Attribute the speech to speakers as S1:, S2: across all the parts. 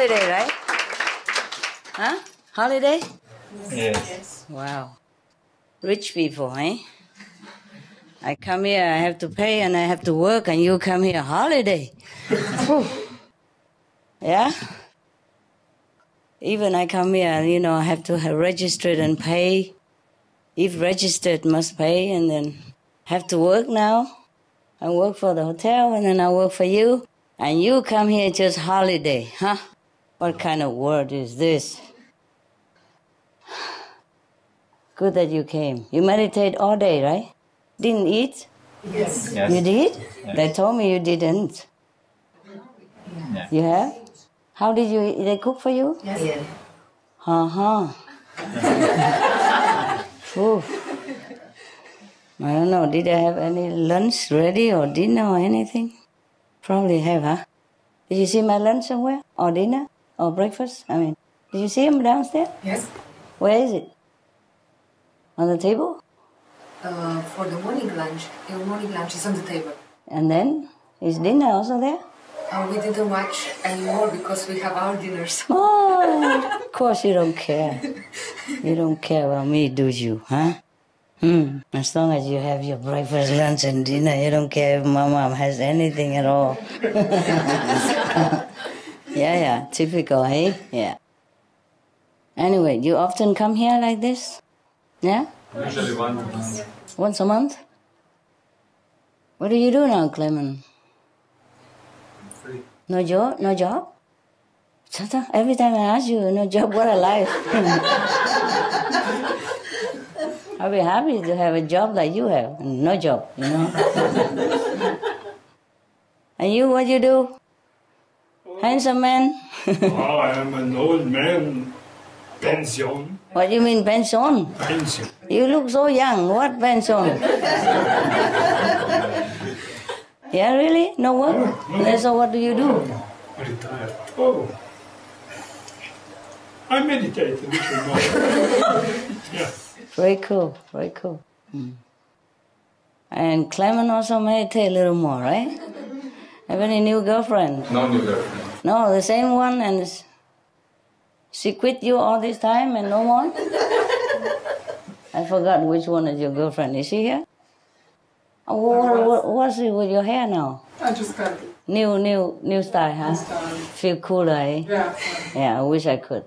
S1: holiday, right? Huh? Holiday?
S2: Yes.
S1: Wow. Rich people, eh? I come here, I have to pay and I have to work, and you come here, holiday. Yeah? Even I come here, I have to have registered and pay. If registered, must pay, and then have to work now. I work for the hotel, and then I work for you. And you come here just holiday, huh? What kind of word is this? Good that you came. You meditate all day, right? Didn't eat?
S2: Yes.
S1: You did?
S2: Yes.
S1: They told me you didn't.
S2: Yeah.
S1: You have? How did you eat? They cook for you?
S3: Yes. Yeah.
S1: Oof. I don't know. Did they have any lunch ready or dinner or anything? Probably have, huh? Did you see my lunch somewhere? Or dinner? Or breakfast? Did you see them downstairs?
S3: Yes.
S1: Where is it? On the table?
S3: For the morning lunch. Your morning lunch is on the table.
S1: And then? Is dinner also there?
S3: We didn't watch anymore because we have our dinners.
S1: Oh, of course you don't care. You don't care about me, do you, huh? As long as you have your breakfast, lunch, and dinner, you don't care if my mom has anything at all. Yeah, typical, eh? Yeah. Anyway, you often come here like this? Yeah?
S2: Usually once.
S1: Once a month? What do you do now, Clement?
S2: Free.
S1: No job? No job? Shut up. Every time I ask you, no job, what a life. I'll be happy to have a job like you have. No job, And you, what you do? Handsome man?
S4: I am an old man. Pension.
S1: What do you mean, pension?
S4: Pension.
S1: You look so young. What pension? Yeah, really? No work? So what do you do?
S4: Retired. Oh. I meditate a little more. Yeah.
S1: Very cool, very cool. And Clement also meditate a little more, right? Have any new girlfriend?
S2: No new girlfriend.
S1: No, the same one, and she quit you all this time and no more? I forgot which one is your girlfriend. Is she here? What's it with your hair now?
S5: I just got it.
S1: New style, huh?
S5: Style.
S1: Feel cooler, eh?
S5: Yeah.
S1: Yeah, I wish I could.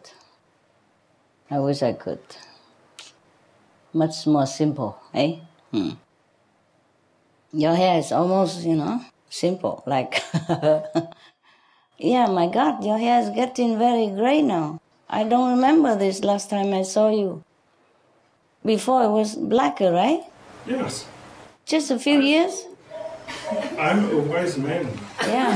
S1: Much more simple, eh? Your hair is almost, simple, like... Yeah, my God, your hair is getting very gray now. I don't remember this last time I saw you. Before it was blacker, right?
S4: Yes.
S1: Just a few years?
S4: I'm a wise man.
S1: Yeah.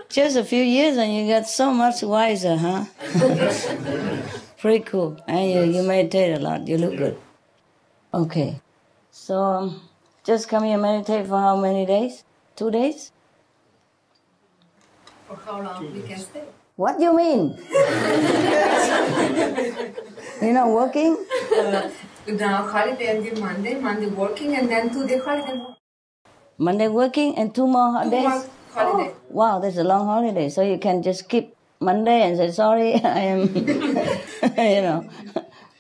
S1: Just a few years and you got so much wiser, huh?
S4: Yes.
S1: Pretty cool. And you meditate a lot. You look good. Okay. So, just come here and meditate for how many days? 2 days?
S3: For how long we can stay?
S1: What do you mean? You're not working?
S3: Now holiday until Monday working, and then 2 day holiday.
S1: Monday working and 2 more days?
S3: 2 more holiday.
S1: Oh, wow, that's a long holiday. So you can just skip Monday and say, sorry, I am,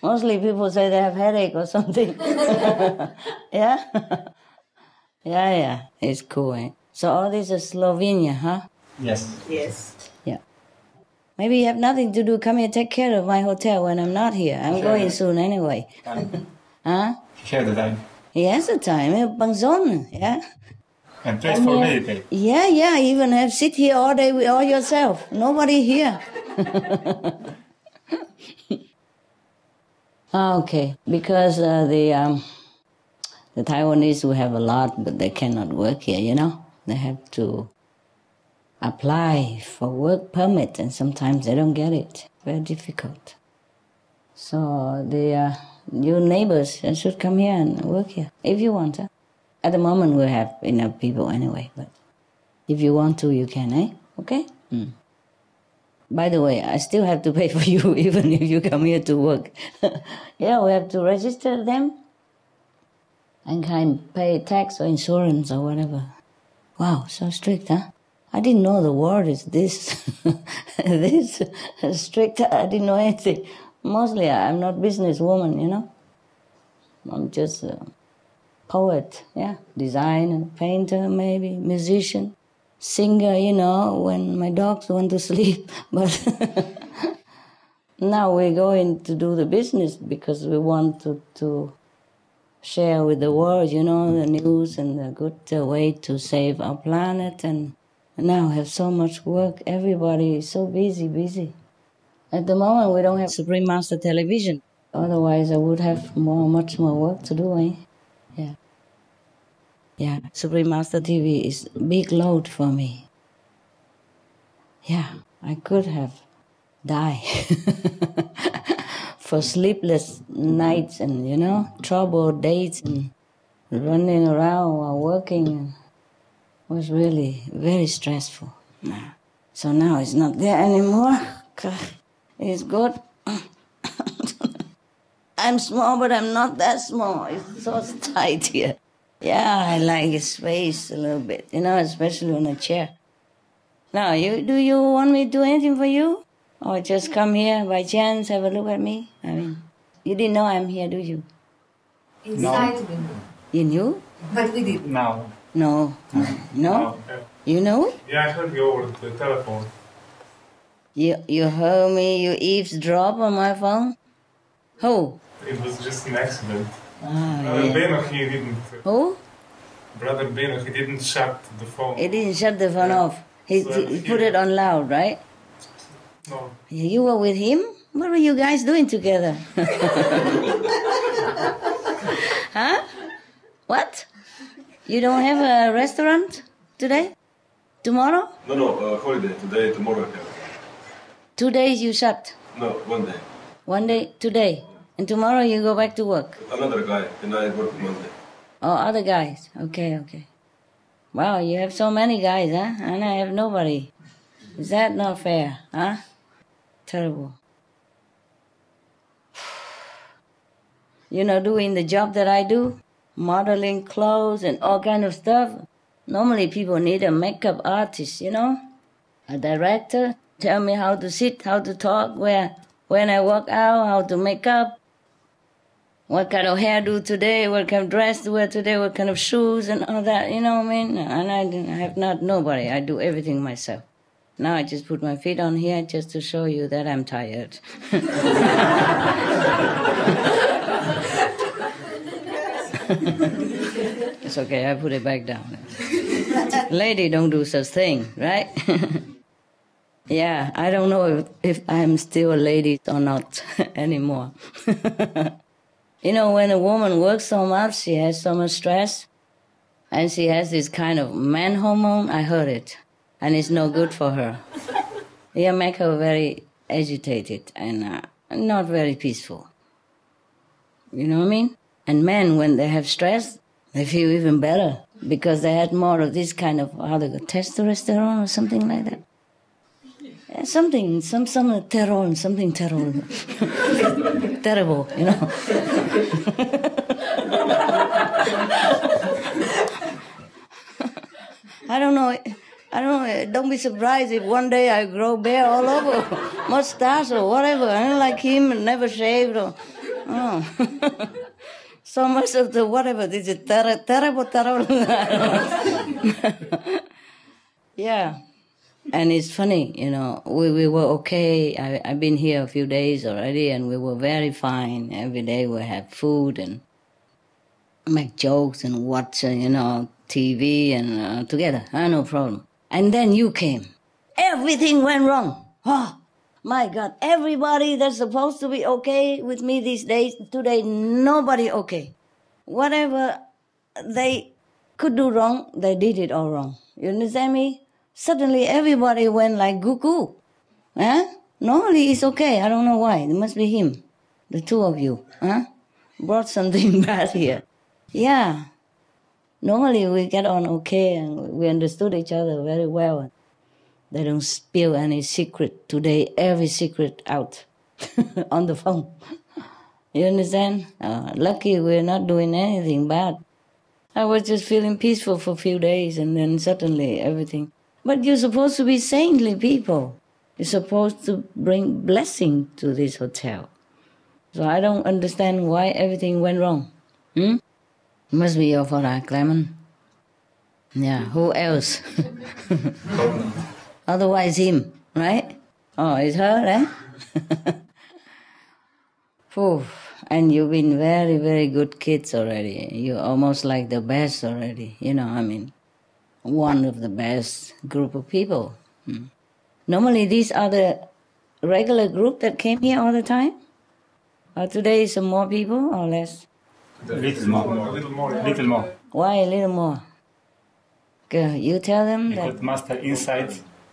S1: Mostly people say they have headache or something. Yeah? Yeah. It's cool, eh? So all this is Slovenia, huh?
S2: Yes.
S3: Yes.
S1: Yeah. Maybe you have nothing to do. Come here, take care of my hotel when I'm not here. I'm going soon anyway. Huh?
S2: He had the time.
S1: He has the time. Bangzon, yeah?
S2: And place for meditate.
S1: Yeah. Even have sit here all day with all yourself. Nobody here. Okay, because the Taiwanese will have a lot, but they cannot work here, They have to apply for work permit, and sometimes they don't get it. Very difficult. So your neighbors should come here and work here, if you want. Huh? At the moment, we have enough people anyway, but if you want to, you can, eh? Okay? By the way, I still have to pay for you, even if you come here to work. Yeah, we have to register them and pay tax or insurance or whatever. Wow, so strict, huh? I didn't know the world is this, this strict. I didn't know anything. Mostly I'm not businesswoman, you know. I'm just a poet, yeah. Designer, painter maybe, musician, singer, you know, when my dogs want to sleep. But now we're going to do the business because we want to share with the world, you know, the news and the good way to save our planet. And now have so much work. Everybody is so busy. At the moment, we don't have Supreme Master Television. Otherwise, I would have much more work to do, eh? Yeah. Yeah, Supreme Master TV is a big load for me. Yeah, I could have died for sleepless nights and, you know, troubled days and running around while working. It was really very stressful. So now it's not there anymore. It's good. I'm small, but I'm not that small. It's so tight here. Yeah, I like space a little bit, you know, especially on a chair. Now, do you want me to do anything for you? Or just come here by chance, have a look at me? I mean, you didn't know I'm here, do you?
S3: Inside we knew.
S1: You knew?
S3: But we didn't.
S2: No.
S1: No? You know?
S2: Yeah, I heard you over the telephone.
S1: You heard me, you eavesdrop on my phone? Who?
S2: It was just an accident.
S1: Yeah.
S2: Beno, he didn't.
S1: Who?
S2: Brother Beno, he didn't shut the phone.
S1: He didn't shut the phone off. He put it on loud, right?
S2: No.
S1: You were with him? What were you guys doing together? Huh? What? You don't have a restaurant today? Tomorrow?
S5: No, holiday. Today, tomorrow.
S1: 2 days you shut?
S5: No, 1 day.
S1: 1 day, today. And tomorrow you go back to work?
S5: Another guy, and I work Monday.
S1: Oh, other guys. Okay. Wow, you have so many guys, huh? And I have nobody. Is that not fair, huh? Terrible. You know, doing the job that I do, modeling clothes and all kind of stuff, normally people need a makeup artist, you know? A director, tell me how to sit, how to talk, when I walk out, how to make up, what kind of hair do today, what kind of dress to wear today, what kind of shoes and all that, you know what I mean? And I have not nobody, I do everything myself. Now I just put my feet on here just to show you that I'm tired. It's okay, I put it back down. Lady don't do such thing, right? Yeah, I don't know if I'm still a lady or not anymore. You know, when a woman works so much, she has so much stress, and she has this kind of man hormone, I heard it, and it's no good for her. It make her very agitated and not very peaceful. You know what I mean? And men, when they have stress, they feel even better because they had more of this kind of, how they go, testosterone or something like that. Some terror, something terrible. Terrible, you know. I don't know, don't be surprised if one day I grow hair all over, mustache or whatever. I don't like him, never shaved or, oh. So much of the whatever, this is terrible. Yeah. And it's funny, you know, we were okay. I've been here a few days already, and we were very fine. Every day we have food and make jokes and watch, you know, TV and together. No problem. And then you came. Everything went wrong. Oh, my God. Everybody that's supposed to be okay with me these days, today, nobody okay. Whatever they could do wrong, they did it all wrong. You understand me? Suddenly everybody went like goo-goo. Huh? Normally it's okay. I don't know why. It must be him. The two of you. Huh? Brought something bad here. Yeah. Normally we get on okay and we understood each other very well. They don't spill any secret. Today, every secret out on the phone. You understand? Lucky we're not doing anything bad. I was just feeling peaceful for a few days, and then suddenly everything. But you're supposed to be saintly people. You're supposed to bring blessing to this hotel. So I don't understand why everything went wrong. Must be your fault, Clement. Yeah, who else? Otherwise him, right? Oh, it's her, right? Phew. And you've been very, very good kids already. You're almost like the best already. One of the best group of people. Normally these are the regular group that came here all the time? Or today some more people or less?
S2: Little more.
S1: Why a little more? Girl, you tell them
S6: Because
S1: that...
S6: master inside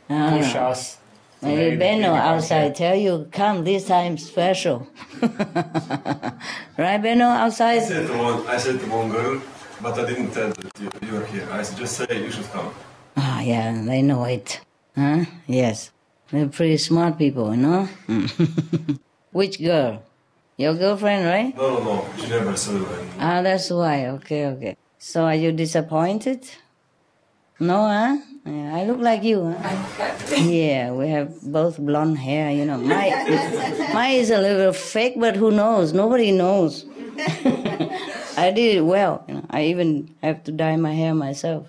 S6: push us.
S1: Maybe Benno outside tell you, come this time special. Right, Benno, outside?
S5: I said to one girl, but I didn't tell that you are here. I just say you should come.
S1: Ah, yeah, they know it. Huh? Yes. They're pretty smart people, Which girl? Your girlfriend, right?
S5: No. She never saw you.
S1: Ah, that's why. Okay. So are you disappointed? No, huh? Yeah, I look like you, huh? Yeah, we have both blonde hair, Mine is a little fake, but who knows? Nobody knows. I did it well. I even have to dye my hair myself.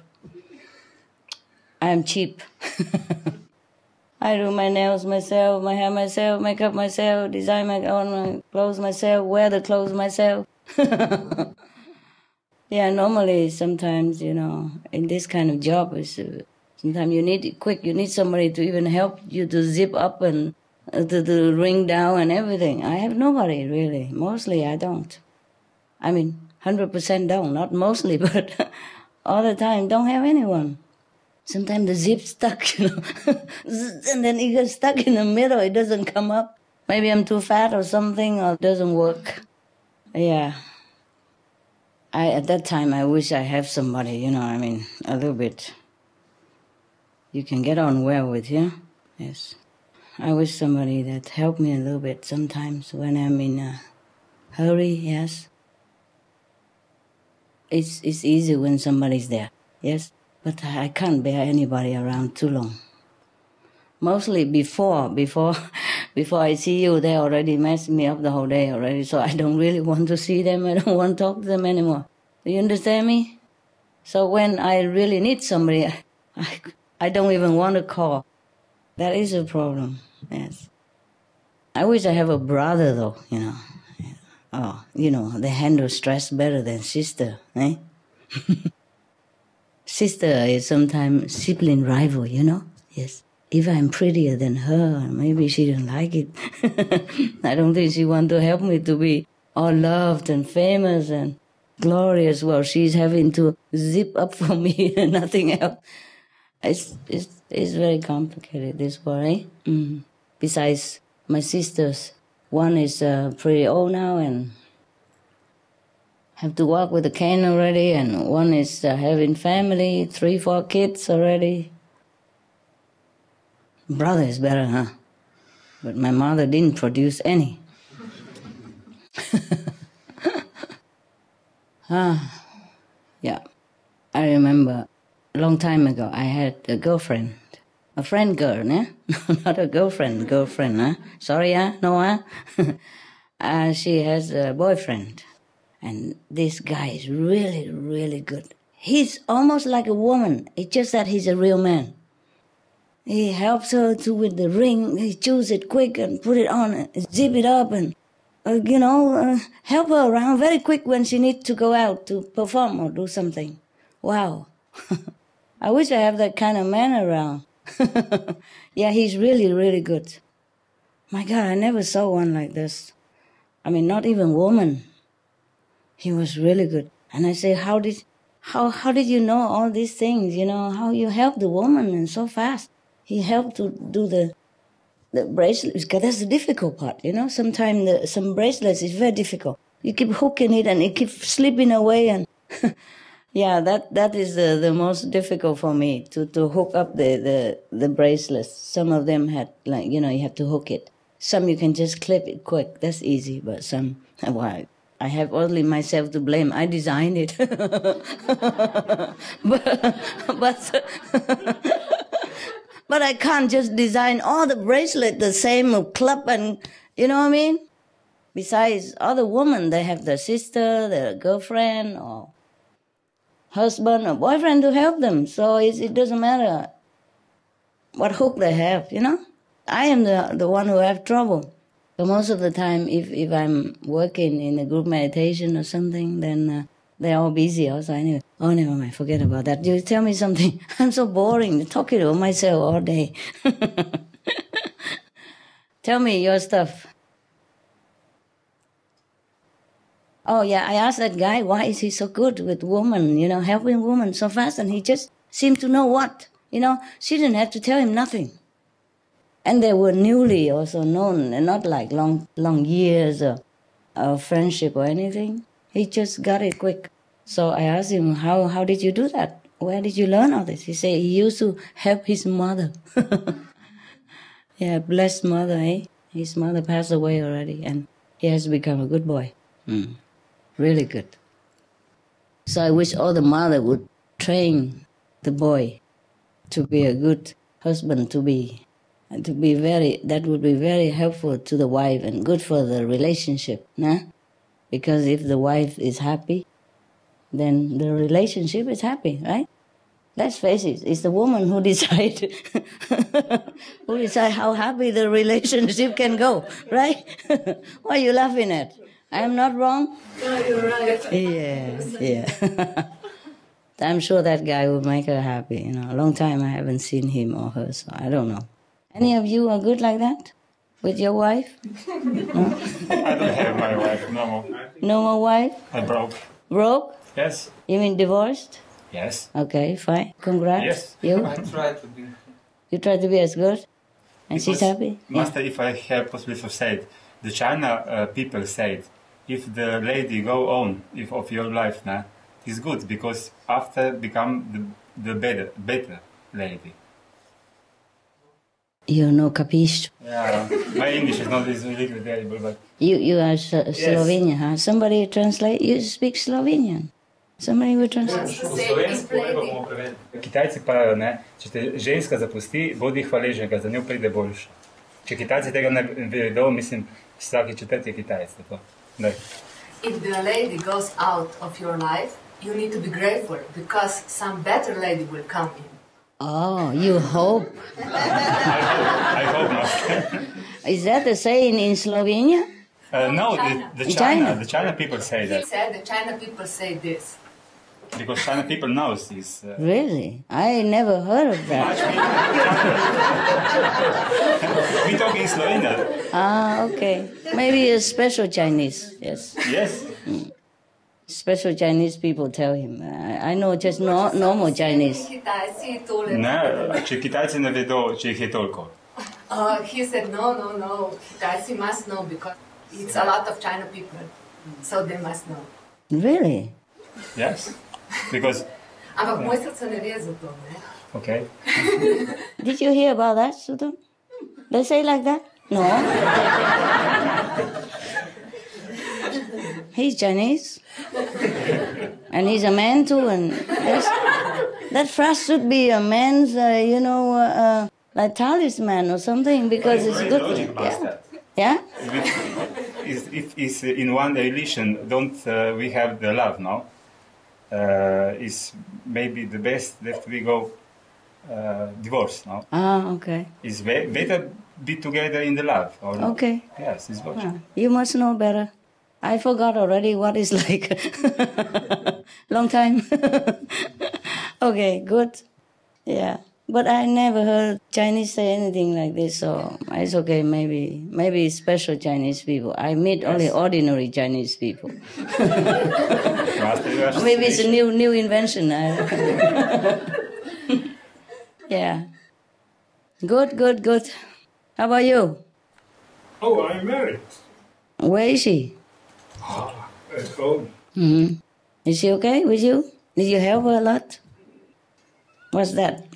S1: I am cheap. I do my nails myself, my hair myself, makeup myself, design my own clothes myself, wear the clothes myself. Yeah, normally sometimes, in this kind of job, sometimes you need it quick. You need somebody to even help you to zip up and to ring down and everything. I have nobody, really. Mostly I don't. 100% don't. Not mostly, but all the time don't have anyone. Sometimes the zip's stuck, and then it gets stuck in the middle. It doesn't come up. Maybe I'm too fat or something, or it doesn't work. Yeah. At that time, I wish I have somebody, a little bit. You can get on well with, Yes. I wish somebody that helped me a little bit sometimes when I'm in a hurry, yes. It's easy when somebody's there, yes. But I can't bear anybody around too long. Mostly before I see you, they already messed me up the whole day already, so I don't really want to see them. I don't want to talk to them anymore. Do you understand me? So when I really need somebody, I don't even want to call. That is a problem, yes. I wish I have a brother, though, Oh, they handle stress better than sister, eh? Sister is sometimes sibling rival, Yes. If I'm prettier than her, maybe she don't like it. I don't think she want to help me to be all loved and famous and glorious while she's having to zip up for me and nothing else. It's very complicated, this world, eh? Besides, my sisters, one is pretty old now and have to walk with a cane already, and one is having family, 3-4 kids already. Brother is better, huh? But my mother didn't produce any. Yeah. I remember a long time ago I had a girlfriend. A friend girl, eh? Not a girlfriend, huh? Sorry, huh? No, huh? She has a boyfriend. And this guy is really, really good. He's almost like a woman. It's just that he's a real man. He helps her with the ring. He chooses it quick and put it on and zip it up and, help her around very quick when she needs to go out to perform or do something. Wow. I wish I have that kind of man around. Yeah, he's really, really good. My God, I never saw one like this. Not even woman. He was really good. And I say, how did you know all these things? How you help the woman and so fast? He helped to do the bracelets, because that's the difficult part, Sometimes some bracelets is very difficult. You keep hooking it and it keeps slipping away, and yeah, that is the most difficult for me to hook up the bracelets. Some of them had you have to hook it. Some you can just clip it quick. That's easy, but some, well, I have only myself to blame. I designed it. but But I can't just design all the bracelet the same club and, you know what I mean? Besides, other women, they have their sister, their girlfriend, or husband or boyfriend to help them. So it doesn't matter what hook they have, you know? I am the one who have trouble. So most of the time, if I'm working in a group meditation or something, then they're all busy also anyway. Oh, never mind, forget about that. You tell me something. I'm so boring, talking to myself all day. Tell me your stuff. Oh, yeah, I asked that guy, why is he so good with women, you know, helping women so fast? And he just seemed to know what, you know. She didn't have to tell him nothing. And they were newly also known, and not like long years of friendship or anything. He just got it quick. So I asked him, how did you do that? Where did you learn all this? He said he used to help his mother. Yeah, blessed mother, eh? His mother passed away already, and he has become a good boy. Really good. So I wish all the mother would train the boy to be a good husband, that would be very helpful to the wife and good for the relationship, nah? Because if the wife is happy, then the relationship is happy, right? Let's face it, it's the woman who decides how happy the relationship can go, right? What are you laughing at? I'm not wrong?
S3: No, you're right.
S1: Yeah. I'm sure that guy would make her happy. You know, a long time I haven't seen him or her, so I don't know. Any of you are good like that? With your wife? No?
S2: I don't have my wife, no more.
S1: No more wife?
S2: I broke.
S1: Broke?
S2: Yes.
S1: You mean divorced?
S2: Yes.
S1: Okay, fine. Congrats.
S2: Yes.
S1: You?
S6: I try to be.
S1: You try to be as good? And she's happy?
S2: Master, if I have possibility to say it, the China people said, if the lady go on of your life now, it's good because after become the better lady.
S1: You know, capisce?
S2: Yeah, my English is not is really terrible, but
S1: You are Slovenian, huh? Somebody translate? You speak Slovenian. Somebody will translate.
S2: Kitajci pravijo, ne, če te ženska zapusti, bodi hvaležen, ker za njo pride boljše. Če Kitajci tega ne vedo, mislim, vsaki četrti je Kitajec.
S3: If the lady goes out of your life, you need to be grateful because some better lady will come in.
S1: Oh, you hope.
S2: I hope not.
S1: Is that the saying in Slovenia?
S2: No, the China people say
S3: He
S2: that.
S3: said the China people say this.
S2: Because China people knows this.
S1: Really? I never heard of that.
S2: We talk in Slovenia.
S1: Ah, okay. Maybe a special Chinese, yes.
S2: Yes.
S1: Special Chinese people tell him. I know just normal Chinese.
S2: Ne, če Kitajci ne vedo, če jih je toliko.
S3: He said, no, Kitajci must know because it's a lot of China people, so they must know.
S1: Really?
S2: Yes. Because...
S3: Ampak moj srce ne ve za to, ne?
S2: Okay.
S1: Did you hear about that, Sudham? They say like that? No. He's Chinese. And he's a man too, and that phrase should be a man's, like talisman or something, because it's good. Yeah?
S2: If it's in one religion, don't we have the love, no? Is maybe the best that we go divorce, no?
S1: Ah, okay.
S2: It's better be together in the love. Or no?
S1: Okay.
S2: Yes, it's better.
S1: Ah, you must know better. I forgot already what it's like. Long time. Okay, good. Yeah. But I never heard Chinese say anything like this, so it's okay. Maybe it's special Chinese people. I meet only ordinary Chinese people. Maybe it's a new invention. Yeah. Good. How about you?
S4: Oh, I'm married.
S1: Where is she?
S4: At home.
S1: Mm-hmm. Is she okay with you? Did you help her a lot? What's that?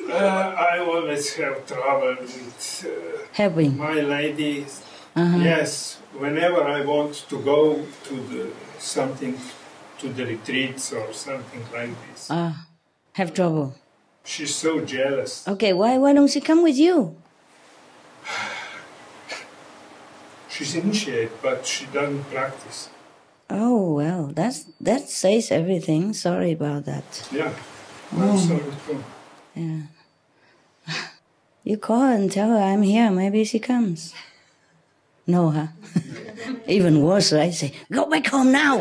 S4: I always have trouble with
S1: Helping.
S4: my lady.
S1: Uh-huh.
S4: Yes, whenever I want to go to the retreats or something like this.
S1: Have trouble.
S4: She's so jealous.
S1: Okay, why don't she come with you?
S4: She's initiated, but she doesn't practice.
S1: Oh, well, that says everything. Sorry about that.
S4: Yeah, I'm sorry too.
S1: Yeah. You call her and tell her I'm here. Maybe she comes. No, huh? Even worse, I say, go back home now.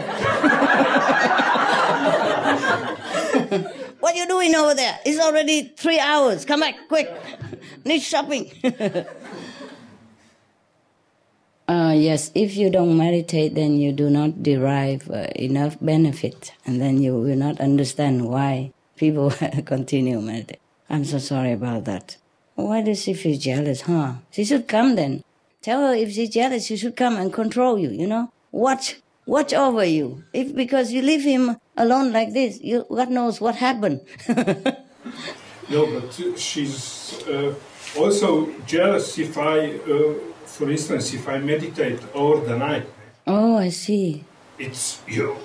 S1: What are you doing over there? It's already 3 hours. Come back, quick. Need shopping. Yes, if you don't meditate, then you do not derive enough benefit, and then you will not understand why people continue meditate. I'm so sorry about that. Why does she feel jealous, huh? She should come then. Tell her if she's jealous, she should come and control you, you know? Watch over you. If because you leave him alone like this, God knows what happened.
S4: No, but she's also jealous if I, for instance, if I meditate over the night.
S1: Oh, I see.
S4: It's you.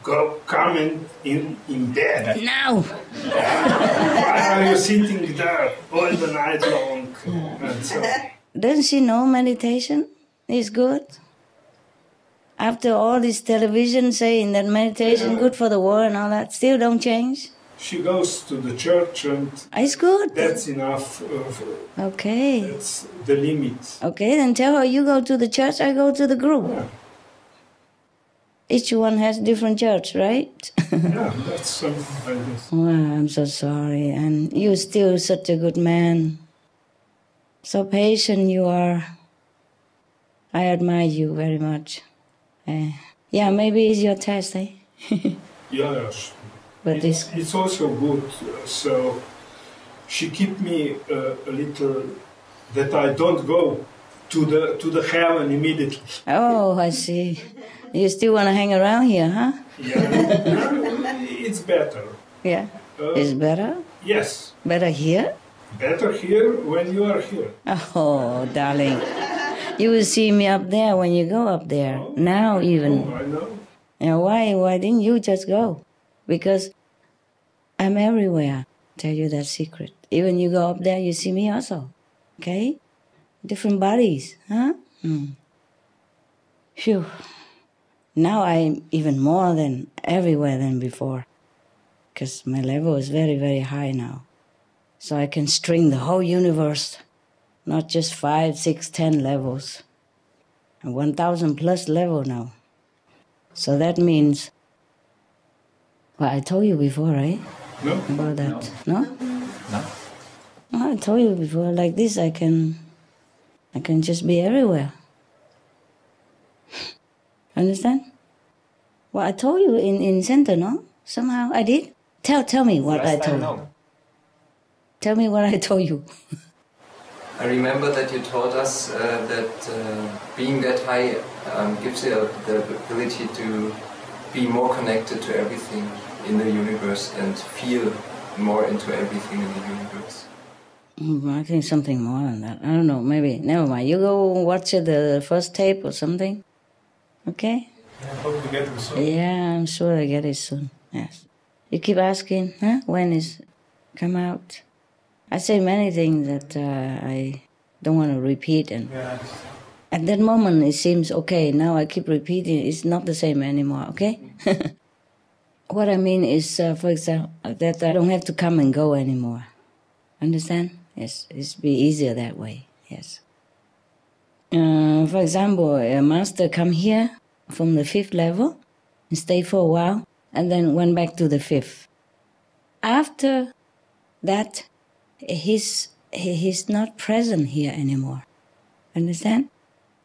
S4: Come in bed.
S1: Now!
S4: Why are you sitting there all the night long? And so.
S1: Doesn't she know meditation is good? After all this television saying that meditation good for the world and all that, still don't change?
S4: She goes to the church and
S1: it's good.
S4: That's enough.
S1: Okay.
S4: That's the limit.
S1: Okay, then tell her you go to the church, I go to the group.
S4: Yeah.
S1: Each one has different church, right?
S4: Yeah, that's something like this.
S1: Wow, I'm so sorry. And you're still such a good man. So patient you are. I admire you very much. Yeah, maybe it's your test, eh?
S4: Yes.
S1: But
S4: it's also good. So she keep me a little that I don't go to the heaven immediately.
S1: Oh, I see. You still want to hang around here, huh?
S4: Yeah, it's better.
S1: Yeah, it's better?
S4: Yes.
S1: Better here?
S4: Better here when you are here.
S1: Oh, darling. You will see me up there when you go up there. Oh. Now even.
S4: Oh, I know.
S1: And why didn't you just go? Because I'm everywhere. Tell you that secret. Even you go up there, you see me also. Okay? Different bodies, huh? Phew. Now I'm even more than everywhere than before. Because my level is very, very high now. So I can string the whole universe. Not just 5, 6, 10 levels. And 1,000 plus level now. So that means... Well, I told you before, right?
S4: No.
S1: About that. No?
S2: No.
S1: I told you before, like this I can just be everywhere. Understand? Well, I told you in center, no? Somehow I did? Tell me what I told you. Tell me what I told you.
S7: I remember that you told us that being that high gives you the ability to be more connected to everything in the universe and feel more into everything in the universe.
S1: I think something more than that. I don't know, maybe. Never mind. You go watch the first tape or something. Okay?
S4: I hope to get it soon.
S1: Yeah, I'm sure I get it soon. Yes. You keep asking, huh? When is come out? I say many things that I don't want to repeat. And
S4: Yes.
S1: at that moment, it seems okay. Now I keep repeating. It's not the same anymore, okay? What I mean is, for example, that I don't have to come and go anymore. Understand? Yes, it's be easier that way. Yes. For example, a master come here from the 5th level and stay for a while and then went back to the 5th. After that, he's not present here anymore. Understand?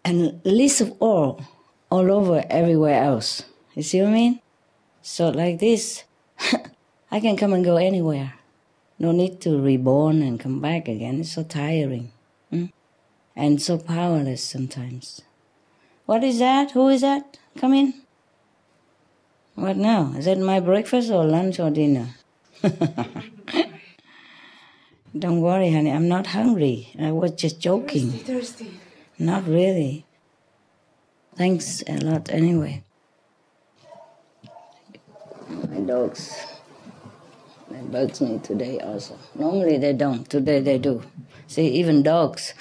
S1: And least of all over everywhere else. You see what I mean? So like this, I can come and go anywhere. No need to reborn and come back again. It's so tiring. And so powerless sometimes. What is that? Who is that? Come in. What now? Is that my breakfast or lunch or dinner? Don't worry, honey. I'm not hungry. I was just joking.
S3: Thirsty.
S1: Not really. Thanks a lot anyway. My dogs. They bugs me today also. Normally they don't. Today they do. See, even dogs.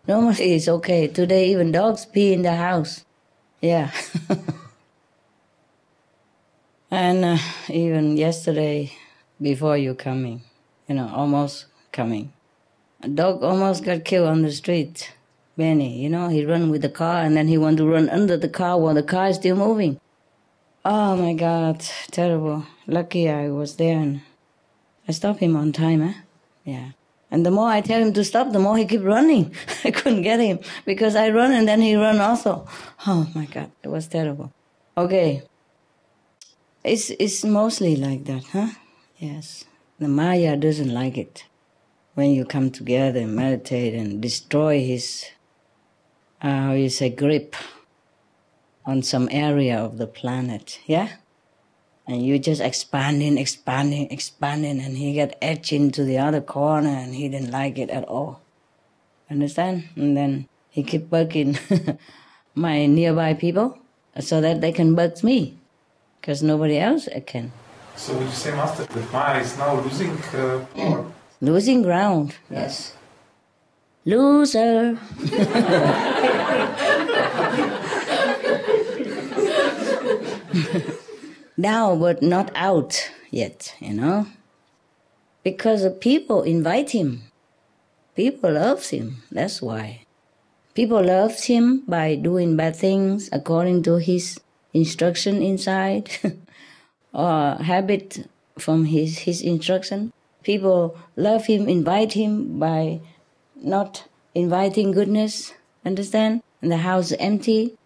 S1: Normally it's okay. Today even dogs pee in the house. Yeah. And even yesterday, before you coming, almost coming, a dog almost got killed on the street. Benny, he run with the car and then he want to run under the car while the car is still moving. Oh my God, terrible. Lucky I was there and I stopped him on time, eh? Yeah. And the more I tell him to stop, the more he keep running. I couldn't get him because I run and then he run also. Oh my God, it was terrible. Okay. It's mostly like that, huh? Yes. The Maya doesn't like it. When you come together and meditate and destroy his, grip on some area of the planet, yeah? And you just expanding, and he got edged into the other corner and he didn't like it at all. Understand? And then he keep bugging my nearby people so that they can bug me, because nobody else can.
S8: So would you say, Master, that Maya is now losing power?
S1: Losing ground, yes. Loser. Now, but not out yet, because the people invite him. People love him, that's why. People love him by doing bad things according to his instruction inside or habit from his instruction. People love him, invite him by not inviting goodness, understand? And the house is empty.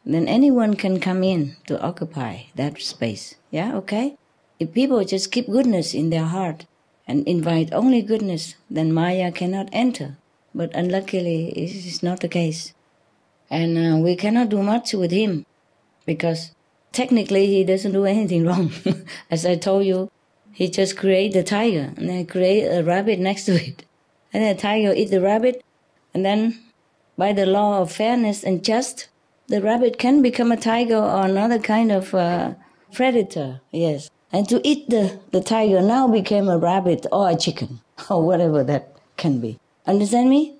S1: Then anyone can come in to occupy that space. Yeah, okay? If people just keep goodness in their heart and invite only goodness, then Maya cannot enter. But unluckily, it is not the case. And we cannot do much with him because technically he doesn't do anything wrong. As I told you, he just create the tiger and then create a rabbit next to it. And the tiger eat the rabbit, and then by the law of fairness and just, the rabbit can become a tiger or another kind of predator, yes. And to eat the tiger now became a rabbit or a chicken or whatever that can be. Understand me?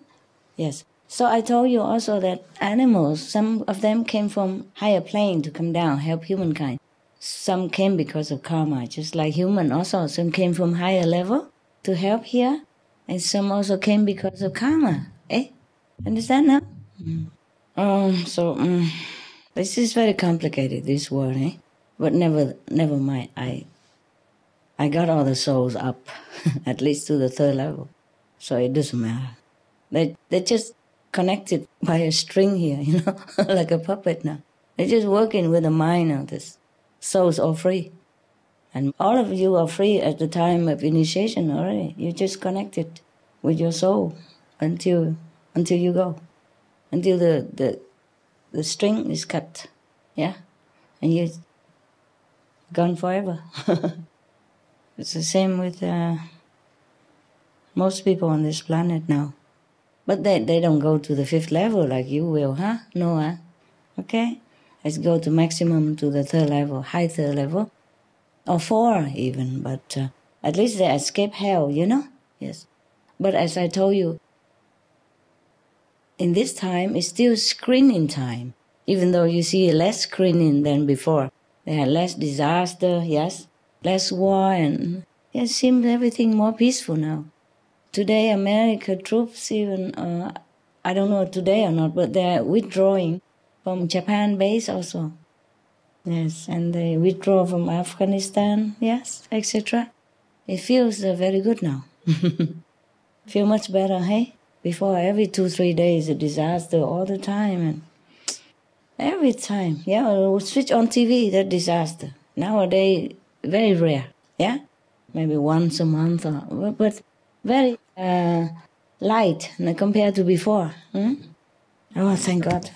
S1: Yes. So I told you also that animals, some of them came from higher plane to come down, help humankind. Some came because of karma, just like human also. Some came from higher level to help here, and some also came because of karma. Understand now? This is very complicated, this world, But never mind. I got all the souls up, at least to the 3rd level, so it doesn't matter. They just connected by a string here, like a puppet now. They're just working with the mind of this. Souls are free, and all of you are free at the time of initiation already. You just connected with your soul until you go. Until the string is cut, yeah? And you're gone forever. It's the same with most people on this planet now. But they don't go to the 5th level like you will, huh? No, huh? Okay? Let's go to maximum to the 3rd level, high 3rd level, or 4 even, but at least they escape hell, Yes. But as I told you, in this time, it's still screening time, even though you see less screening than before. There are less disaster, yes, less war, and it seems everything more peaceful now. Today, America troops even, I don't know today or not, but they're withdrawing from Japan base also. Yes, and they withdraw from Afghanistan, yes, etc. It feels very good now. Feel much better, hey? Before, every 2-3 days, a disaster all the time. And every time, yeah, we'll switch on TV, that disaster. Nowadays, very rare, yeah? Maybe once a month, but very light compared to before. Oh, thank God.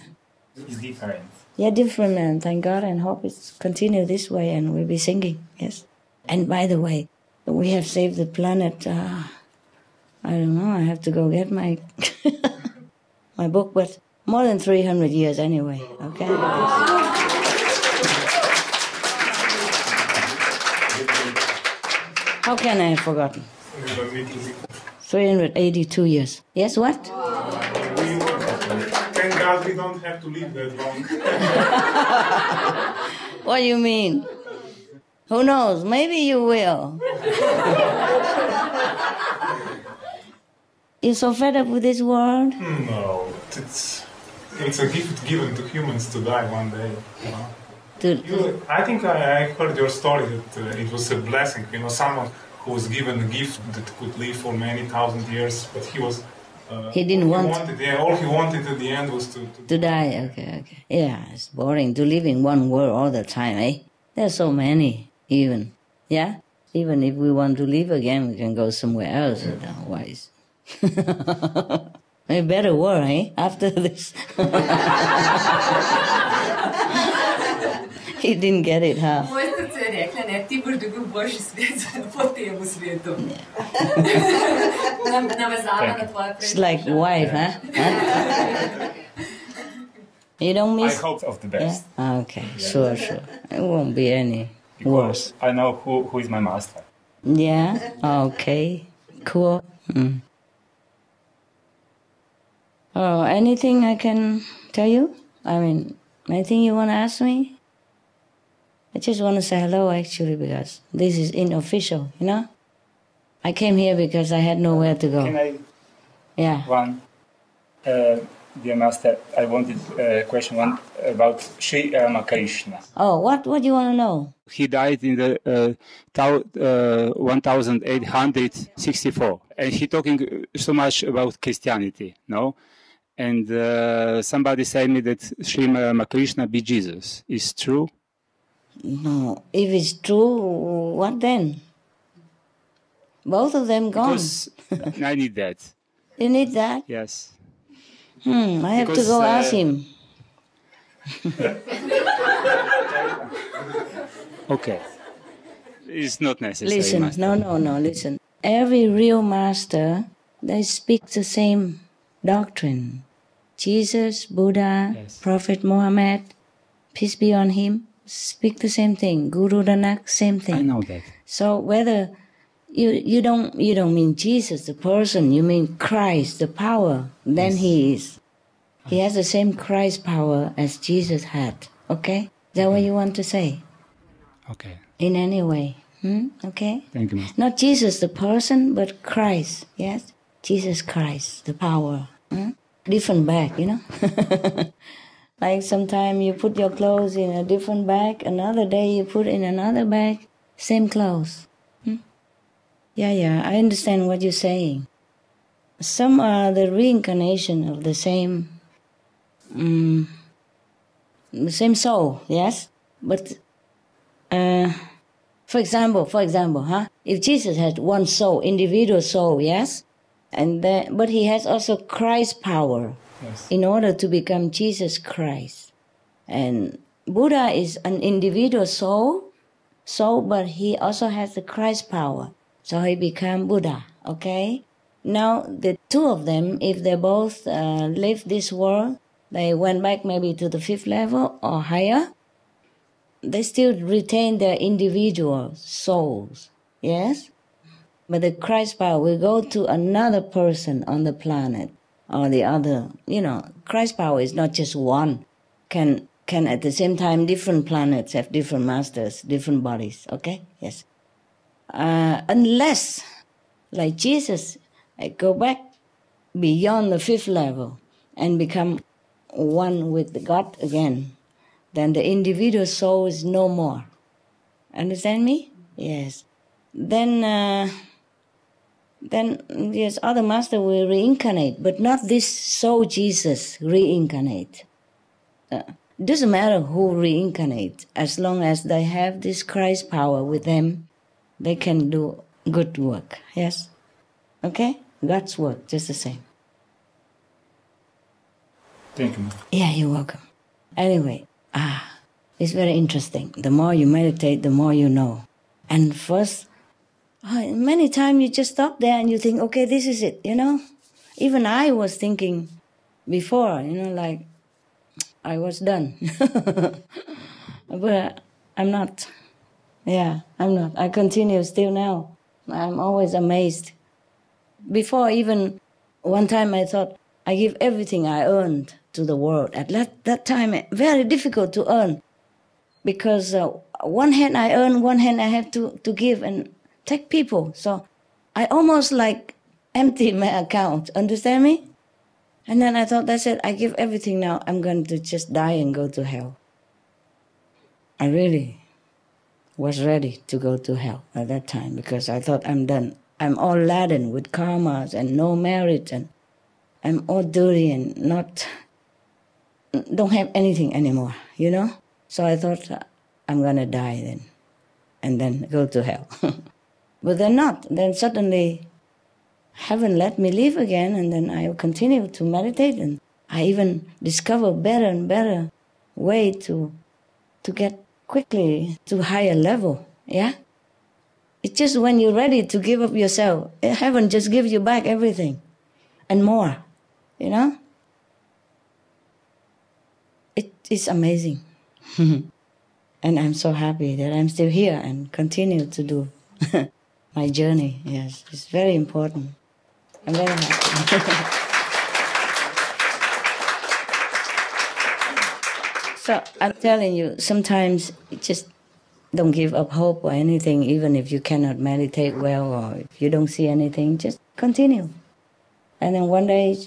S2: It's different.
S1: Yeah, different, and thank God, and hope it's continue this way, and we'll be singing, yes. And by the way, we have saved the planet. I don't know, I have to go get my my book, but more than 300 years anyway, okay? How can I have forgotten? 382 years. Yes, what?
S8: Thank God we don't have to live that long.
S1: What do you mean? Who knows? Maybe you will. You're so fed up with this world?
S8: No, it's a gift given to humans to die one day. You know? I think I heard your story that it was a blessing. You know, someone who was given a gift that could live for many thousand years, but he was.
S1: He didn't want.
S8: All he wanted at the end was
S1: to die. Okay. Yeah, it's boring to live in one world all the time, eh? There's so many, even. Yeah? Even if we want to live again, we can go somewhere else. Yeah. Otherwise. A better world, eh? After this. He didn't get it, huh? It's like wife, huh? You don't miss?
S2: I hope of the best.
S1: Yeah? Okay, sure. It won't be any worse.
S2: I know who is my master.
S1: Yeah, okay, cool. Oh, anything I can tell you? I mean, anything you want to ask me? I just want to say hello, actually, because this is unofficial, you know? I came here because I had nowhere to go.
S2: Can I?
S1: Yeah.
S2: One. Dear Master, I wanted question one about Sri Ramakrishna.
S1: Oh, what do you want to know?
S2: He died in the 1864, and he talking so much about Christianity, no? And somebody said me that Sri Ramakrishna be Jesus. Is true?
S1: No. If it's true, what then? Both of them gone.
S2: Because I need that.
S1: You need that?
S2: Yes.
S1: I have to go ask him.
S2: Okay. It's not necessary.
S1: Listen,
S2: master.
S1: no, listen. Every real master, they speak the same doctrine. Jesus, Buddha, yes. Prophet Muhammad, peace be on him, speak the same thing. Guru Nanak, same thing.
S2: I know that.
S1: So whether you don't mean Jesus, the person, you mean Christ, the power, then yes. He is. He has the same Christ power as Jesus had. Okay? Is that what you want to say?
S2: Okay.
S1: In any way. Okay?
S2: Thank you, Master.
S1: Not Jesus, the person, but Christ. Yes? Jesus Christ, the power. Different bag, you know? Like sometimes you put your clothes in a different bag, another day you put in another bag, same clothes. Yeah, I understand what you're saying. Some are the reincarnation of the same soul, yes? But, for example, if Jesus had one soul, individual soul, yes? But he has also Christ's power, yes. In order to become Jesus Christ. And Buddha is an individual soul, but he also has the Christ power. So he became Buddha, okay? Now, the two of them, if they both leave this world, they went back maybe to the 5th level or higher, they still retain their individual souls, yes? But the Christ power will go to another person on the planet or the other. You know, Christ power is not just one. Can at the same time different planets have different masters, different bodies, okay? Yes. Unless, like Jesus, I go back beyond the 5th level and become one with God again, then the individual soul is no more. Understand me? Yes. Then yes, other master will reincarnate, but not this soul Jesus reincarnate. Doesn't matter who reincarnate, as long as they have this Christ power with them, they can do good work. Yes? Okay? God's work, just the same.
S2: Thank you.
S1: Yeah, you're welcome. Anyway, it's very interesting. The more you meditate, the more you know. And first, many times you just stop there and you think, okay, this is it, you know? Even I was thinking before, you know, like, I was done. But I'm not. Yeah, I'm not. I continue still now. I'm always amazed. Before even, one time I thought, I give everything I earned to the world. At that time, very difficult to earn. Because one hand I earn, one hand I have to give and take people. So I almost like empty my account. Understand me? And then I thought, that's it. I give everything now. I'm going to just die and go to hell. I really was ready to go to hell at that time because I thought I'm done. I'm all laden with karmas and no merit and I'm all dirty and don't have anything anymore, you know? So I thought, I'm going to die then and then go to hell. But then not. Then suddenly heaven let me live again, and then I continue to meditate, and I even discover better and better way to get quickly to higher level, yeah? It's just when you're ready to give up yourself, heaven just gives you back everything and more, you know? It's amazing. And I'm so happy that I'm still here and continue to do my journey. Yes, it's very important. I'm very happy. So I'm telling you, sometimes just don't give up hope or anything, even if you cannot meditate well or if you don't see anything, just continue. And then one day,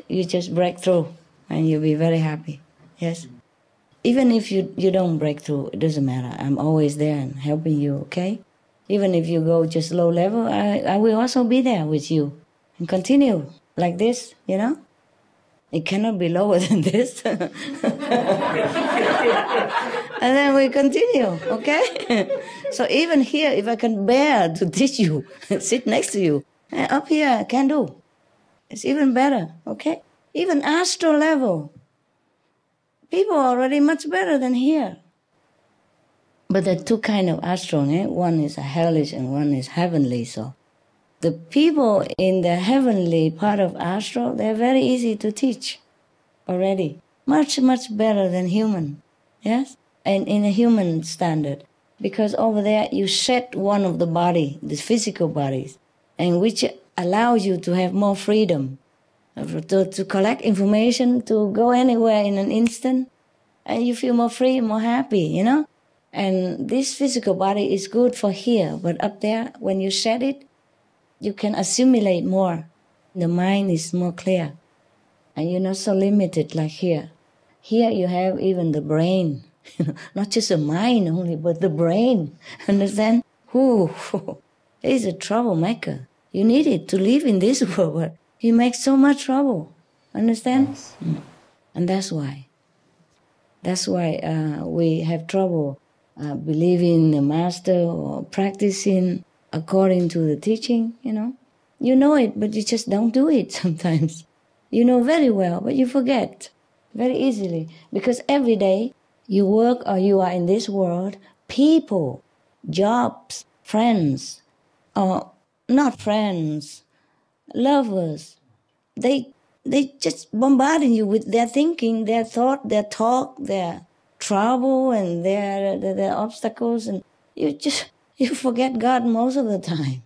S1: you just break through and you'll be very happy. Yes? Even if you don't break through, it doesn't matter. I'm always there and helping you, okay? Even if you go just low level, I will also be there with you and continue like this, you know? It cannot be lower than this. And then we continue, okay? So even here, if I can bear to teach you, sit next to you, up here I can do. It's even better, okay? Even astral level. People are already much better than here. But there are two kinds of astral, eh? One is a hellish and one is heavenly, so the people in the heavenly part of astral, they're very easy to teach already. Much, much better than human, yes? And in a human standard. Because over there you shed one of the body, the physical bodies, and which allows you to have more freedom, to collect information, to go anywhere in an instant, and you feel more free, more happy, you know? And this physical body is good for here, but up there, when you shed it, you can assimilate more. The mind is more clear. And you're not so limited like here. Here you have even the brain. Not just the mind only, but the brain. Understand? It's a troublemaker. You need it to live in this world, but you make so much trouble. Understand? Yes. And that's why. That's why we have trouble believing the master or practicing according to the teaching, you know. You know it, but you just don't do it sometimes. You know very well, but you forget very easily. Because every day you work or you are in this world, people, jobs, friends, or not friends, lovers, they just bombarding you with their thinking, their thought, their talk, their trouble and their obstacles, and you forget God most of the time.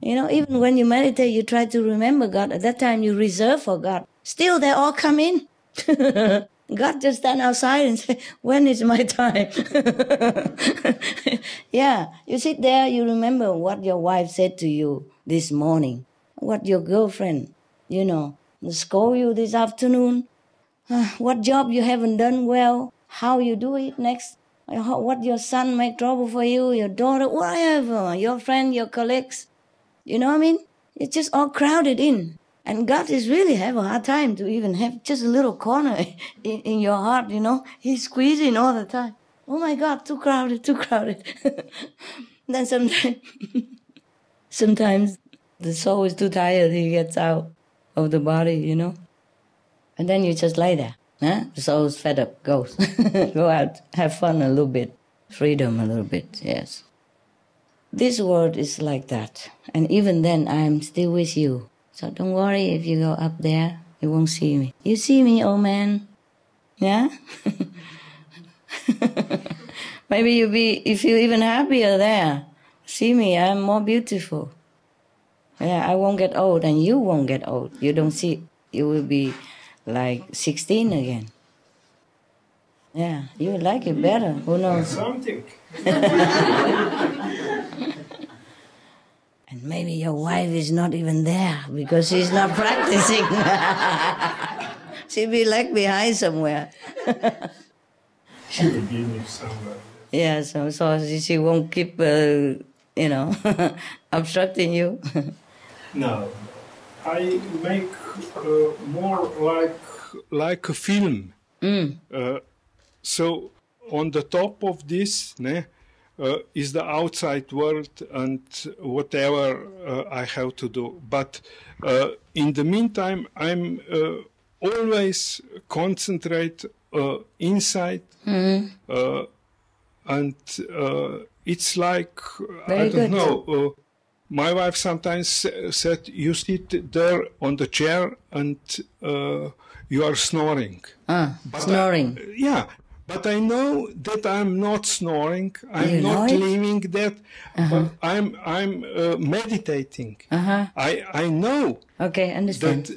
S1: You know, even when you meditate, you try to remember God. At that time, you reserve for God. Still, they all come in. God just stand outside and say, when is my time? Yeah, you sit there, you remember what your wife said to you this morning, what your girlfriend, you know, scold you this afternoon, what job you haven't done well, how you do it next, what your son make trouble for you, your daughter, whatever, your friend, your colleagues. You know what I mean? It's just all crowded in. And God is really have a hard time to even have just a little corner in your heart, you know. He's squeezing all the time. Oh my God, too crowded, too crowded. Then sometimes the soul is too tired, he gets out of the body, you know. And then you just lay there. Huh? The soul's fed up, goes. Go out, have fun a little bit, freedom a little bit, yes. This world is like that. And even then, I'm still with you. So don't worry if you go up there, you won't see me. You see me, old man? Yeah? Maybe you feel even happier there. See me, I'm more beautiful. Yeah, I won't get old and you won't get old. You don't see, you will be like 16 again. Yeah, you like it better. Who knows?
S4: Something.
S1: And maybe your wife is not even there because she's not practicing. She'll be like behind somewhere.
S4: She will be somewhere.
S1: Yeah, so she won't keep, obstructing you.
S4: No, I make more like a film. So on the top of this is the outside world and whatever I have to do. But in the meantime, I'm always concentrate inside. And it's like, I don't know, my wife sometimes said, you sit there on the chair and you are snoring.
S1: Snoring.
S4: Yeah, but I know that I'm not snoring. I'm not claiming that. But I'm meditating. I know.
S1: Okay, understand.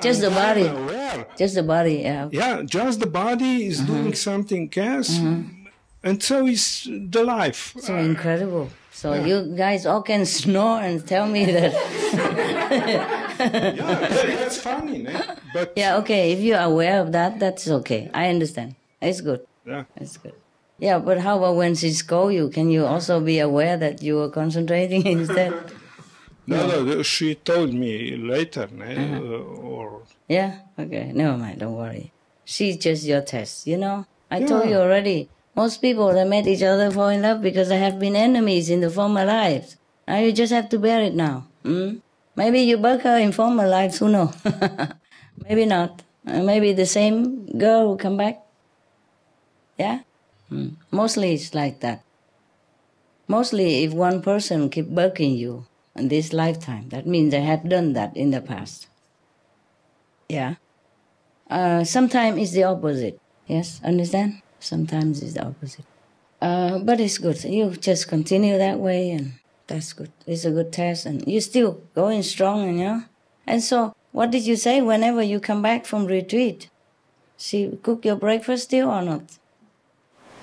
S1: Just the body.
S4: Aware.
S1: Just the body, yeah.
S4: Yeah, just the body is doing something else. And so is the life.
S1: So incredible. So you guys all can snore and tell me that.
S4: Yeah, that's funny, né? But
S1: yeah, okay. If you're aware of that, that's okay. I understand. It's good.
S4: Yeah,
S1: it's good. Yeah, but how about when she scolds you? Can you also be aware that you are concentrating instead?
S4: No, she told me later, or
S1: yeah. Okay, never mind. Don't worry. She's just your test. I told you already. Most people that met each other fall in love because they have been enemies in the former lives. Now you just have to bear it now. Maybe you bug her in former lives, who knows? Maybe not. Maybe the same girl will come back. Yeah? Mostly it's like that. Mostly if one person keep bugging you in this lifetime, that means they have done that in the past. Yeah? Sometimes it's the opposite. Yes? Understand? Sometimes it's the opposite. But it's good. You just continue that way and that's good. It's a good test and you're still going strong, And so, what did you say whenever you come back from retreat? She cook your breakfast still or not?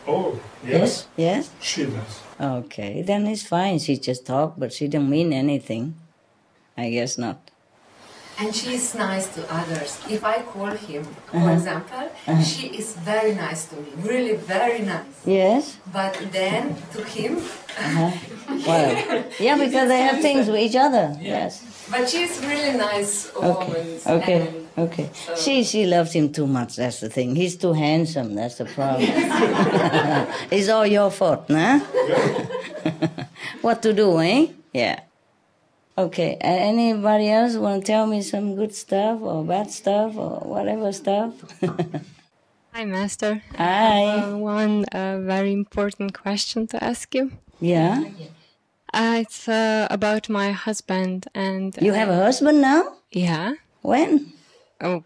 S4: Oh, yes.
S1: Yes?
S4: She does.
S1: Okay, then it's fine. She just talked, but she didn't mean anything. I guess not.
S3: And she is nice to others. If I call him, for example, she is very nice to me, really very nice.
S1: Yes.
S3: But then to him...
S1: Well, yeah, because they have things with each other, yes.
S3: But she's really nice woman.
S1: Okay. So. She loves him too much, that's the thing. He's too handsome, that's the problem. It's all your fault, nah? What to do, eh? Yeah. Okay, anybody else want to tell me some good stuff or bad stuff or whatever stuff?
S9: Hi, Master.
S1: Hi.
S9: One very important question to ask you.
S1: Yeah?
S9: It's about my husband and...
S1: You have a husband now?
S9: Yeah.
S1: When?
S9: Oh,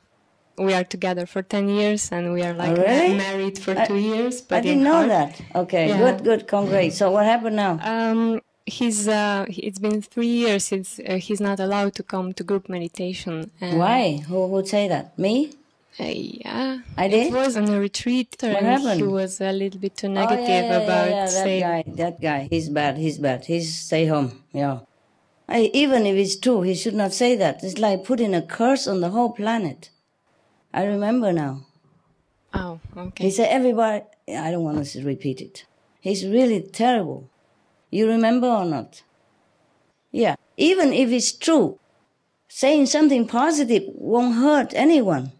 S9: we are together for 10 years and we are like married for 2 years. But
S1: I didn't know that. Okay, yeah. Good, congrats. So what happened now?
S9: It's been 3 years since he's not allowed to come to group meditation.
S1: And why? Who would say that? Me?
S9: Yeah.
S1: I did?
S9: It was on a retreat.
S1: What happened?
S9: He was a little bit too negative about saying...
S1: That guy. He's bad. He's stay home. Yeah. Even if it's true, he should not say that. It's like putting a curse on the whole planet. I remember now.
S9: Oh, okay.
S1: He said everybody... I don't want to repeat it. He's really terrible. You remember or not? Yeah. Even if it's true, saying something positive won't hurt anyone.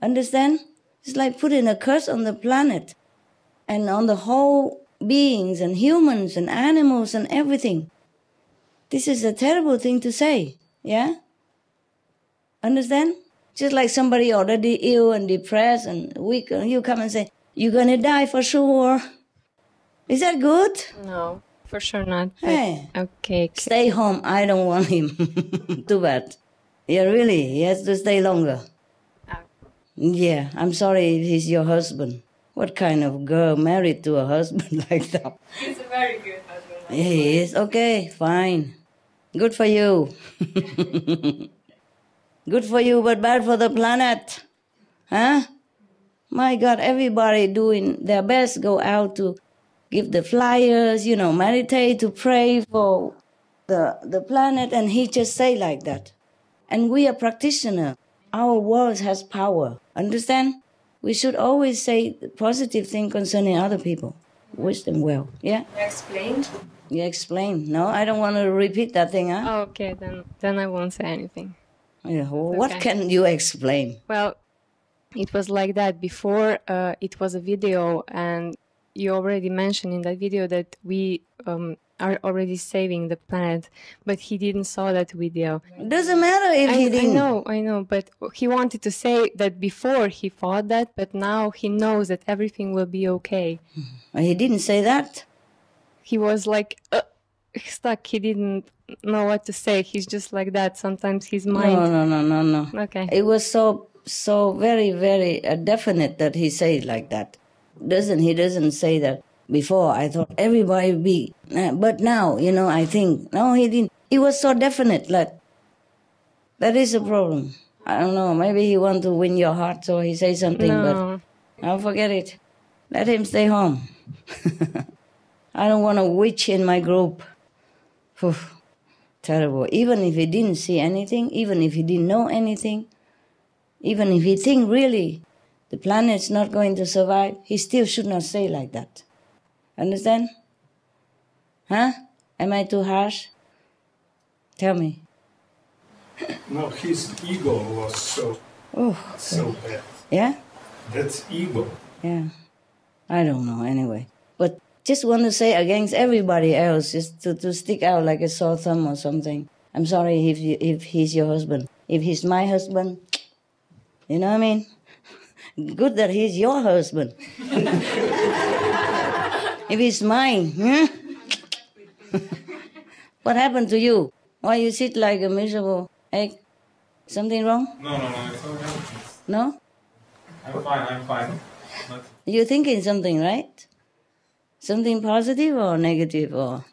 S1: Understand? It's like putting a curse on the planet and on the whole beings and humans and animals and everything. This is a terrible thing to say. Yeah? Understand? Just like somebody already ill and depressed and weak, and you come and say, you're going to die for sure. Is that good?
S9: No. For sure not.
S1: Hey,
S9: okay.
S1: Stay home. I don't want him. Too bad. Yeah, really. He has to stay longer. Yeah, I'm sorry if he's your husband. What kind of girl married to a husband like that?
S9: He's a very good husband.
S1: He is? Okay, fine. Good for you. Good for you, but bad for the planet. Huh? My God, everybody doing their best, go out to give the flyers, meditate, to pray for the planet, and he just say like that. And we are practitioners. Our words has power. Understand? We should always say the positive thing concerning other people. Wish them well. Yeah?
S9: You explained?
S1: You explain. No, I don't want to repeat that thing, huh?
S9: Oh, okay, then I won't say anything.
S1: Yeah, what can you explain?
S9: Well, it was like that. Before, it was a video, and you already mentioned in that video that we are already saving the planet, but he didn't saw that video.
S1: Doesn't matter if he didn't.
S9: I know, but he wanted to say that before he thought that, but now he knows that everything will be okay.
S1: He didn't say that.
S9: He was like stuck. He didn't know what to say. He's just like that. Sometimes his mind...
S1: No.
S9: Okay.
S1: It was so very, very definite that he said like that. He doesn't say that. Before, I thought everybody would be... but now, I think... No, he didn't. He was so definite. Like, that is a problem. I don't know. Maybe he want to win your heart, so he say something, but I'll forget it. Let him stay home. I don't want a witch in my group. Terrible. Even if he didn't see anything, even if he didn't know anything, even if he think really the planet's not going to survive, he still should not say like that. Understand? Huh? Am I too harsh? Tell me.
S4: No, his ego was so bad.
S1: Yeah?
S4: That's ego.
S1: Yeah. I don't know, anyway. But just want to say against everybody else, just to stick out like a sore thumb or something. I'm sorry if he's your husband. If he's my husband, you know what I mean? Good that he's your husband. If it's mine, what happened to you? Why you sit like a miserable egg? Something wrong?
S8: No, it's okay.
S1: No?
S8: I'm fine.
S1: You're thinking something, right? Something positive or negative or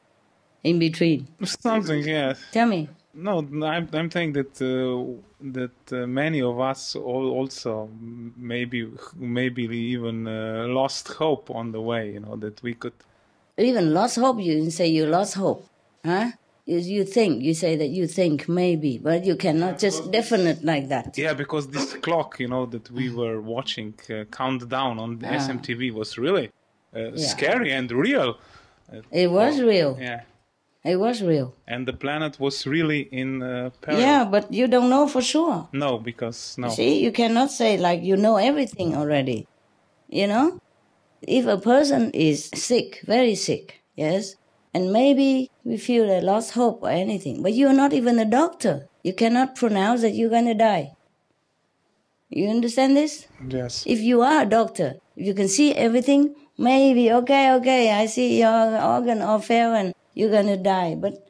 S1: in between?
S10: Something, yes.
S1: Tell me.
S10: No, I'm saying that many of us also maybe even lost hope on the way. That we could.
S1: Even lost hope. You say you lost hope, huh? You say that you think maybe, but you cannot just definite like that.
S10: Yeah, because this clock, that we were watching countdown on the SMTV was really scary and real.
S1: It was real.
S10: Yeah.
S1: It was real.
S10: And the planet was really in peril.
S1: Yeah, but you don't know for sure.
S10: No, because no.
S1: See, you cannot say like you know everything already. If a person is sick, very sick, yes, and maybe we feel they lost hope or anything, but you are not even a doctor. You cannot pronounce that you're going to die. You understand this?
S10: Yes.
S1: If you are a doctor, if you can see everything, maybe, okay, I see your organ all fail and you're going to die. But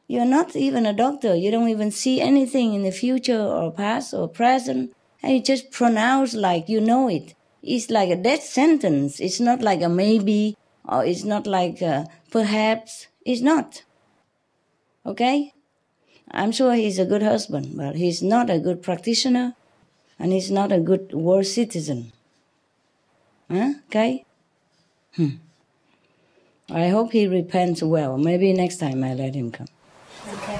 S1: you're not even a doctor. You don't even see anything in the future or past or present. And you just pronounce like you know it. It's like a death sentence. It's not like a maybe or it's not like a perhaps. It's not. Okay? I'm sure he's a good husband, but he's not a good practitioner and he's not a good world citizen. Huh? Okay? I hope he repents well. Maybe next time I let him come.
S9: Okay.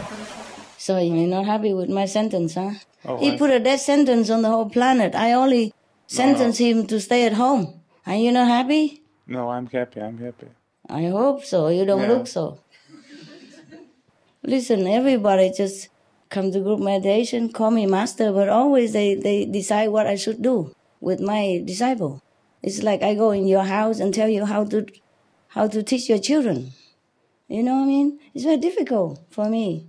S1: So you're not happy with my sentence, huh?
S10: Oh,
S1: he put a death sentence on the whole planet. I only sentenced him to stay at home. Are you not happy?
S10: No, I'm happy.
S1: I hope so. You don't look so. Listen, everybody just come to group meditation, call me master, but always they decide what I should do with my disciple. It's like I go in your house and tell you how to teach your children. You know what I mean? It's very difficult for me.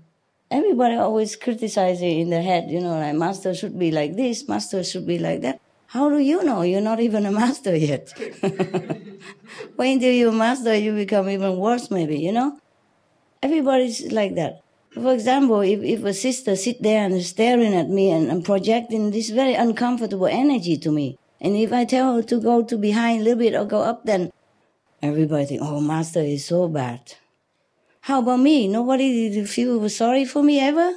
S1: Everybody always criticizes you in the head, like master should be like this, master should be like that. How do you know? You're not even a master yet. Wait until you're a master, you become even worse maybe, Everybody's like that. For example, if a sister sit there and is staring at me and projecting this very uncomfortable energy to me, and if I tell her to go to behind a little bit or go up, then everybody think, oh, master is so bad. How about me? Nobody did feel sorry for me ever?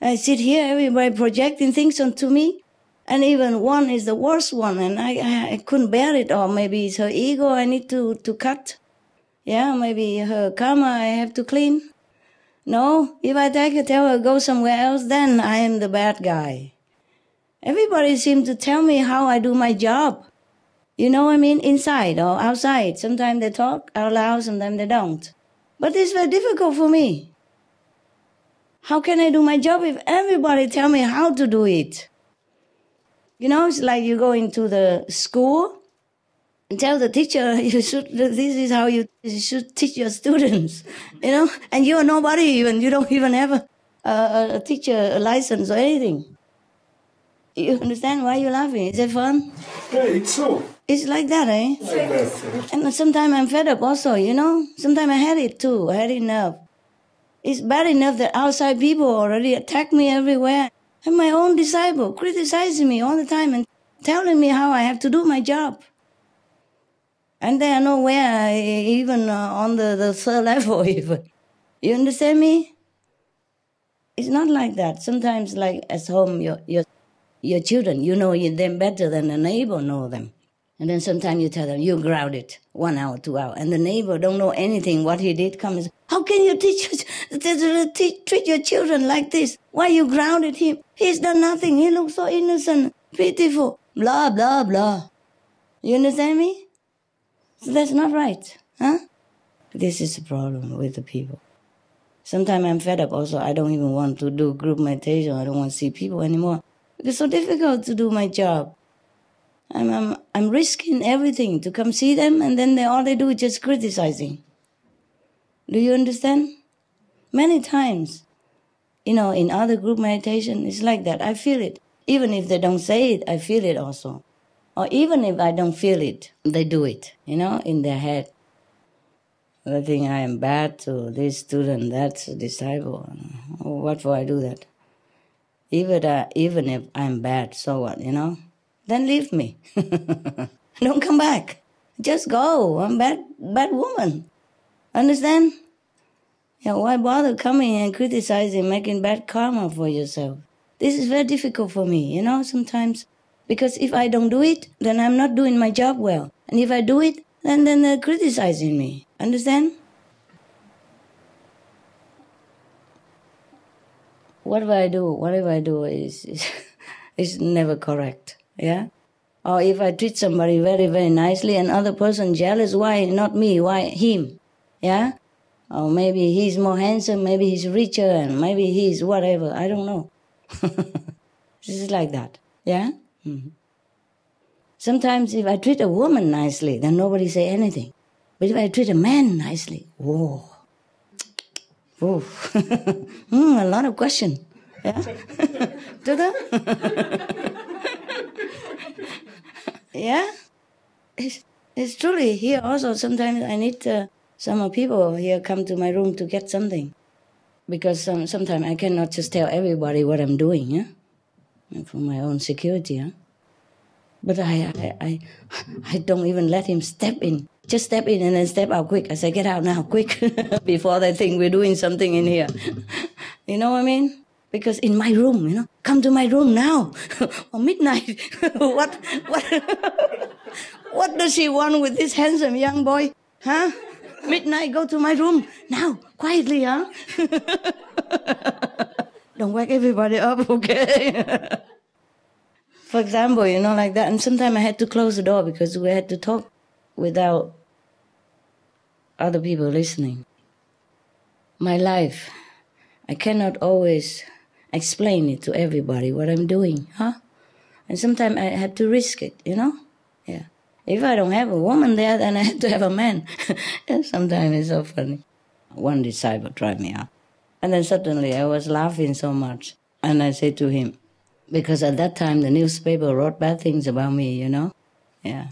S1: I sit here, everybody projecting things onto me. And even one is the worst one, and I couldn't bear it. Or maybe it's her ego I need to cut. Yeah, maybe her karma I have to clean. No, if I tell her go somewhere else, then I am the bad guy. Everybody seems to tell me how I do my job. You know what I mean? Inside or outside. Sometimes they talk out loud, sometimes they don't. But it's very difficult for me. How can I do my job if everybody tell me how to do it? You know, it's like you go into the school and tell the teacher, this is how you should teach your students, you know, and you are nobody even, you don't even have a teacher license or anything. You understand why you're laughing? Is it fun?
S4: Yeah, it's so.
S1: It's like that, eh?
S4: Like that.
S1: And sometimes I'm fed up also, you know. Sometimes I had it too. I had enough. It's bad enough that outside people already attack me everywhere. And my own disciple criticizing me all the time and telling me how I have to do my job. And they are nowhere, even on the third level even. You understand me? It's not like that. Sometimes, like at home, your children, you know them better than the neighbor know them. And then sometimes you tell them, you grounded 1 hour, 2 hours. And the neighbor don't know anything what he did. Comes, how can you treat your children like this? Why you grounded him? He's done nothing. He looks so innocent, beautiful, blah, blah, blah. You understand me? So that's not right, huh? This is the problem with the people. Sometimes I'm fed up also. I don't even want to do group meditation. I don't want to see people anymore. It's so difficult to do my job. I'm risking everything to come see them, and then all they do is just criticizing. Do you understand? Many times, you know, in other group meditation, it's like that. I feel it. Even if they don't say it, I feel it also. Or even if I don't feel it, they do it, you know, in their head. They think I am bad to this student, that disciple. What for I do that? Even if I'm bad, so what, you know? Then leave me. Don't come back. Just go. I'm bad woman. Understand? Yeah, why bother coming and criticizing, making bad karma for yourself? This is very difficult for me, you know, sometimes. Because if I don't do it, then I'm not doing my job well. And if I do it, then they're criticizing me. Understand? Whatever I do is never correct. Yeah? Or if I treat somebody very, very nicely and other person jealous, why not me? Why him? Yeah? Or maybe he's more handsome, maybe he's richer, and maybe he's whatever. I don't know. This is like that. Yeah? Mm-hmm. Sometimes if I treat a woman nicely, then nobody say anything. But if I treat a man nicely, whoa. Whoa. A lot of questions. Yeah? Yeah? It's truly here also. Sometimes I need some people here come to my room to get something. Because sometimes I cannot just tell everybody what I'm doing, yeah? And for my own security, yeah? But I don't even let him step in. Just step in and then step out quick. I say, get out now, quick, before they think we're doing something in here. You know what I mean? Because in my room, you know, come to my room now, or midnight. What does she want with this handsome young boy? Huh? Midnight, go to my room now, quietly, huh? Don't wake everybody up, okay? For example, you know, like that. And sometimes I had to close the door because we had to talk without other people listening. My life, I cannot always explain it to everybody what I'm doing, huh? And sometimes I had to risk it, you know? Yeah. If I don't have a woman there, then I have to have a man. Sometimes it's so funny. One disciple tried me out. And then suddenly I was laughing so much. And I said to him, because at that time the newspaper wrote bad things about me, you know? Yeah.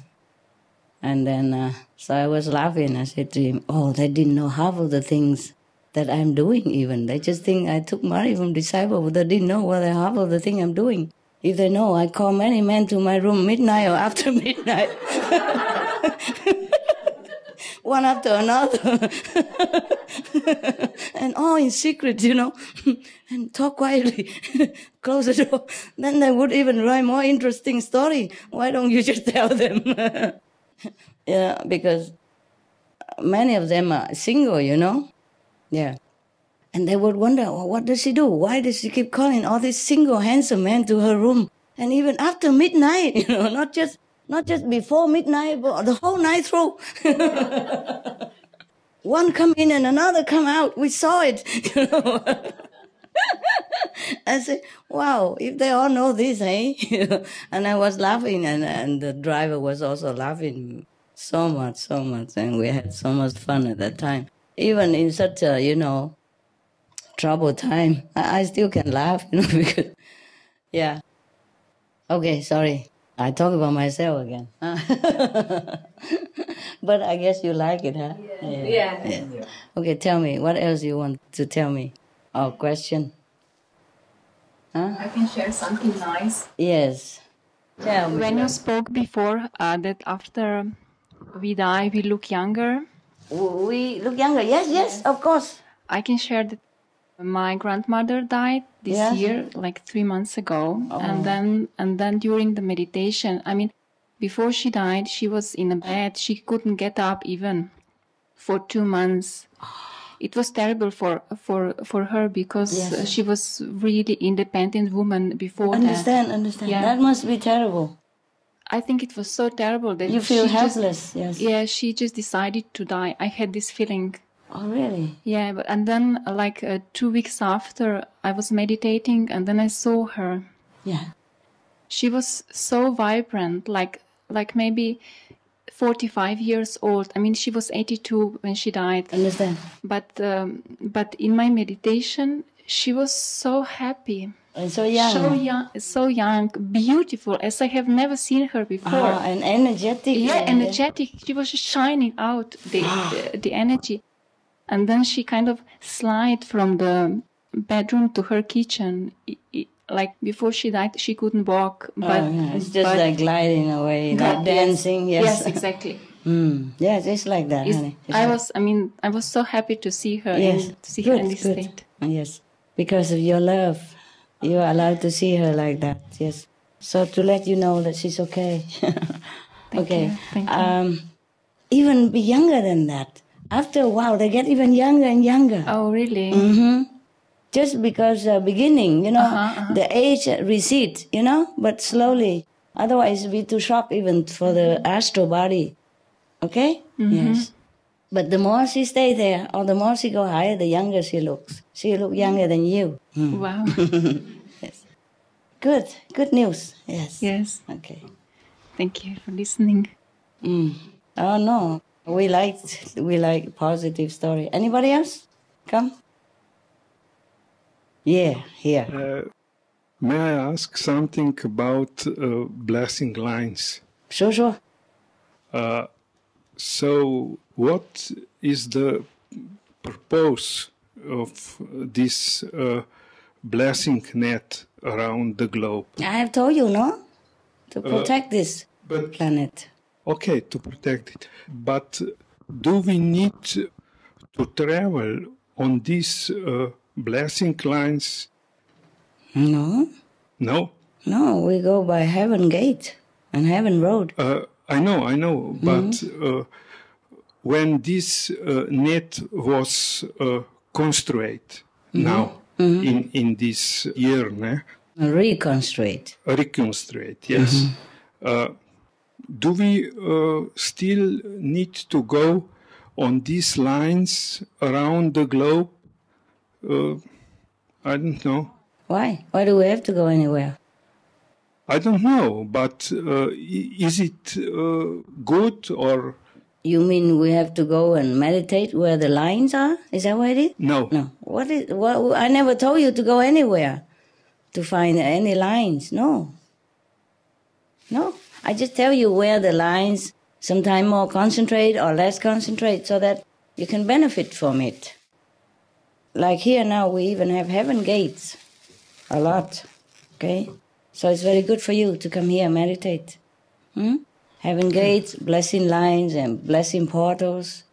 S1: And then, so I was laughing. I said to him, oh, they didn't know half of the things that I'm doing even. They just think I took money from disciple, but they didn't know what half of the thing I'm doing. If they know, I call many men to my room midnight or after midnight. One after another. and all in secret, and talk quietly, close the door. Then they would even write more interesting story. Why don't you just tell them? Yeah, because many of them are single, Yeah. And they would wonder, well, what does she do? Why does she keep calling all these single, handsome men to her room? And even after midnight, not just before midnight, but the whole night through. One come in and another come out. We saw it, I said, wow, if they all know this, eh? And I was laughing, and the driver was also laughing so much, and we had so much fun at that time. Even in such a, troubled time, I still can laugh, because, yeah. Okay, sorry. I talk about myself again. But I guess you like it, huh? Yeah. Okay, tell me, what else you want to tell me? Or question? Huh?
S11: I can share something nice.
S1: Yes. Tell me.
S11: When you spoke before that after we die, we look younger.
S1: We look younger, yes, of course.
S11: I can share that my grandmother died this year, like 3 months ago. Oh. And then during the meditation, before she died, she was in a bed. She couldn't get up even for 2 months. It was terrible for her because she was really independent woman before that.
S1: Understand. Yeah. That must be terrible.
S11: I think it was so terrible that
S1: you feel helpless. Yes.
S11: Yeah, she just decided to die. I had this feeling.
S1: Oh, really?
S11: Yeah, and then 2 weeks after, I was meditating, and then I saw her.
S1: Yeah.
S11: She was so vibrant, like maybe 45 years old. She was 82 when she died.
S1: Understand.
S11: But in my meditation, she was so happy.
S1: And so young.
S11: So young, beautiful, as I have never seen her before.
S1: And energetic.
S11: Yeah, energetic. She was just shining out the energy. And then she kind of slid from the bedroom to her kitchen. Like before she died, she couldn't walk. But
S1: it's just like gliding away, like dancing.
S11: Yes, exactly.
S1: Yes, it's like that, honey.
S11: I was so happy to see her.
S1: Yes,
S11: her in this state.
S1: Yes, because of your love, you are allowed to see her like that. Yes. So to let you know that she's okay. Okay.
S11: Thank you.
S1: Even be younger than that. After a while, they get even younger and younger.
S11: Oh, really?
S1: Mm-hmm. Just because beginning, the age recedes, but slowly. Otherwise, it'd be too sharp even for the astral body. Okay?
S11: Mm-hmm.
S1: Yes. But the more she stays there, or the more she go higher, the younger she looks. She look younger than you.
S11: Wow.
S1: Yes. Good news. Yes.
S11: Yes.
S1: Okay.
S11: Thank you for listening.
S1: Oh, no. We like positive story. Anybody else? Come. Yeah, here.
S4: May I ask something about blessing lines?
S1: Sure.
S4: So, what is the purpose of this blessing net around the globe?
S1: I have told you, no? To protect this planet.
S4: Okay, to protect it. But do we need to travel on these blessing lines?
S1: No.
S4: No?
S1: No, we go by Heaven Gate and Heaven Road.
S4: I know, but when this net was constructed now, in this year,
S1: Reconstruct,
S4: yes. Do we still need to go on these lines around the globe? I don't know.
S1: Why? Why do we have to go anywhere?
S4: I don't know, but is it good or...
S1: You mean we have to go and meditate where the lines are? Is that what it is?
S4: No.
S1: What? I never told you to go anywhere to find any lines. No. I just tell you where the lines sometimes more concentrate or less concentrate so that you can benefit from it. Like here now we even have heaven gates. A lot. Okay? So it's very good for you to come here and meditate. Heaven gates, blessing lines and blessing portals.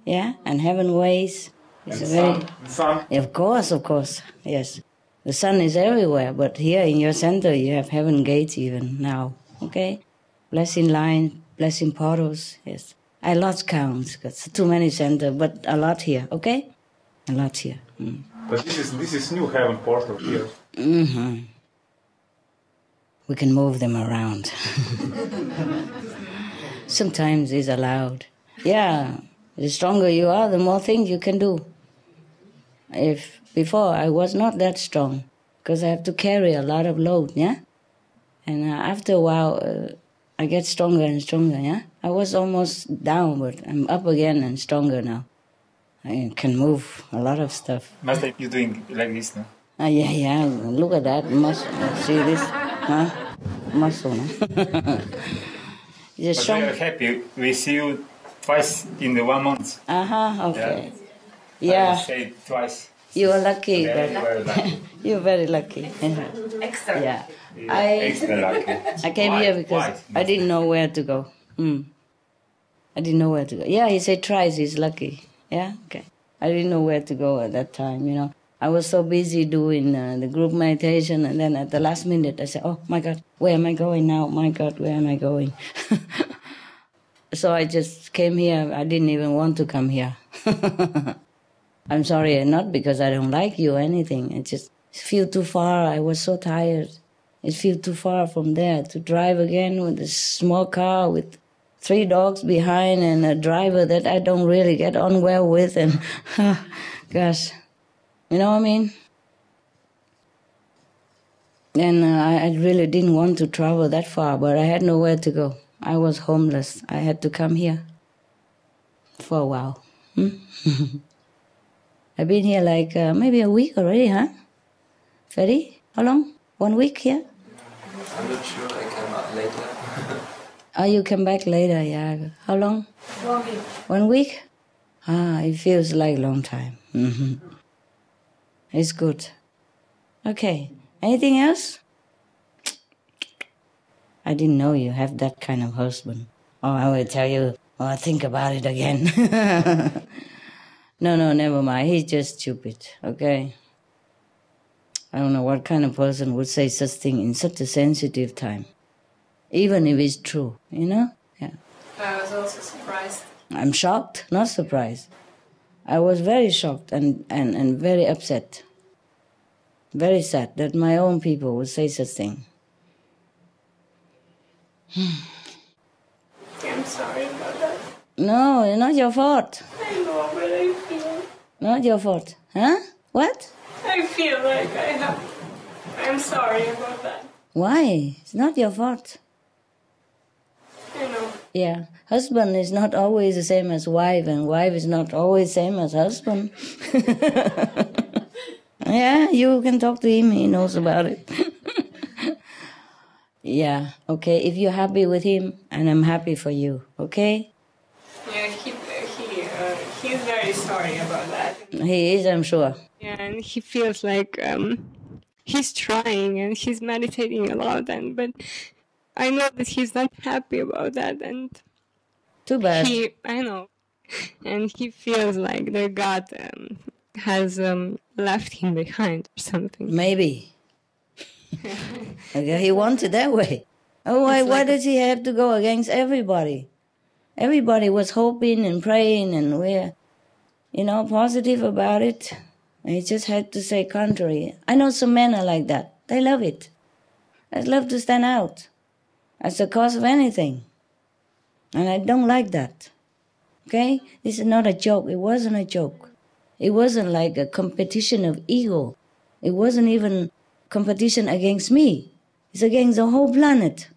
S1: Yeah? And heaven ways. It's
S8: and sun?
S1: Of course, yes. The sun is everywhere, but here in your center you have heaven gates even now, okay? Blessing line, blessing portals, yes. I lost count, because too many centers, but a lot here, okay? A lot here. Mm.
S8: But this is new heaven portal here.
S1: Mm-hmm. We can move them around. Sometimes it's allowed. Yeah, the stronger you are, the more things you can do. If before I was not that strong, because I have to carry a lot of load, yeah? And after a while, I get stronger and stronger, yeah? I was almost down, but I'm up again and stronger now. I can move a lot of stuff.
S2: Master, you're doing like this, no?
S1: Yeah, look at that muscle. See this? Huh? Muscle, no?
S2: But we are happy. We see you twice in the 1 month.
S1: Okay. Yeah.
S2: I say it twice.
S1: You are lucky,
S2: Very
S1: but
S2: lucky.
S1: you're very lucky.
S3: Extra.
S1: Yeah.
S2: Extra lucky.
S1: I came here because I didn't know where to go. I didn't know where to go. Yeah, he said twice, he's lucky. Yeah, okay. I didn't know where to go at that time, you know. I was so busy doing the group meditation, and then at the last minute I said, oh my God, where am I going now? My God, where am I going? So I just came here. I didn't even want to come here. I'm sorry, not because I don't like you or anything. It just feel too far. I was so tired. It feels too far from there to drive again with a small car with 3 dogs behind and a driver that I don't really get on well with. And gosh, you know what I mean? And I really didn't want to travel that far, but I had nowhere to go. I was homeless. I had to come here for a while. I've been here like maybe a week already, huh? Ferry? How long? 1 week here?
S7: I'm not sure. I came out later.
S1: Oh, you come back later, yeah. How long?
S3: 1 week.
S1: 1 week? It feels like a long time. It's good. Okay. Anything else? I didn't know you have that kind of husband. Oh, I will tell you. Oh, think about it again. No, never mind. He's just stupid, okay? I don't know what kind of person would say such thing in such a sensitive time. Even if it's true, you know? Yeah.
S11: I was also surprised.
S1: I'm shocked, not surprised. I was very shocked and very upset. Very sad that my own people would say such thing.
S11: I'm sorry about that.
S1: No, it's not your fault.
S11: I know, but I feel...
S1: Not your fault. Huh? What?
S11: I feel like I'm sorry about that.
S1: Why? It's not your fault.
S11: I know.
S1: Yeah. Husband is not always the same as wife, and wife is not always the same as husband. Yeah, you can talk to him. He knows about it. Yeah, okay. If you're happy with him, and I'm happy for you, okay?
S11: Yeah, he's very sorry about that.
S1: He is, I'm sure.
S9: Yeah, and he feels like he's trying and he's meditating a lot, but I know that he's not happy about that, and
S1: too bad.
S9: I know, and he feels like their God has left him behind or something.
S1: Maybe. Okay, he wants it that way. Oh, why does he have to go against everybody? Everybody was hoping and praying and we're, positive about it. And he just had to say contrary. I know some men are like that. They love it. They love to stand out as the cause of anything. And I don't like that. Okay? This is not a joke. It wasn't a joke. It wasn't like a competition of ego. It wasn't even competition against me. It's against the whole planet.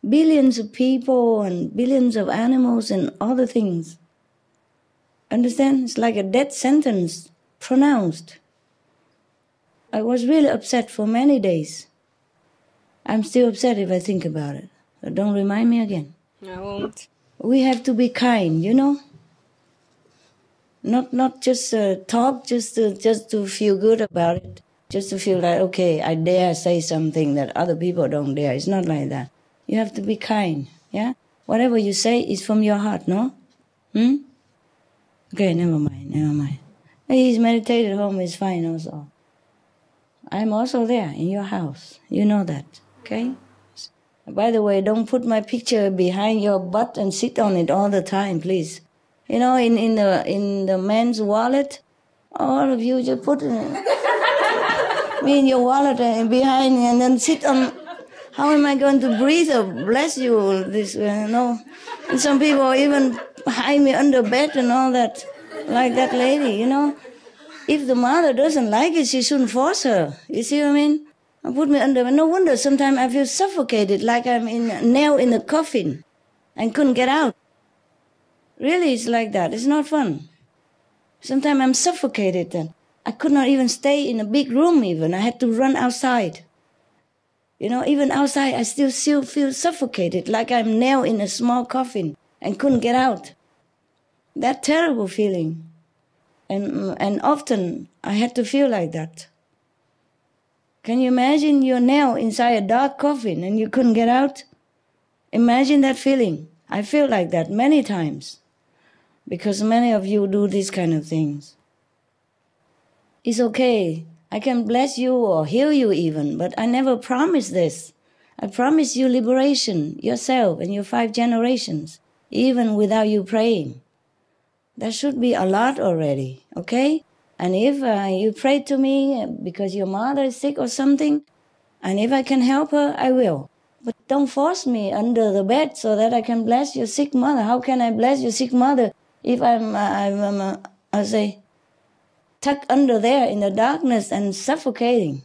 S1: Billions of people and billions of animals and other things. Understand? It's like a death sentence pronounced. I was really upset for many days. I'm still upset if I think about it. So don't remind me again.
S9: I won't.
S1: We have to be kind, Not just talk, just to feel good about it. Just to feel like, okay, I dare say something that other people don't dare. It's not like that. You have to be kind, yeah? Whatever you say is from your heart, no? Okay, never mind. He's meditated at home, is fine also. I'm also there in your house. You know that, okay? By the way, don't put my picture behind your butt and sit on it all the time, please. You know, in the men's wallet, all of you just put me in your wallet and behind and then sit on. How am I going to breathe or bless you this way? No. And some people even hide me under bed and all that, like that lady, you know. If the mother doesn't like it, she shouldn't force her. You see what I mean? Put me under. No wonder sometimes I feel suffocated, like I'm nailed in a coffin and couldn't get out. Really, it's like that. It's not fun. Sometimes I'm suffocated and I could not even stay in a big room even. I had to run outside. You know, even outside I still feel suffocated, like I'm nailed in a small coffin and couldn't get out. That terrible feeling. And often I had to feel like that. Can you imagine you're nailed inside a dark coffin and you couldn't get out? Imagine that feeling. I feel like that many times because many of you do these kind of things. It's okay. I can bless you or heal you even, but I never promise this. I promise you liberation, yourself and your 5 generations, even without you praying. That should be a lot already, okay? And if you pray to me because your mother is sick or something, and if I can help her, I will. But don't force me under the bed so that I can bless your sick mother. How can I bless your sick mother if I say, tucked under there in the darkness and suffocating?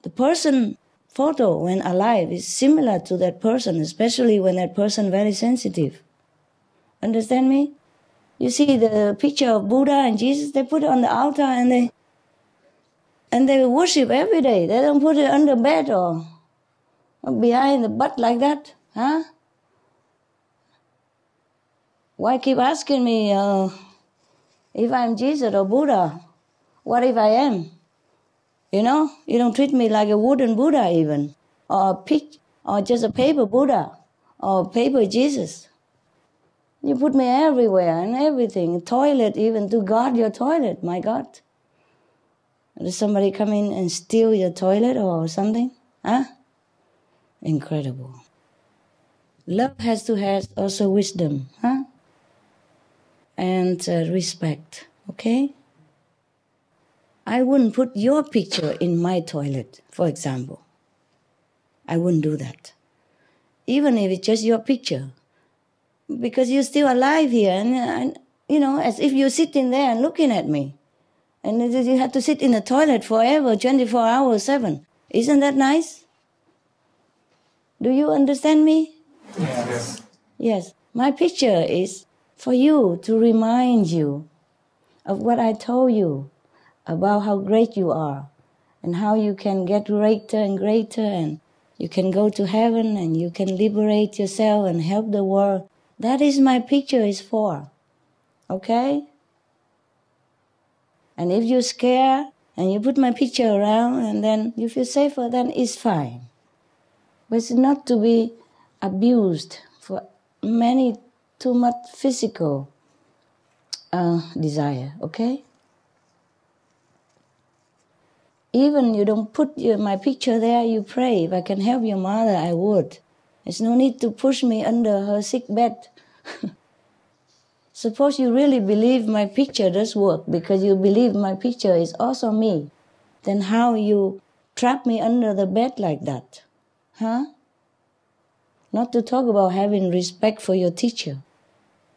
S1: The person photo when alive is similar to that person, especially when that person very sensitive. Understand me? You see the picture of Buddha and Jesus, they put it on the altar and they worship every day. They don't put it under bed or behind the butt like that, huh? Why keep asking me if I'm Jesus or Buddha? What if I am? You know, you don't treat me like a wooden Buddha even, or a pig, or just a paper Buddha, or paper Jesus. You put me everywhere and everything, toilet even, to guard your toilet, my God. Does somebody come in and steal your toilet or something? Huh? Incredible. Love has to have also wisdom, huh? And respect, okay? I wouldn't put your picture in my toilet, for example. I wouldn't do that. Even if it's just your picture. Because you're still alive here, and you know, as if you're sitting there and looking at me. And you have to sit in the toilet forever, 24 hours, 7. Isn't that nice? Do you understand me?
S8: Yes.
S1: Yes. My picture is for you to remind you of what I told you about how great you are and how you can get greater and greater and you can go to heaven and you can liberate yourself and help the world. That is my picture is for. Okay? And if you're scared and you put my picture around and then you feel safer, then it's fine. But it's not to be abused for too much physical desire, okay? Even you don't put my picture there, you pray. If I can help your mother, I would. There's no need to push me under her sick bed. Suppose you really believe my picture does work because you believe my picture is also me. Then how you trap me under the bed like that? Huh? Not to talk about having respect for your teacher.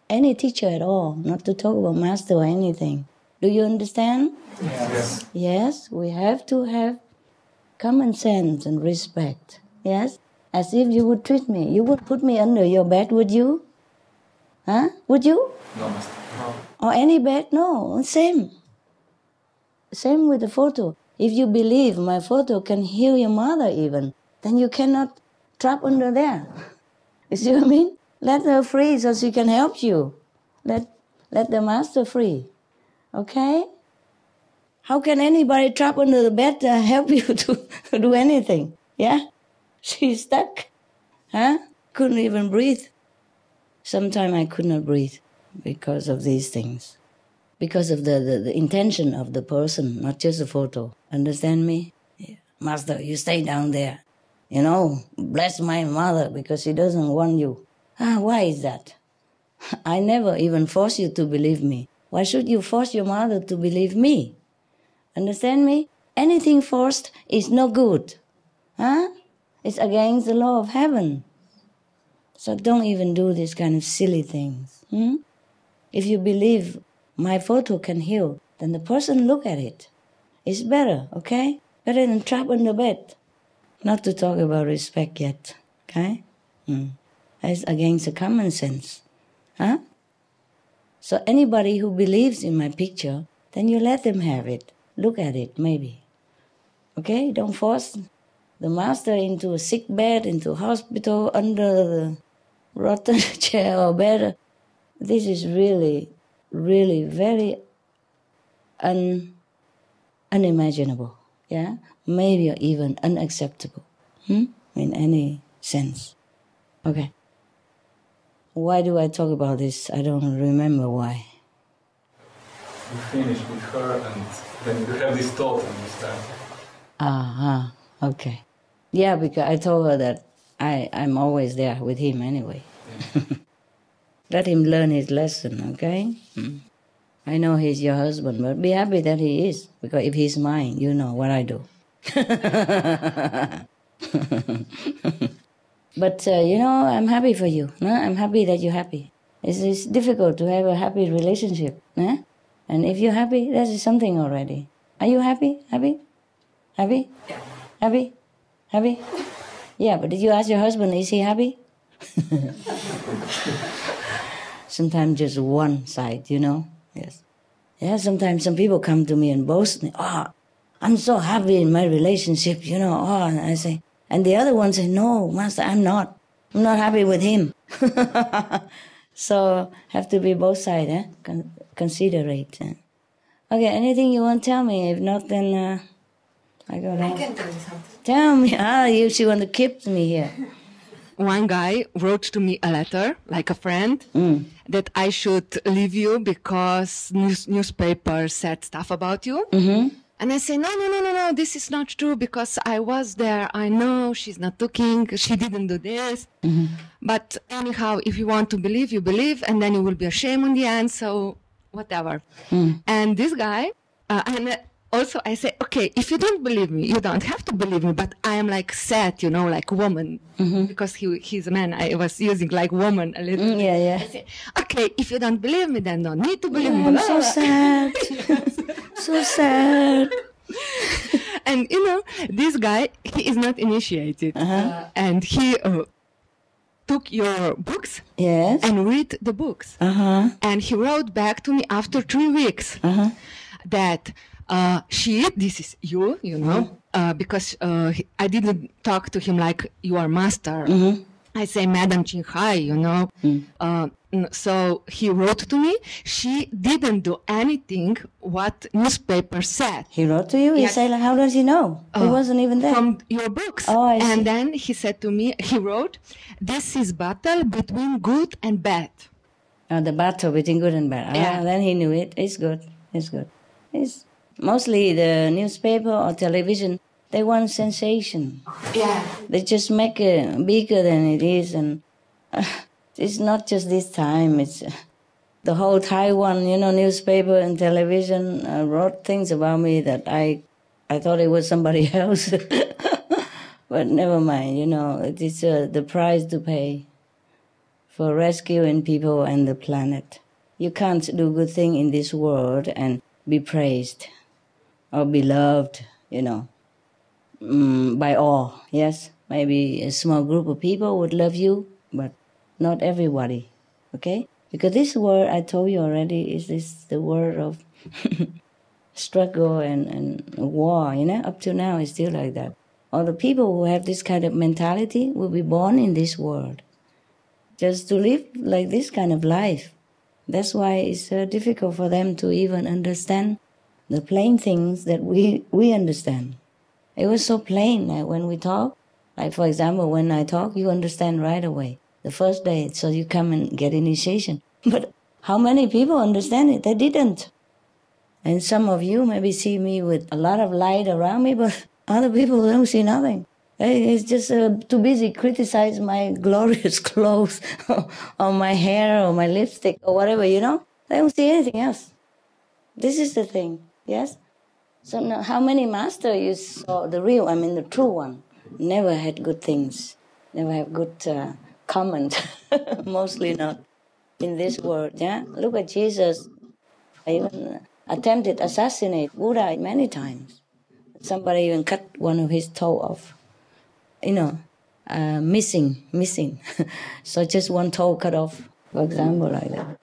S1: Any teacher at all. Not to talk about master or anything. Do you understand?
S8: Yes.
S1: Yes, we have to have common sense and respect. Yes? As if you would treat me. You would put me under your bed, would you? Huh? Would you?
S8: No.
S1: Or any bed? No, same. Same with the photo. If you believe my photo can heal your mother even, then you cannot trap under there. You see what I mean? Let her free so she can help you. Let the master free. Okay? How can anybody trap under the bed to help you to do anything? Yeah? She's stuck. Huh? Couldn't even breathe. Sometimes I could not breathe because of these things. because of the intention of the person, not just the photo. Understand me? Yeah. Master, you stay down there. You know, bless my mother because she doesn't want you. Why is that? I never even force you to believe me. Why should you force your mother to believe me? Understand me? Anything forced is no good. It's against the law of heaven. So don't even do these kind of silly things. If you believe my photo can heal, then the person look at it. It's better, okay? Better than trap on the bed. Not to talk about respect yet, okay? That's against the common sense. So anybody who believes in my picture, then you let them have it. Look at it, maybe. Okay? Don't force the master into a sick bed, into a hospital, under the rotten chair or bed. This is really, really very unimaginable. Yeah? Maybe even unacceptable. In any sense. Okay. Why do I talk about this? I don't remember why.
S8: You finish with her and then you have this thought and you start.
S1: Okay. Yeah, because I told her that I'm always there with him anyway. Yeah. Let him learn his lesson, okay? I know he's your husband, but be happy that he is, because if he's mine, you know what I do. But, I'm happy for you. No? I'm happy that you're happy. It's difficult to have a happy relationship. No? And if you're happy, that is something already. Are you happy? Happy? Happy?
S3: Yeah.
S1: Happy? Happy? Yeah, but did you ask your husband, is he happy? Sometimes just one side, Yes. Yeah, sometimes some people come to me and boast, I'm so happy in my relationship, and I say, and the other one say, no, Master, I'm not happy with him. So, have to be both sides, considerate. Okay, anything you want to tell me? If not, then I go down.
S3: I can tell you something.
S1: Tell me. She want to keep me here.
S12: One guy wrote to me a letter, like a friend, that I should leave you because newspaper said stuff about you. Mm-hmm. And I say, no, this is not true because I was there. I know she's not looking. She didn't do this. Mm-hmm. But anyhow, if you want to believe, you believe, and then you will be ashamed in the end. So whatever. And this guy, and also I say, okay, if you don't believe me, you don't have to believe me. But I am like sad, like woman, because he's a man. I was using like woman a little.
S1: Yeah.
S12: I say, okay, if you don't believe me, then don't need to believe me.
S1: I'm so sad. So sad.
S12: And this guy, he is not initiated, and he took your books and read the books, and he wrote back to me after 3 weeks that this is you, because I didn't talk to him like you are master. I say, Madam Ching Khai, so he wrote to me, she didn't do anything what newspaper said.
S1: He wrote to you? Yes. He said, like, how does he know? He wasn't even there.
S12: From your books.
S1: Oh, I see.
S12: And then he said to me, he wrote, this is battle between good and bad.
S1: The battle between good and bad.
S12: Yeah.
S1: Then he knew it. It's good. It's mostly the newspaper or television, they want sensation.
S3: Yeah.
S1: They just make it bigger than it is, and it's not just this time. It's the whole Taiwan, newspaper and television wrote things about me that I thought it was somebody else. But never mind, it is the price to pay for rescuing people and the planet. You can't do good thing in this world and be praised or be loved, by all. Yes, maybe a small group of people would love you, but not everybody, okay? Because this world, I told you already, is the world of struggle and war, Up to now, it's still like that. All the people who have this kind of mentality will be born in this world, just to live like this kind of life. That's why it's difficult for them to even understand the plain things that we understand. It was so plain when we talk. Like, for example, when I talk, you understand right away. The first day, so you come and get initiation. But how many people understand it? They didn't. And some of you maybe see me with a lot of light around me, but other people don't see nothing. It's just too busy criticize my glorious clothes or my hair or my lipstick or whatever, you know? They don't see anything else. This is the thing, yes? So now, how many masters you saw, the real, I mean the true one, never had good things, never have good comment, mostly not in this world, yeah? Look at Jesus, even attempted to assassinate Buddha many times. Somebody even cut one of his toe off, you know, missing. So just one toe cut off, for example, like that.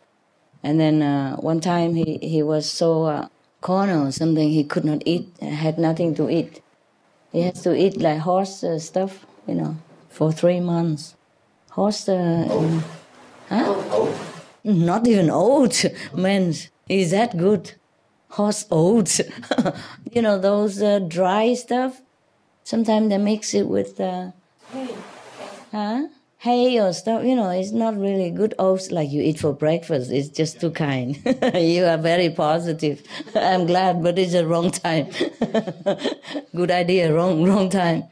S1: And then one time he was so cornered or something, he could not eat, had nothing to eat. He has to eat like horse stuff, you know, for 3 months. Horse, not even oat, man, is that good? Horse oats, you know, those dry stuff. Sometimes they mix it with hay or stuff, you know, it's not really good oats like you eat for breakfast. It's just too kind. You are very positive. I'm glad, but it's the wrong time. Good idea, wrong time.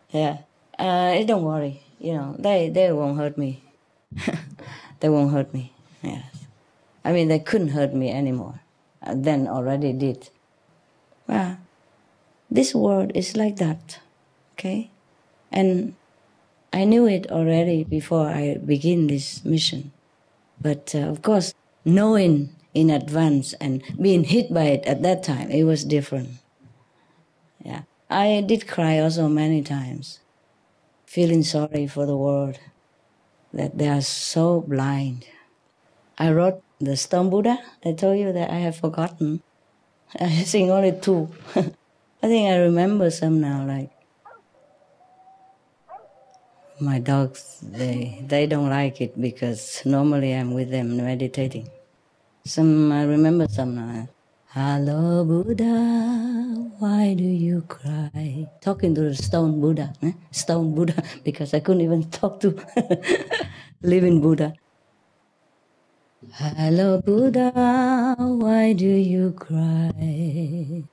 S1: Yeah. Don't worry, you know, they won't hurt me. They won't hurt me, yes. I mean, they couldn't hurt me anymore. Then already did. Well, this world is like that, okay? And I knew it already before I begin this mission. But of course, knowing in advance and being hit by it at that time, it was different. Yeah, I did cry also many times, feeling sorry for the world, that they are so blind. I wrote the Stone Buddha. I told you that I have forgotten. I sing only 2. I think I remember some now, like my dogs, they don't like it because normally I'm with them meditating. I remember some now. Hello Buddha, why do you cry? Talking to the Stone Buddha, Stone Buddha, because I couldn't even talk to living Buddha. Hello Buddha, why do you cry?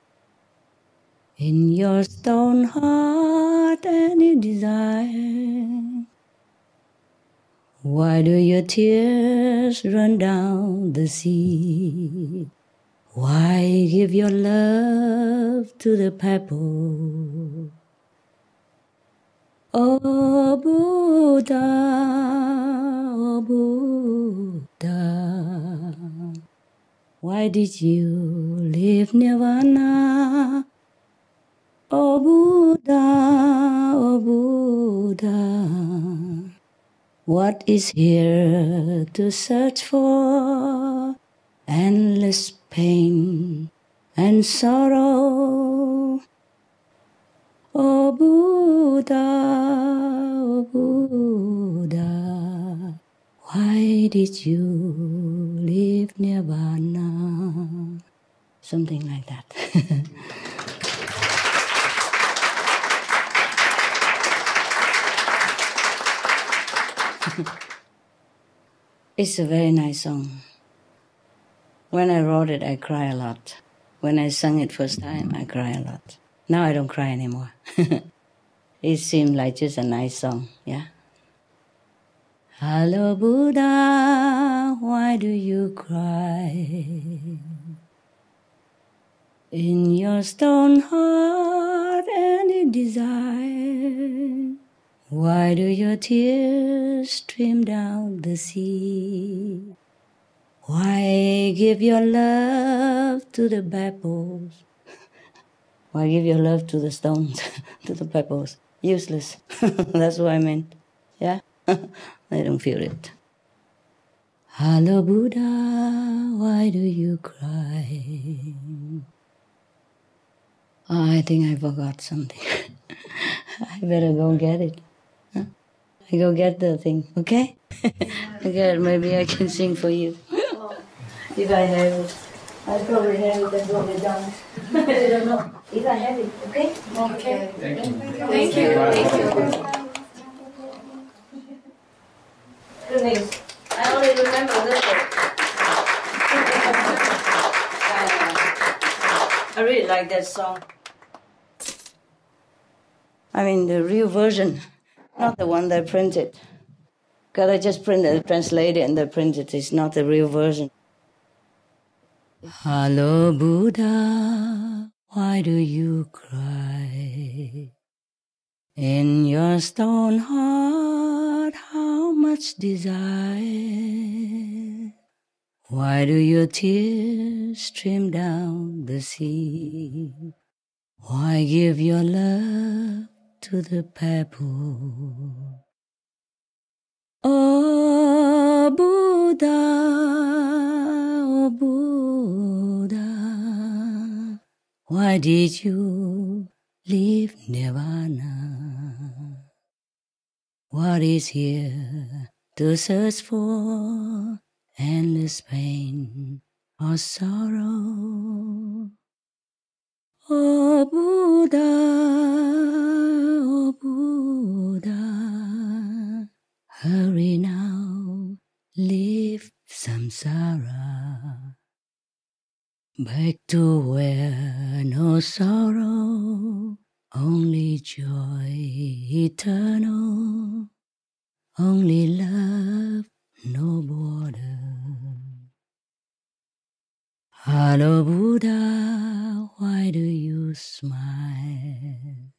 S1: In your stone heart any desire? Why do your tears run down the sea? Why give your love to the pebble? Oh Buddha, oh Buddha, why did you leave Nirvana? Oh Buddha, what is here to search for? Endless pain and sorrow. Oh Buddha, why did you leave Nirvana? Something like that. It's a very nice song. When I wrote it, I cry a lot. When I sang it first time, I cry a lot. Now I don't cry anymore. It seemed like just a nice song, yeah? Hello Buddha, why do you cry? In your stone heart any desire? Why do your tears stream down the sea? Why give your love to the pebbles? Why give your love to the stones, to the pebbles? Useless. That's what I meant. Yeah? I don't feel it. Hello Buddha, why do you cry? Oh, I think I forgot something. I better go get it. Huh? I go get the thing, okay? Okay, maybe I can sing for you. If I have it. I probably have it and probably don't. I don't know. If I have it, okay? Okay.
S3: Thank you.
S1: Thank you. Goodness, I only remember this one. I really like that song. I mean, the real version, not the one they printed. Because I just printed, translated, and they printed. It's not the real version. Hello, Buddha, why do you cry? In your stone heart, how much desire? Why do your tears stream down the sea? Why give your love to the pebble? Oh Buddha, why did you leave Nirvana? What is here to search for? Endless pain or sorrow? Oh Buddha, hurry now, leave samsara, back to where no sorrow, only joy eternal, only love, no border. Hello Buddha, why do you smile?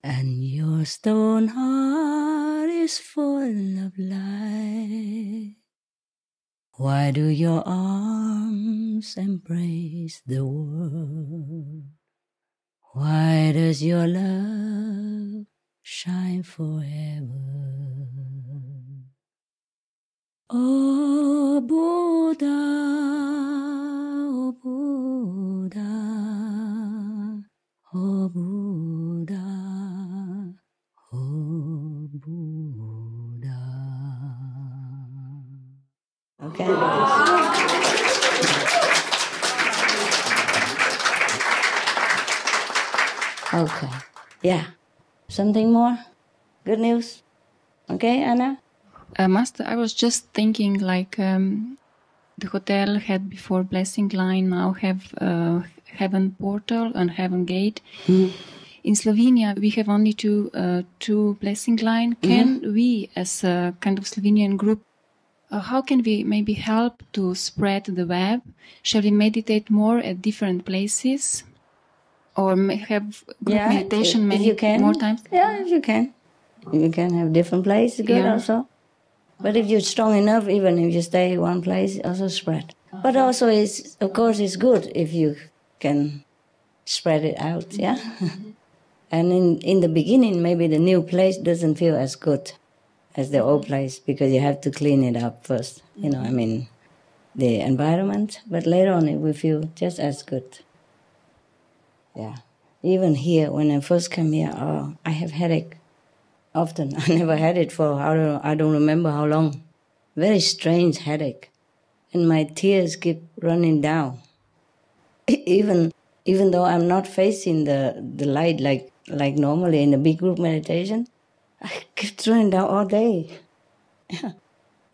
S1: And your stone heart is full of light. Why do your arms embrace the world? Why does your love shine forever? Oh Buddha, oh Buddha, oh Buddha, oh Buddha. Okay. Okay. Yeah. Something more? Good news? Okay, Anna?
S11: Master, I was just thinking like the hotel had before blessing line, now have heaven portal and heaven gate.
S1: Mm.
S11: In Slovenia, we have only two blessing line. Can we, as a kind of Slovenian group, how can we maybe help to spread the web? Shall we meditate more at different places? Or have group meditation many more times?
S1: Yeah, if you can. You can have different places, good also. But if you're strong enough, even if you stay in one place, also spread. But also, of course, it's good if you can spread it out, yeah? And in the beginning, maybe the new place doesn't feel as good as the old place because you have to clean it up first, the environment. But later on, it will feel just as good. Yeah. Even here, when I first came here, I have headache. Often. I never had it for, I don't remember how long. Very strange headache. And my tears keep running down. Even though I'm not facing the light like normally in a big group meditation, I keep running down all day. Yeah.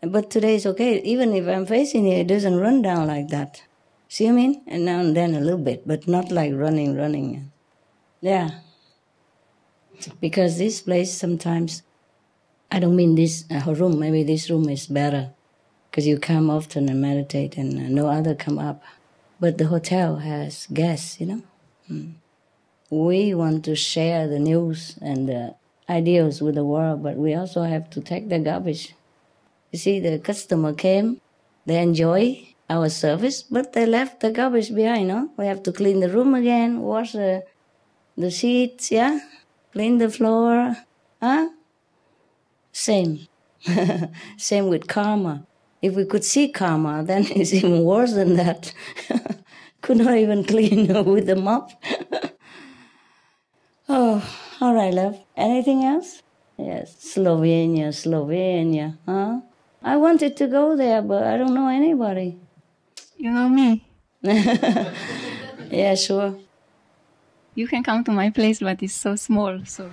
S1: But today is okay. Even if I'm facing it, it doesn't run down like that. See what I mean? And now and then a little bit, but not like running. Yeah. Because this place sometimes, I don't mean this room, maybe this room is better because you come often and meditate and no other come up. But the hotel has guests, We want to share the news and the ideas with the world, but we also have to take the garbage. You see, the customer came, they enjoy our service, but they left the garbage behind, We have to clean the room again, wash the sheets, yeah? Clean the floor, Same. Same with karma. If we could see karma, then it's even worse than that. Could not even clean with the mop. Oh, all right, love. Anything else? Yes, Slovenia, huh? I wanted to go there, but I don't know anybody.
S11: You know me.
S1: Yeah, sure.
S11: You can come to my place, but it's so small. So.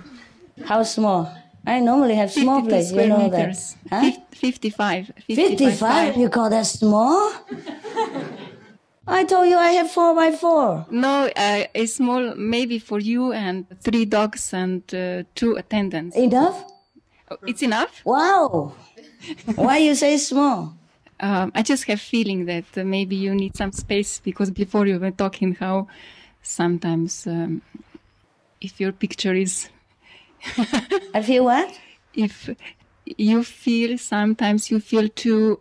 S1: How small? I normally have small place, you know
S11: meters.
S1: That. Huh?
S11: 55.
S1: 55? You call that small? I told you I have 4x4.
S11: No, a small, maybe for you and 3 dogs and 2 attendants.
S1: Enough?
S11: It's enough?
S1: Wow. Why you say small?
S11: I just have feeling that maybe you need some space, because before you were talking how sometimes if your picture is...
S1: I feel what?
S11: If you feel, sometimes you feel too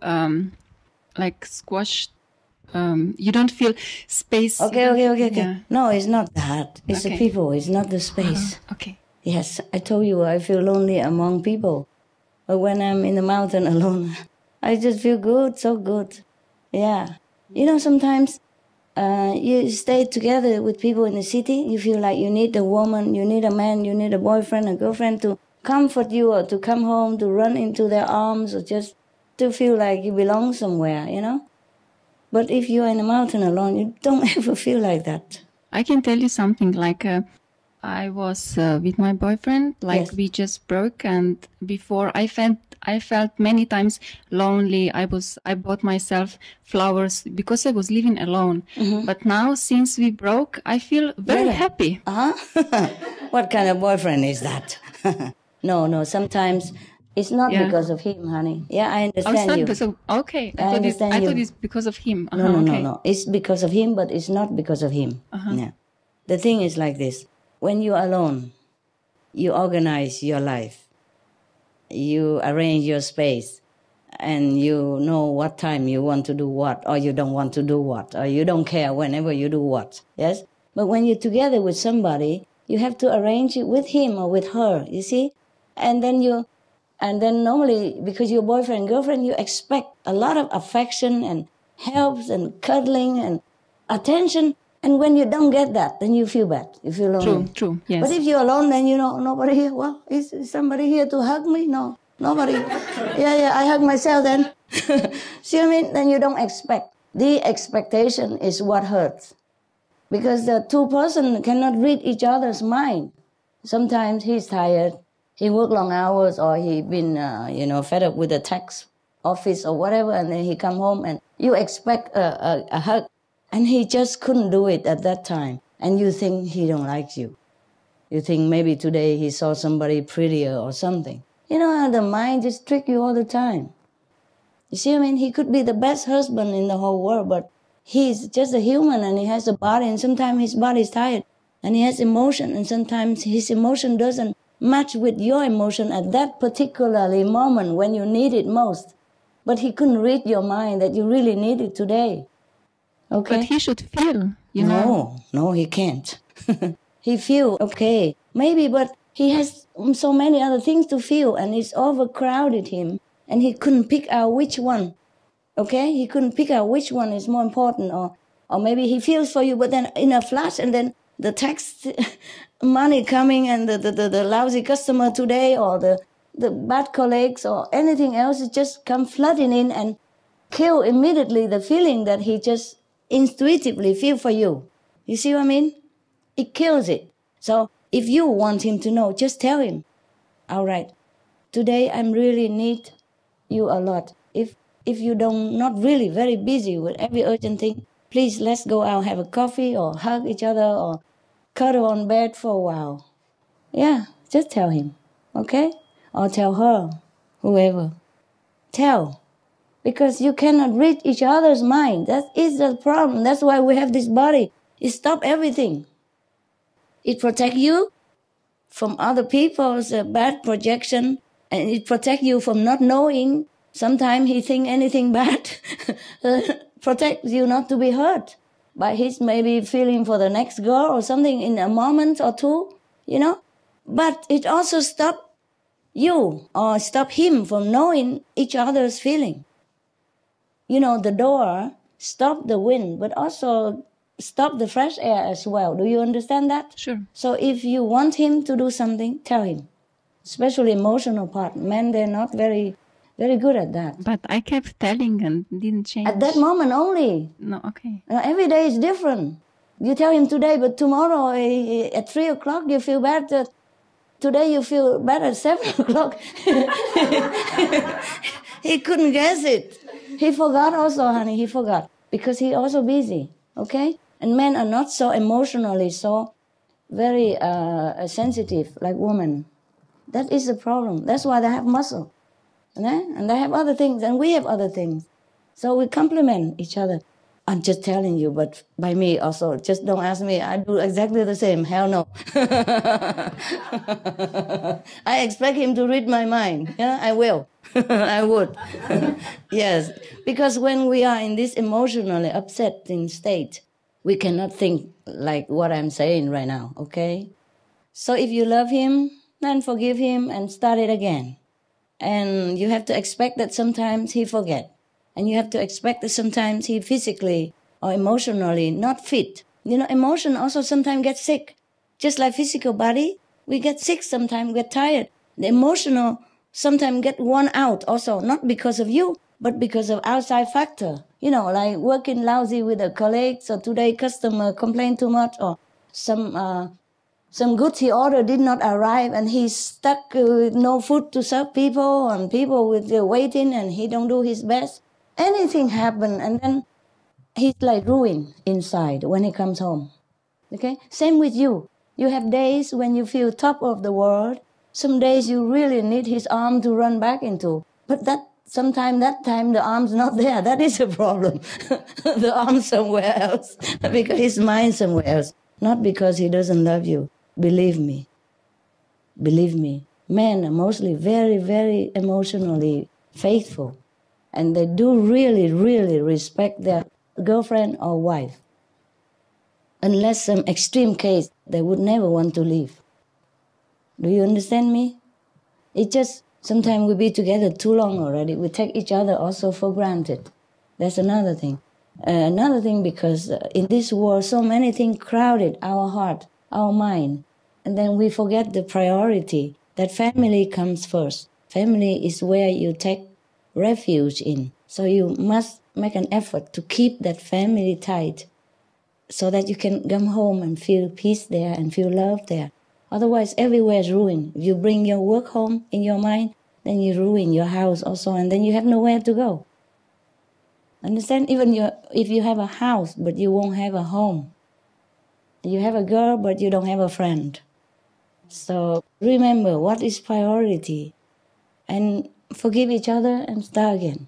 S11: like squashed. You don't feel space.
S1: Okay.
S11: Yeah.
S1: No, it's not that. It's the people. It's not the space.
S11: Okay.
S1: Yes, I told you I feel lonely among people. But when I'm in the mountain alone, I just feel good, so good. Yeah. You know, sometimes you stay together with people in the city, you feel like you need a woman, you need a man, you need a boyfriend, a girlfriend to comfort you, or to come home, to run into their arms, or just to feel like you belong somewhere, you know? But if you're in a mountain alone, you don't ever feel like that.
S11: I can tell you something, like I was with my boyfriend, like
S1: Yes.
S11: we just broke, and before I felt many times lonely. I bought myself flowers because I was living alone.
S1: Mm-hmm.
S11: But now, since we broke, I feel very happy.
S1: What kind of boyfriend is that? No, sometimes it's not because of him, honey. Yeah, I understand
S11: it's not
S1: you.
S11: because of, okay.
S1: I understand you.
S11: thought it's because of him.
S1: No. It's because of him, but it's not because of him. Yeah. The thing is like this. When you're alone, you organize your life. You arrange your space. And you know what time you want to do what, or you don't want to do what, or you don't care whenever you do what. Yes? But when you're together with somebody, you have to arrange it with him or with her, you see? And then normally, because you're boyfriend and girlfriend, you expect a lot of affection and helps and cuddling and attention. And when you don't get that, then you feel bad. You feel lonely.
S11: True, yes.
S1: But if you're alone, then you know, nobody here. Well, is somebody here to hug me? No, nobody. Yeah, I hug myself then. See what I mean? Then you don't expect. The expectation is what hurts. Because the two persons cannot read each other's mind. Sometimes he's tired. He worked long hours, or he been, fed up with the tax office or whatever, and then he come home and you expect a hug. And he just couldn't do it at that time. And you think he don't like you. You think maybe today he saw somebody prettier or something. You know how the mind just tricks you all the time. You see what I mean? He could be the best husband in the whole world, but he's just a human, and he has a body, and sometimes his body is tired. And he has emotion, and sometimes his emotion doesn't match with your emotion at that particularly moment when you need it most. But he couldn't read your mind that you really need it today. Okay.
S11: But he should feel, you know.
S1: No, he can't. He feel okay, maybe, but he has so many other things to feel, and it's overcrowded him, and he couldn't pick out which one. Okay, he couldn't pick out which one is more important, or maybe he feels for you, but then in a flash, and then the tax money coming, and the lousy customer today, or the bad colleagues, or anything else, it just come flooding in and kill immediately the feeling that he just intuitively feel for you. You see what I mean? It kills it. So if you want him to know, just tell him, all right, today I really need you a lot. If you don't, not really very busy with every urgent thing, please let's go out, have a coffee, or hug each other, or cuddle on bed for a while. Yeah, just tell him, okay? Or tell her, whoever. Tell. Because you cannot read each other's mind. That is the problem. That's why we have this body. It stops everything. It protects you from other people's bad projection, and it protects you from not knowing. Sometimes he think anything bad. Protects you not to be hurt by his maybe feeling for the next girl or something in a moment or two, you know. But it also stops you or stop him from knowing each other's feeling. You know, the door stop the wind, but also stop the fresh air as well. Do you understand that?
S11: Sure.
S1: So if you want him to do something, tell him. Especially emotional part. Men, they're not very, very good at that.
S11: But I kept telling and didn't change.
S1: At that moment only.
S11: No, okay.
S1: Every day is different. You tell him today, but tomorrow at 3 o'clock you feel bad. Today you feel bad at 7 o'clock. He couldn't guess it. He forgot also, honey, he forgot. because he's also busy, okay? And men are not so emotionally so very sensitive like women. That is the problem. That's why they have muscle. And they have other things, and we have other things. So we complement each other. I'm just telling you, but by me also. Just don't ask me. I do exactly the same. Hell no. I expect him to read my mind. Yeah, I will. I would. Yes. Because when we are in this emotionally upsetting state, we cannot think like what I'm saying right now, okay? So if you love him, then forgive him and start it again. And you have to expect that sometimes he forget. And you have to expect that sometimes he physically or emotionally not fit. You know, emotion also sometimes gets sick. Just like physical body, we get sick sometimes, get tired. The emotional sometimes get worn out also, not because of you, but because of outside factor. You know, like working lousy with a colleague, so today customer complain too much, or some goods he ordered did not arrive, and he's stuck with no food to serve people, and people with waiting, and he don't do his best. Anything happen, and then he's like ruined inside when he comes home. Okay? Same with you. You have days when you feel top of the world. Some days you really need his arm to run back into. But that time the arm's not there. That is a problem. The arm's somewhere else. Because his mind's somewhere else. Not because he doesn't love you. Believe me. Believe me. Men are mostly very, very emotionally faithful. And they do really, really respect their girlfriend or wife. Unless some extreme case, they would never want to leave. Do you understand me? It's just sometimes we be together too long already. We take each other also for granted. That's another thing. Another thing, because in this world, so many things crowded our heart, our mind. And then we forget the priority, that family comes first. Family is where you take refuge in. So you must make an effort to keep that family tight so that you can come home and feel peace there and feel love there. Otherwise, everywhere is ruined. If you bring your work home in your mind, then you ruin your house also, and then you have nowhere to go. Understand? Even if you have a house, but you won't have a home. You have a girl, but you don't have a friend. So remember what is priority, and forgive each other and start again,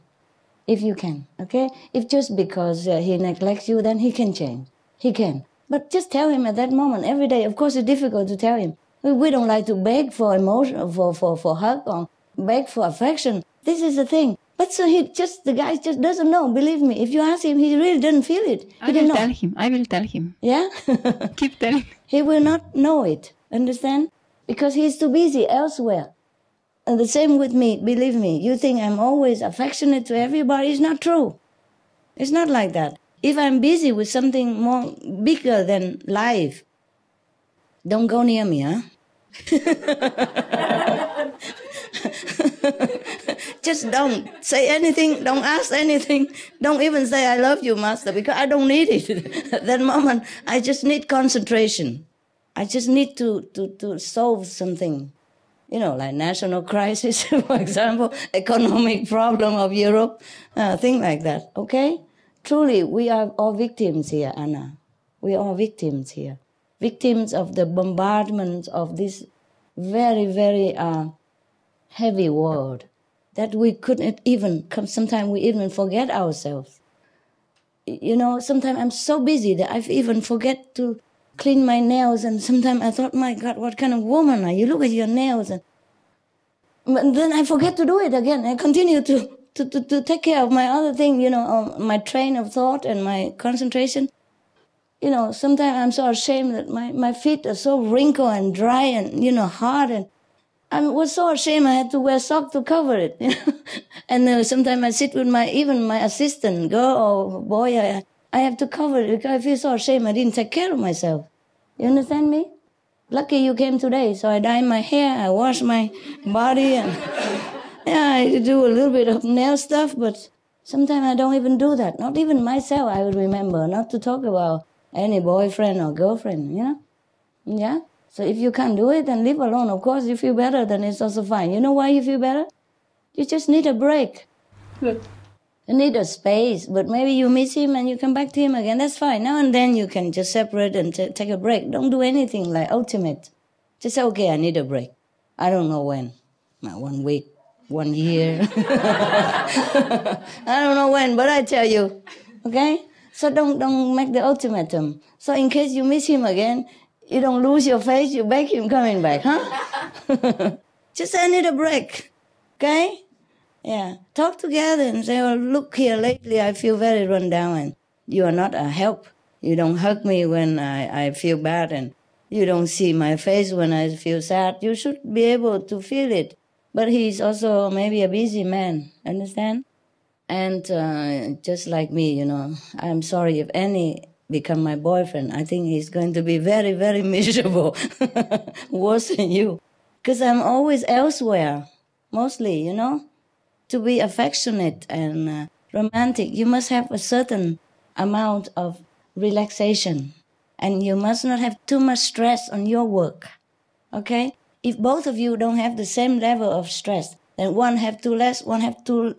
S1: if you can, okay? If just because he neglects you, then he can change. He can. But just tell him at that moment, every day. Of course, it's difficult to tell him. We don't like to beg for emotion, for hug, or beg for affection. This is the thing. But so the guy just doesn't know. Believe me, if you ask him, he really doesn't feel it.
S11: I will tell him.
S1: Yeah?
S11: Keep telling.
S1: He will not know it. Understand? Because he's too busy elsewhere. And the same with me. Believe me, you think I'm always affectionate to everybody. It's not true. It's not like that. If I'm busy with something more bigger than life, don't go near me, huh? Just don't say anything, don't ask anything, don't even say I love you, Master, because I don't need it. At that moment, I just need concentration. I just need to solve something. You know, like national crisis, for example, economic problem of Europe, things like that, okay? Truly, we are all victims here, Anna. We are all victims here. Victims of the bombardment of this very, very heavy world that we couldn't even, sometimes we even forget ourselves. You know, sometimes I'm so busy that I even forget to clean my nails, and sometimes I thought, my God, what kind of woman are you? Look at your nails. But then I forget to do it again. I continue to take care of my other thing, you know, my train of thought and my concentration. You know, sometimes I'm so ashamed that my feet are so wrinkled and dry and, you know, hard. And I was so ashamed I had to wear socks to cover it. You know? And sometimes I sit with my assistant, girl or boy, I have to cover it because I feel so ashamed I didn't take care of myself. You understand me? Lucky you came today, so I dye my hair, I wash my body, and yeah, I do a little bit of nail stuff, but sometimes I don't even do that. Not even myself I would remember, not to talk about any boyfriend or girlfriend, you know? Yeah? So if you can't do it, then leave alone. Of course, you feel better, then it's also fine. You know why you feel better? You just need a break.
S11: Good.
S1: You need a space, but maybe you miss him and you come back to him again. That's fine. Now and then you can just separate and take a break. Don't do anything like ultimate. Just say, okay, I need a break. I don't know when. 1 week, 1 year. I don't know when, but I tell you. Okay? So don't make the ultimatum. So in case you miss him again, you don't lose your faith, you beg him coming back, huh? Just say, I need a break. Okay? Yeah, talk together and say, oh, look here, lately I feel very run down and you are not a help. You don't hug me when I feel bad and you don't see my face when I feel sad. You should be able to feel it. But he's also maybe a busy man, understand? And just like me, I'm sorry if any become my boyfriend. I think he's going to be very, very miserable, worse than you. Because I'm always elsewhere, mostly, To be affectionate and romantic, you must have a certain amount of relaxation. And you must not have too much stress on your work. Okay? If both of you don't have the same level of stress, then one have too less, one have too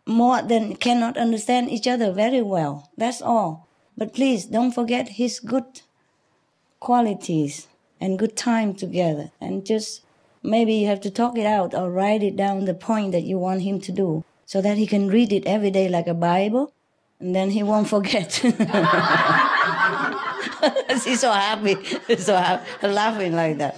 S1: more, then cannot understand each other very well. That's all. But please don't forget his good qualities and good time together. And just maybe you have to talk it out or write it down, the point that you want him to do, so that he can read it every day like a Bible, and then he won't forget. She's so happy, laughing like that.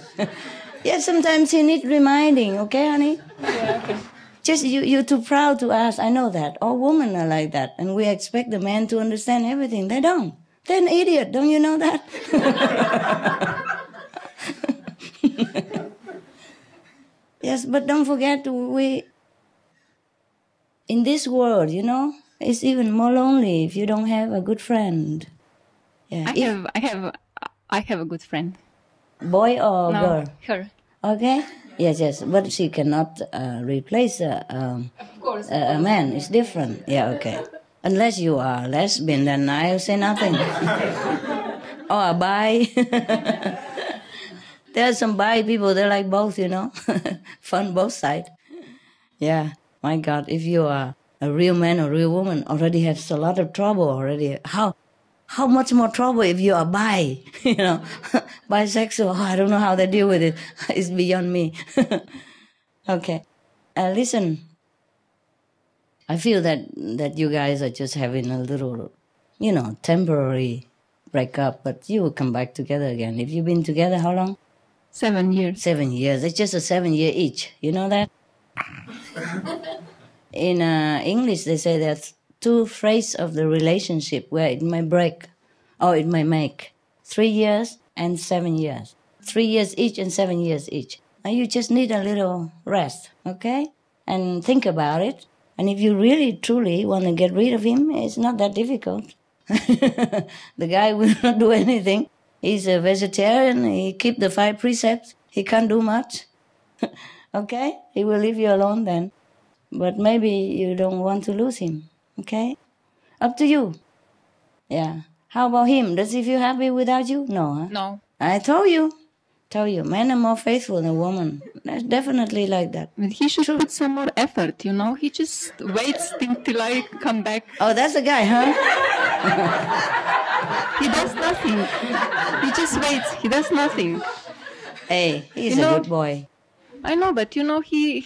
S1: Yeah, sometimes he needs reminding, okay, honey? Yeah, okay. Just you're too proud to ask, I know that. All women are like that, and we expect the man to understand everything. They don't. They're an idiot, don't you know that? Yes, but don't forget, in this world, it's even more lonely if you don't have a good friend. Yeah.
S11: I have a good friend.
S1: Boy or
S11: no,
S1: girl?
S11: Her.
S1: Okay. Yes, but she cannot replace a man. It's different. Yeah, okay. Unless you are lesbian, then I'll say nothing. Or a bi. There are some bi people, they're like both, Fun both sides. Yeah, my God, if you are a real man or real woman, already has a lot of trouble already. How much more trouble if you are bi, bisexual? Oh, I don't know how they deal with it. It's beyond me. Okay, listen. I feel that you guys are just having a little, temporary breakup, but you will come back together again. If you've been together, how long?
S11: 7 years.
S1: 7 years. It's just a 7 year each. You know that? In English, they say there's 2 phases of the relationship where it may break or it may make. 3 years and 7 years. 3 years each and 7 years each. Now you just need a little rest, okay? And think about it. And if you really, truly want to get rid of him, it's not that difficult. The guy will not do anything. He's a vegetarian. He keep the 5 precepts. He can't do much. Okay? He will leave you alone then. But maybe you don't want to lose him. Okay? Up to you. Yeah. How about him? Does he feel happy without you? No, huh?
S11: No.
S1: I told you. Men are more faithful than women. That's definitely like that.
S11: But he should put some more effort, He just waits till I come back.
S1: Oh, that's the guy, huh?
S11: He does nothing. He just waits. He does nothing.
S1: Hey, he's a good boy.
S11: I know, but he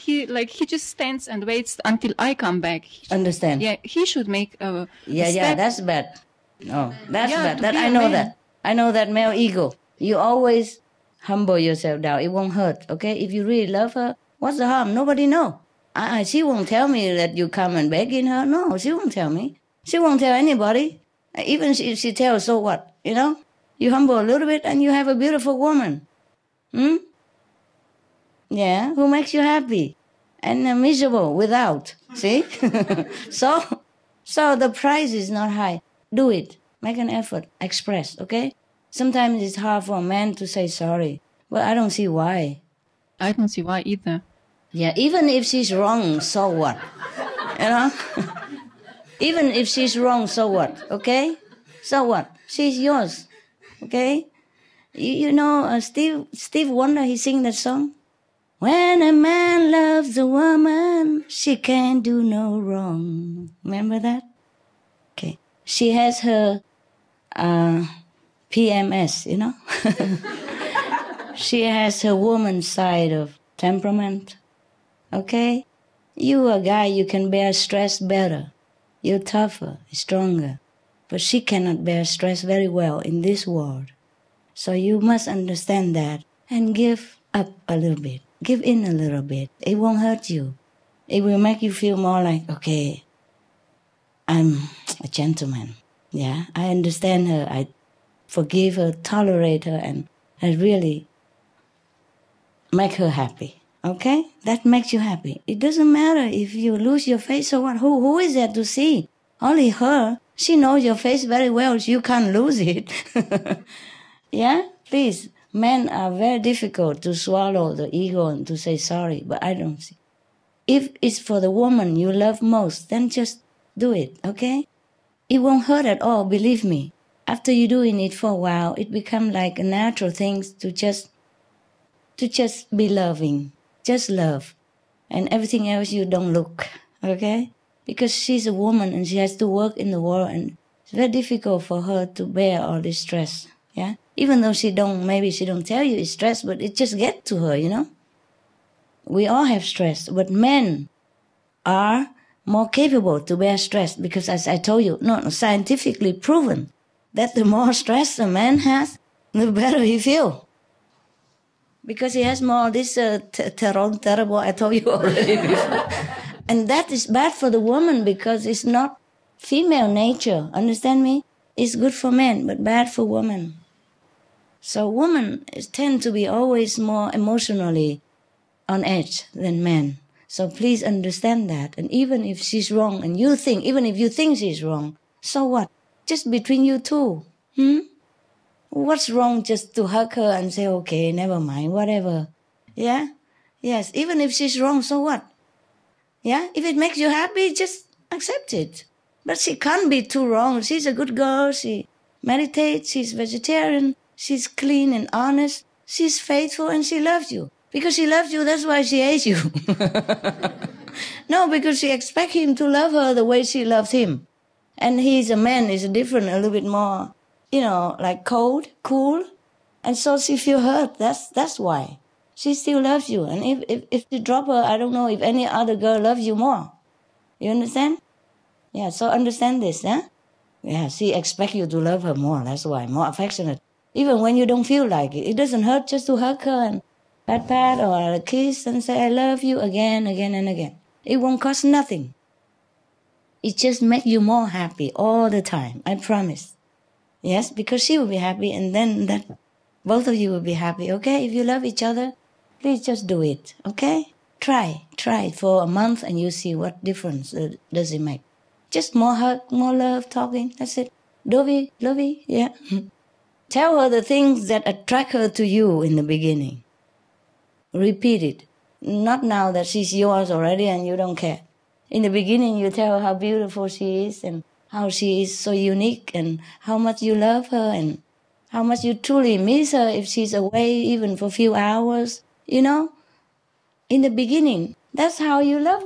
S11: just stands and waits until I come back.
S1: Understand?
S11: Yeah, he should make a step.
S1: Yeah, that's bad. No, that's bad. That I know that. I know that male ego. You always humble yourself down. It won't hurt, okay? If you really love her, what's the harm? Nobody know. She won't tell me that you come and begging her. No, she won't tell me. She won't tell anybody. Even if she tells, so what? You humble a little bit and you have a beautiful woman. Yeah, who makes you happy and miserable without. See? So the price is not high. Do it. Make an effort. Express, okay? Sometimes it's hard for a man to say sorry. Well, I don't see why.
S11: I don't see why either.
S1: Yeah, even if she's wrong, so what? Even if she's wrong, so what? Okay? So what? She's yours. Okay? You know Steve Wonder, he sing that song? When a man loves a woman, she can't do no wrong. Remember that? Okay. She has her PMS, you know? She has her woman side of temperament. Okay? You a guy, you can bear stress better. You're tougher, stronger. But she cannot bear stress very well in this world. So you must understand that and give up a little bit. Give in a little bit. It won't hurt you. It will make you feel more like, okay, I'm a gentleman. Yeah, I understand her. I forgive her, tolerate her, and I really make her happy. Okay? That makes you happy. It doesn't matter if you lose your face or what. Who is there to see? Only her. She knows your face very well. You can't lose it. Yeah? Please. Men are very difficult to swallow the ego and to say sorry, but I don't see. If it's for the woman you love most, then just do it, okay? It won't hurt at all, believe me. After you're doing it for a while, it becomes like a natural thing to just be loving. Just love. And everything else you don't look, okay? Because she's a woman and she has to work in the world, and it's very difficult for her to bear all this stress, yeah? Even though maybe she don't tell you it's stress, but it just gets to her, you know? We all have stress, but men are more capable to bear stress because, as I told you, scientifically proven that the more stress a man has, the better he feels. Because he has more this terrible, I told you already before. And that is bad for the woman because it's not female nature, understand me? It's good for men, but bad for women. So women tend to be always more emotionally on edge than men. So please understand that. And even if she's wrong and even if you think she's wrong, so what? Just between you two. What's wrong just to hug her and say, okay, never mind, whatever. Yeah? Yes, even if she's wrong, so what? Yeah? If it makes you happy, just accept it. But she can't be too wrong. She's a good girl. She meditates. She's vegetarian. She's clean and honest. She's faithful and she loves you. Because she loves you, that's why she hates you. No, because she expects him to love her the way she loves him. And he's a man, he's different, a little bit more, like cold, cool. And so she feels hurt. That's why. She still loves you. And if you drop her, I don't know if any other girl loves you more. You understand? Yeah, so understand this, huh? Yeah, she expects you to love her more. That's why, more affectionate. Even when you don't feel like it. It doesn't hurt just to hug her and pat or a kiss and say, I love you again and again. It won't cost nothing. It just makes you more happy all the time, I promise. Yes, because she will be happy and then both of you will be happy, okay? If you love each other, please just do it, okay? Try it for a month and you see what difference does it make. Just more hug, more love, talking, that's it. Lovey, yeah. Tell her the things that attract her to you in the beginning. Repeat it. Not now that she's yours already and you don't care. In the beginning, you tell her how beautiful she is and how she is so unique and how much you love her and how much you truly miss her if she's away even for a few hours. In the beginning, that's how you love,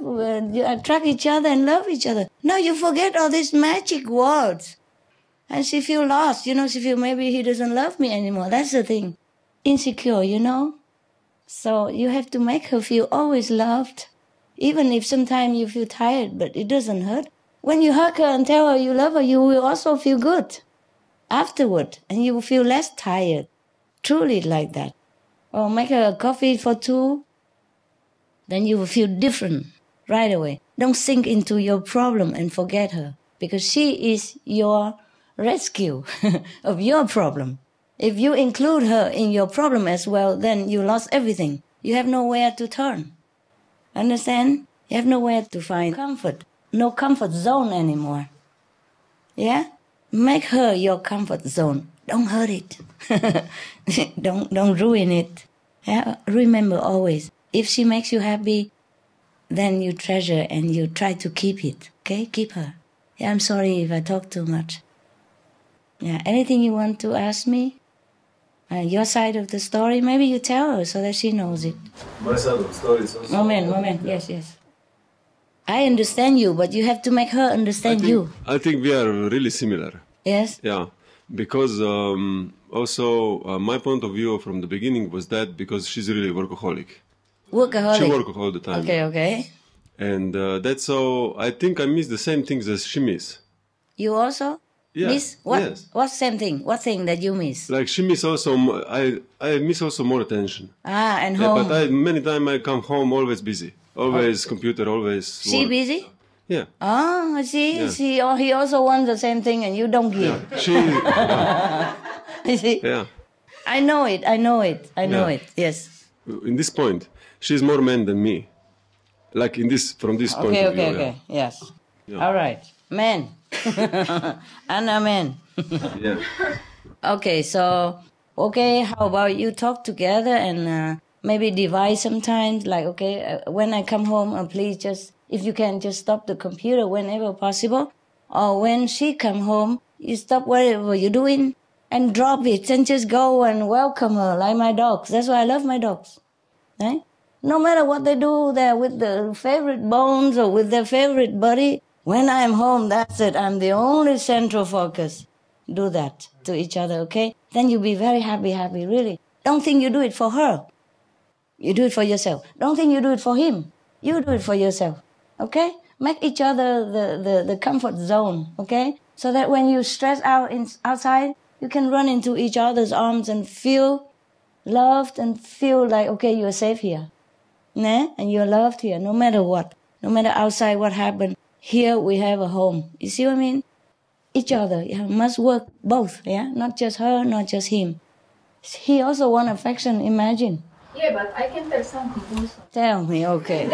S1: you attract each other and love each other. Now you forget all these magic words. And she feel lost, she feel maybe he doesn't love me anymore. That's the thing. Insecure, So you have to make her feel always loved. Even if sometimes you feel tired, but it doesn't hurt. When you hug her and tell her you love her, you will also feel good afterward. And you will feel less tired. Truly like that. Or make her a coffee for two. Then you will feel different right away. Don't sink into your problem and forget her. Because she is your rescue of your problem. If you include her in your problem as well, then you lost everything. You have nowhere to turn. Understand? You have nowhere to find comfort. No comfort zone anymore. Yeah? Make her your comfort zone. Don't hurt it. Don't ruin it. Yeah? Remember always, if she makes you happy, then you treasure and you try to keep it. Okay? Keep her. Yeah, I'm sorry if I talk too much. Yeah, anything you want to ask me? Your side of the story, maybe you tell her so that she knows it.
S5: My side of the story is also...
S1: Moment. Yes. I understand you, but you have to make her understand you.
S5: I think we are really similar.
S1: Yes?
S5: Yeah, because also my point of view from the beginning was that because she's really workaholic.
S1: Workaholic?
S5: She works all the time.
S1: Okay.
S5: And that's how I think I miss the same things as she miss.
S1: You also?
S5: Yeah.
S1: Miss? What?
S5: Yes.
S1: What same thing? What thing that you miss?
S5: Like she miss also, I miss also more attention.
S1: And home.
S5: But many times I come home always busy. Always computer, always
S1: She
S5: work.
S1: busy?
S5: Yeah.
S1: Oh, see, he also wants the same thing and you don't give.
S5: Yeah.
S1: You see?
S5: Yeah.
S1: I know it, yes.
S5: In this point, she's more man than me. Like from this point of view.
S1: Okay, yes.
S5: Yeah.
S1: All right, man. Anna, man.
S5: Yeah.
S1: Okay, so, how about you talk together and maybe divide sometimes, like, when I come home, please just, if you can just stop the computer whenever possible, or when she come home, you stop whatever you're doing and drop it and just go and welcome her, like my dogs. That's why I love my dogs. Right? No matter what they do, they're with their favorite bones or with their favorite buddy. When I'm home, that's it. I'm the only central focus. Do that to each other, okay? Then you'll be very happy, really. Don't think you do it for her. You do it for yourself. Don't think you do it for him. You do it for yourself, okay? Make each other the comfort zone, okay? So that when you stress out outside, you can run into each other's arms and feel loved and feel like, you're safe here. Nah? And you're loved here, no matter what. No matter outside what happened. Here we have a home. You see what I mean? Each other, must work both, Not just her, not just him. He also wants affection, imagine.
S11: Yeah, but I can tell something also.
S1: Tell me, okay.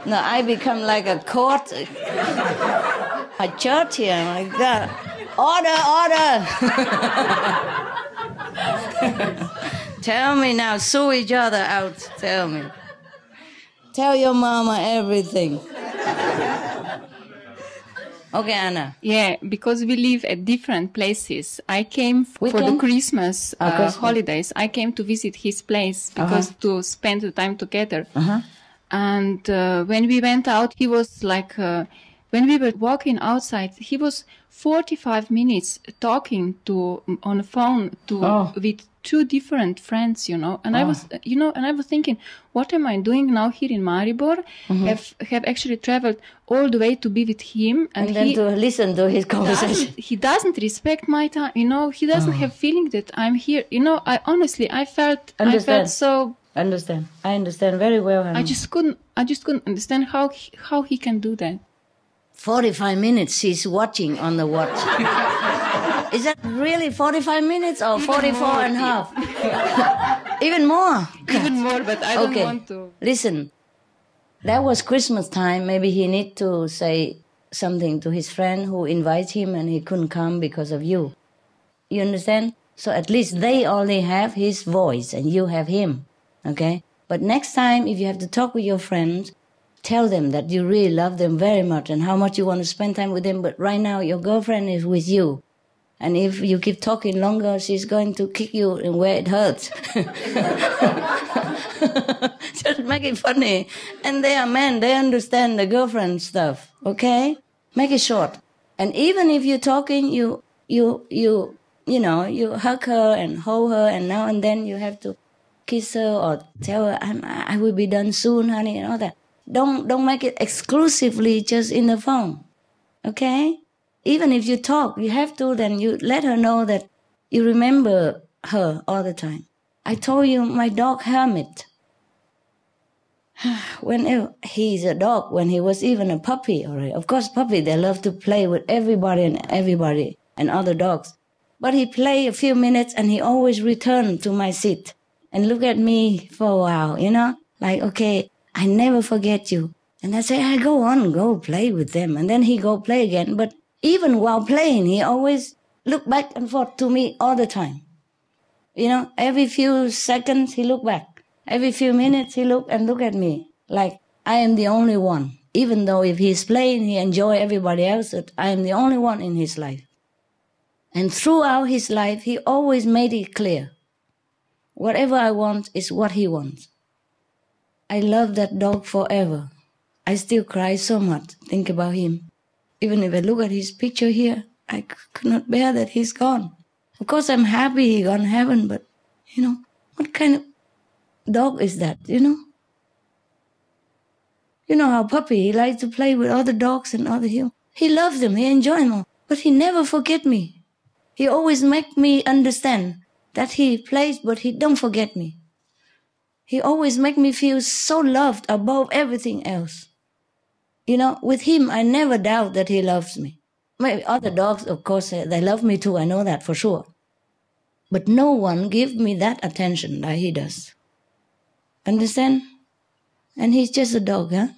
S1: No, I become like a court, a church here, my God. Order! Tell me now, sue each other out, tell me. Tell your mama everything. Okay, Anna.
S11: Yeah, because we live at different places. I came for the Christmas holidays. I came to visit his place because to spend the time together. And when we went out, he was like, when we were walking outside, he was 45 minutes talking on the phone with two different friends, And I was, and I was thinking, what am I doing now here in Maribor? Have actually traveled all the way to be with him,
S1: and then to listen to his conversation.
S11: He doesn't respect my time, He doesn't have feeling that I'm here, I felt so.
S1: Understand. I understand very well. Honey.
S11: I just couldn't understand how he can do that.
S1: 45 minutes she's watching on the watch. Is that really 45 minutes or 44 and a half? Even more?
S11: Even more, but I don't want to.
S1: Listen, that was Christmas time. Maybe he need to say something to his friend who invites him and he couldn't come because of you. You understand? So at least they only have his voice and you have him. Okay? But next time, if you have to talk with your friends, tell them that you really love them very much and how much you want to spend time with them. But right now, your girlfriend is with you. And if you keep talking longer, she's going to kick you in where it hurts. Just make it funny. And they are men. They understand the girlfriend stuff. Okay? Make it short. And even if you're talking, you hug her and hold her, and now and then you have to kiss her or tell her, I will be done soon, honey, and all that. Don't make it exclusively just in the phone. Okay? Even if you talk, you have to, then you let her know that you remember her all the time. I told you my dog Hermit. When he's a dog, when he was even a puppy already. Of course, puppy, they love to play with everybody and other dogs. But he played a few minutes and he always returned to my seat and look at me for a while, like, okay, I never forget you. And I say, go play with them. And then he go play again. But even while playing, he always look back and forth to me all the time. Every few seconds he look back. Every few minutes he look at me like I am the only one. Even though if he's playing, he enjoy everybody else, I am the only one in his life. And throughout his life, he always made it clear. Whatever I want is what he wants. I love that dog forever. I still cry so much, think about him. Even if I look at his picture here, I could not bear that he's gone. Of course, I'm happy he gone to heaven, but, what kind of dog is that, You know how puppy, he likes to play with other dogs and other humans. He loves them, he enjoys them, but he never forget me. He always make me understand that he plays, but he don't forget me. He always make me feel so loved above everything else. With him, I never doubt that he loves me. Maybe other dogs, of course, they love me too, I know that for sure. But no one gives me that attention that he does. Understand? And he's just a dog, huh?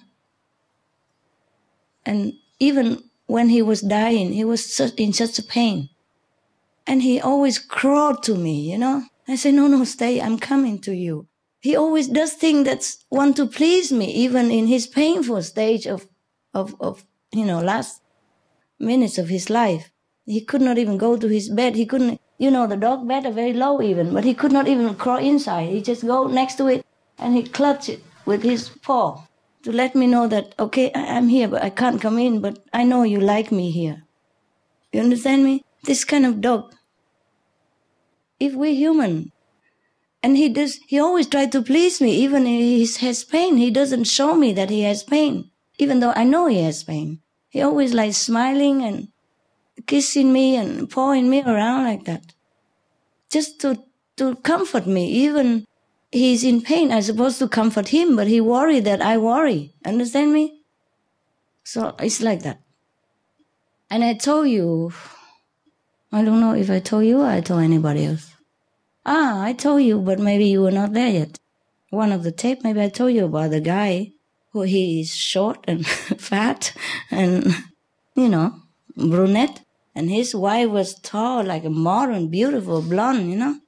S1: And even when he was dying, he was in such a pain. And he always crawled to me, I say, no, stay, I'm coming to you. He always does things that want to please me, even in his painful stage of last minutes of his life. He could not even go to his bed. He couldn't, the dog bed are very low even, but he could not even crawl inside. He just go next to it and he clutch it with his paw to let me know that, okay, I'm here, but I can't come in, but I know you like me here. You understand me? This kind of dog. If we're human, and he always tried to please me, even if he has pain. He doesn't show me that he has pain, even though I know he has pain. He always like smiling and kissing me and pawing me around like that. Just to comfort me, even he's in pain. I'm supposed to comfort him, but he worried that I worry. Understand me? So it's like that. And I told you, I don't know if I told you or I told anybody else. I told you, but maybe you were not there yet. One of the tape, maybe I told you about the guy who he is short and fat and, brunette. And his wife was tall, like a modern, beautiful blonde,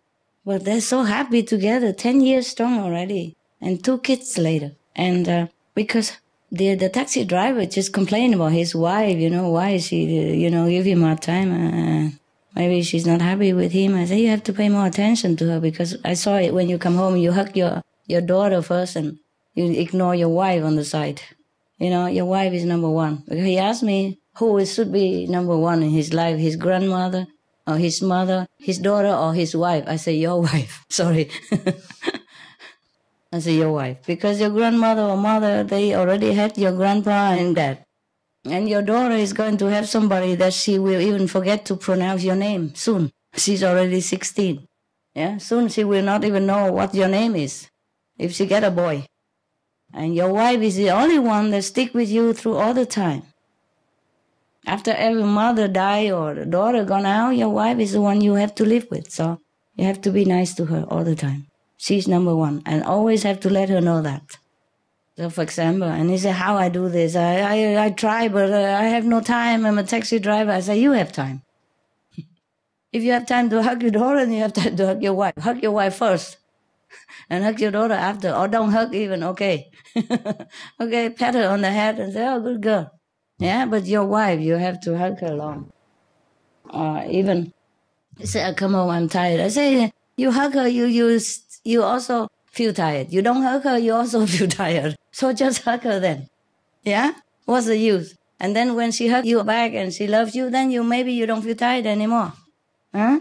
S1: But they're so happy together, 10 years strong already, and 2 kids later. And because the taxi driver just complained about his wife, why is she, give him hard time. Maybe she's not happy with him. I say, you have to pay more attention to her, because I saw it when you come home, you hug your daughter first and you ignore your wife on the side. Your wife is number one. Because he asked me who should be number one in his life, his grandmother or his mother, his daughter or his wife. I say, your wife. Sorry. I say, your wife. Because your grandmother or mother, they already had your grandpa and dad. And your daughter is going to have somebody that she will even forget to pronounce your name soon. She's already 16. Yeah, soon she will not even know what your name is if she get a boy. And your wife is the only one that stick with you through all the time. After every mother die or the daughter gone out, your wife is the one you have to live with. So you have to be nice to her all the time. She's number one, and always have to let her know that. So, for example, and he said, how I do this? I try, but I have no time. I'm a taxi driver. I say, you have time. If you have time to hug your daughter, then you have time to hug your wife. Hug your wife first, and hug your daughter after. Or don't hug even, okay. Okay, pat her on the head and say, oh, good girl. Yeah, but your wife, you have to hug her long. Even say, oh, come home, I'm tired. I say, you hug her, you also feel tired. You don't hug her, you also feel tired. So just hug her then. Yeah? What's the use? And then when she hugs you back and she loves you, then maybe you don't feel tired anymore. Huh?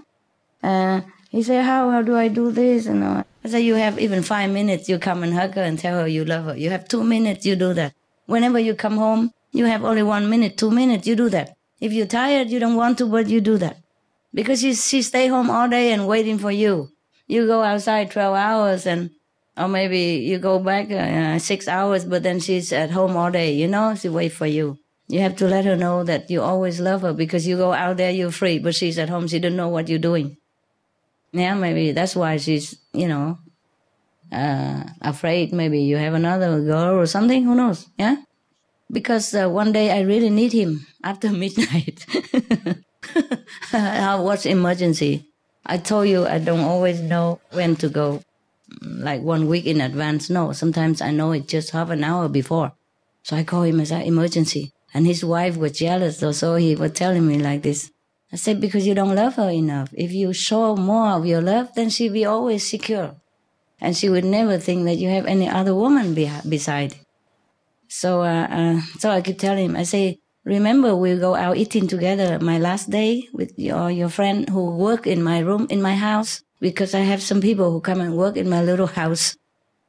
S1: He said, how do I do this? And I said, you have even 5 minutes, you come and hug her and tell her you love her. You have 2 minutes, you do that. Whenever you come home, you have only 1 minute, 2 minutes, you do that. If you're tired, you don't want to, but you do that. Because she stay home all day and waiting for you. You go outside 12 hours or maybe you go back 6 hours, but then she's at home all day, she wait for you. You have to let her know that you always love her, because you go out there, you're free, but she's at home, she doesn't know what you're doing. Yeah, maybe that's why she's, afraid maybe you have another girl or something, who knows, yeah? Because one day I really need him after midnight. What's emergency? I told you I don't always know when to go, like 1 week in advance. No, sometimes I know it just half an hour before. So I call him as an emergency. And his wife was jealous, so he was telling me like this. I said, because you don't love her enough. If you show more of your love, then she'll be always secure. And she would never think that you have any other woman beside. So I keep telling him, I say, remember we'll go out eating together my last day with your friend who work in my room, in my house, because I have some people who come and work in my little house,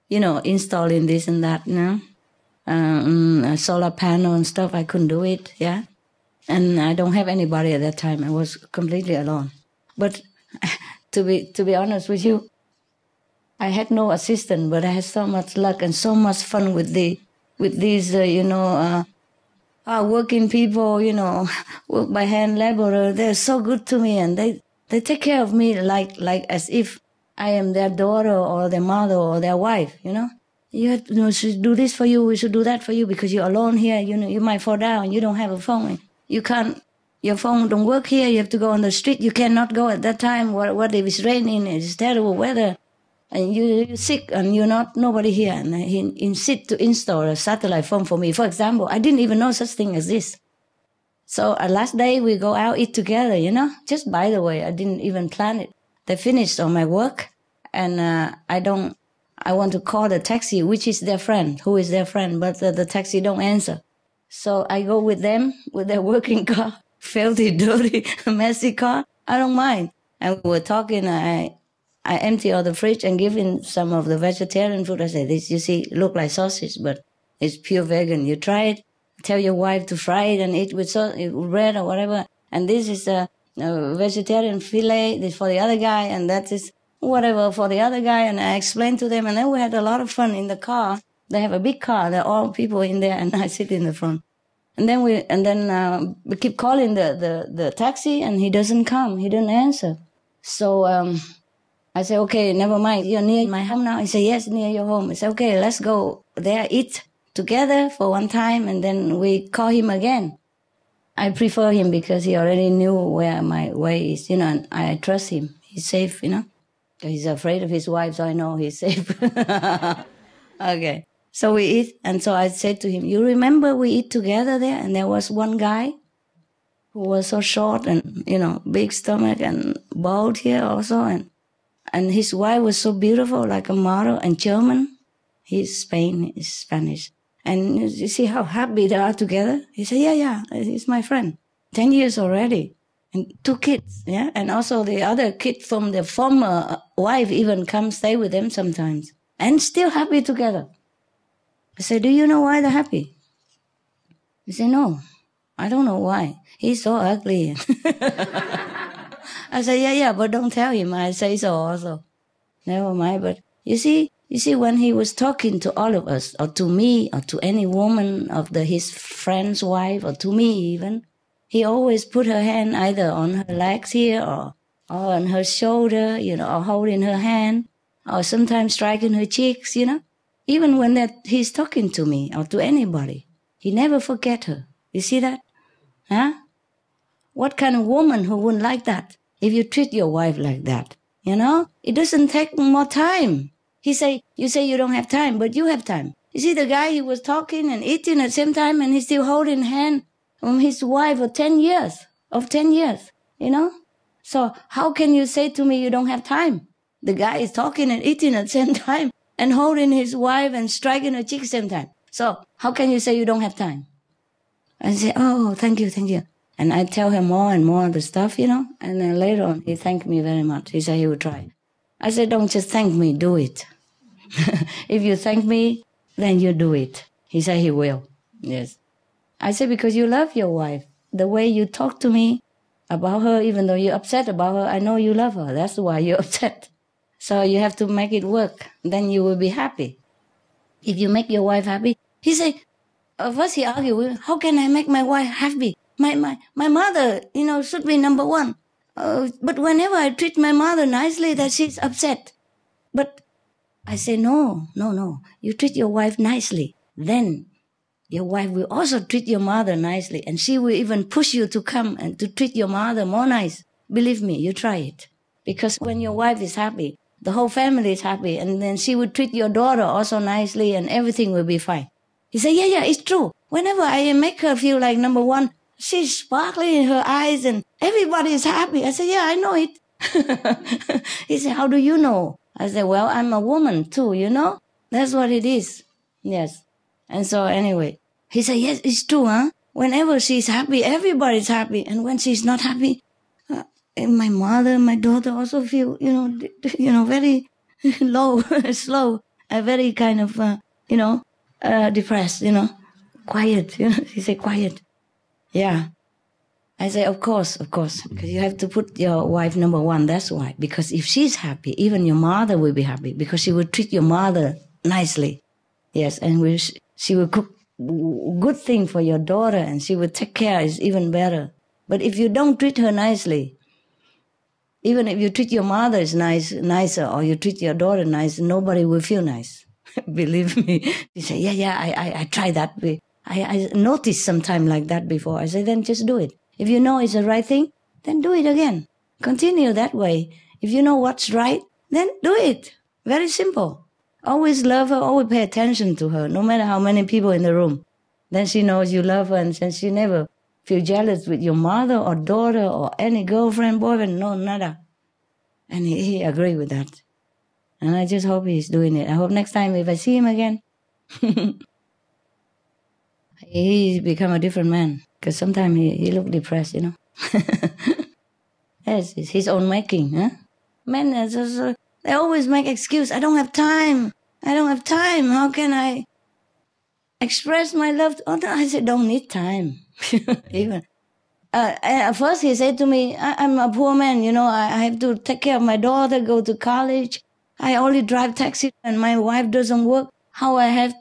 S1: installing this and that, a solar panel and stuff. I couldn't do it, yeah. And I don't have anybody at that time. I was completely alone. But to be honest with you, I had no assistant, but I had so much luck and so much fun with these, working people, work by hand laborer. They're so good to me, and they take care of me like as if I am their daughter or their mother or their wife, we should do this for you, we should do that for you, because you're alone here, you might fall down, you don't have a phone. You can't, your phone don't work here, you have to go on the street, you cannot go at that time, what if it's raining, it's terrible weather, and you're sick and you're nobody here. And he insist to install a satellite phone for me. For example, I didn't even know such thing as this. So last day we go out, eat together, just by the way, I didn't even plan it. They finished on my work, and I want to call the taxi, which is their friend, who is their friend, but the taxi don't answer. So I go with them, with their working car, filthy, dirty, messy car. I don't mind. And we were talking, I empty all the fridge and give him some of the vegetarian food. I say, this, you see, look like sausage, but it's pure vegan. You try it, tell your wife to fry it and eat with bread or whatever. And this is a vegetarian fillet, this for the other guy, and that is whatever for the other guy. And I explained to them, and then we had a lot of fun in the car. They have a big car. There are all people in there, and I sit in the front. And then we keep calling the taxi, and he doesn't come. He didn't answer. So I say, okay, never mind. You're near my home now. He said, yes, near your home. I said, okay, let's go there, eat together for one time, and then we call him again. I prefer him because he already knew where my way is, and I trust him. He's safe, He's afraid of his wife, so I know he's safe. Okay. So we eat, and so I said to him, you remember we eat together there? And there was one guy who was so short and, big stomach and bald here also. And his wife was so beautiful, like a model, and German. He's Spanish. And you see how happy they are together? He said, yeah, he's my friend. 10 years already. And 2 kids, yeah? And also the other kid from the former wife even come stay with them sometimes. And still happy together. I said, do you know why they're happy? He said, no, I don't know why. He's so ugly. I said, yeah, but don't tell him. I say so also. Never mind. But you see, when he was talking to all of us, or to me, or to any woman of his friend's wife, or to me even, he always put her hand either on her legs here, or on her shoulder, or holding her hand, or sometimes striking her cheeks, Even when he's talking to me or to anybody, he never forget her. You see that? Huh? What kind of woman who wouldn't like that? If you treat your wife like that, it doesn't take more time. You say you don't have time, but you have time. You see the guy, he was talking and eating at the same time, and he's still holding hand from his wife for 10 years, So how can you say to me you don't have time? The guy is talking and eating at the same time, and holding his wife and striking her cheek same time. So how can you say you don't have time? I say, oh, thank you. And I tell him more and more of the stuff, and then later on he thanked me very much. He said he would try. I said, don't just thank me, do it. If you thank me, then you do it. He said he will. Yes. I said, because you love your wife. The way you talk to me about her, even though you're upset about her, I know you love her. That's why you're upset. So you have to make it work. Then you will be happy. If you make your wife happy, he said, first he argued with, how can I make my wife happy? My mother, should be number one. But whenever I treat my mother nicely, that she's upset. But I say, no. You treat your wife nicely. Then your wife will also treat your mother nicely. And she will even push you to come and to treat your mother more nice. Believe me, you try it. Because when your wife is happy, the whole family is happy. And then she will treat your daughter also nicely, and everything will be fine. He said, yeah, it's true. Whenever I make her feel like number one, she's sparkling in her eyes and everybody is happy. I said, yeah, I know it. He said, how do you know? I said, well, I'm a woman too, you know? That's what it is. Yes. And so anyway, he said, yes, it's true, huh? Whenever she's happy, everybody's happy. And when she's not happy, my mother, my daughter also feel, very low, slow, very kind of, depressed, quiet, He said, quiet. Yeah. I say, of course, because you have to put your wife number one. That's why. Because if she's happy, even your mother will be happy because she will treat your mother nicely. Yes, and she will cook good thing for your daughter and she will take care. It's even better. But if you don't treat her nicely, even if you treat your mother nicer, or you treat your daughter nice, nobody will feel nice. Believe me. He said, yeah, I tried that. I noticed sometime like that before. I said, then just do it. If you know it's the right thing, then do it again. Continue that way. If you know what's right, then do it. Very simple. Always love her, always pay attention to her, no matter how many people in the room. Then she knows you love her and she never feel jealous with your mother or daughter or any girlfriend, boyfriend, no, nada. And he agreed with that. And I just hope he's doing it. I hope next time if I see him again, he's become a different man. Because sometimes he look depressed, Yes, it's his own making, huh? Men, they always make excuse. I don't have time. How can I express my love? I said, don't need time. Even. At first he said to me, I'm a poor man, I have to take care of my daughter, go to college. I only drive taxi and my wife doesn't work. How I have...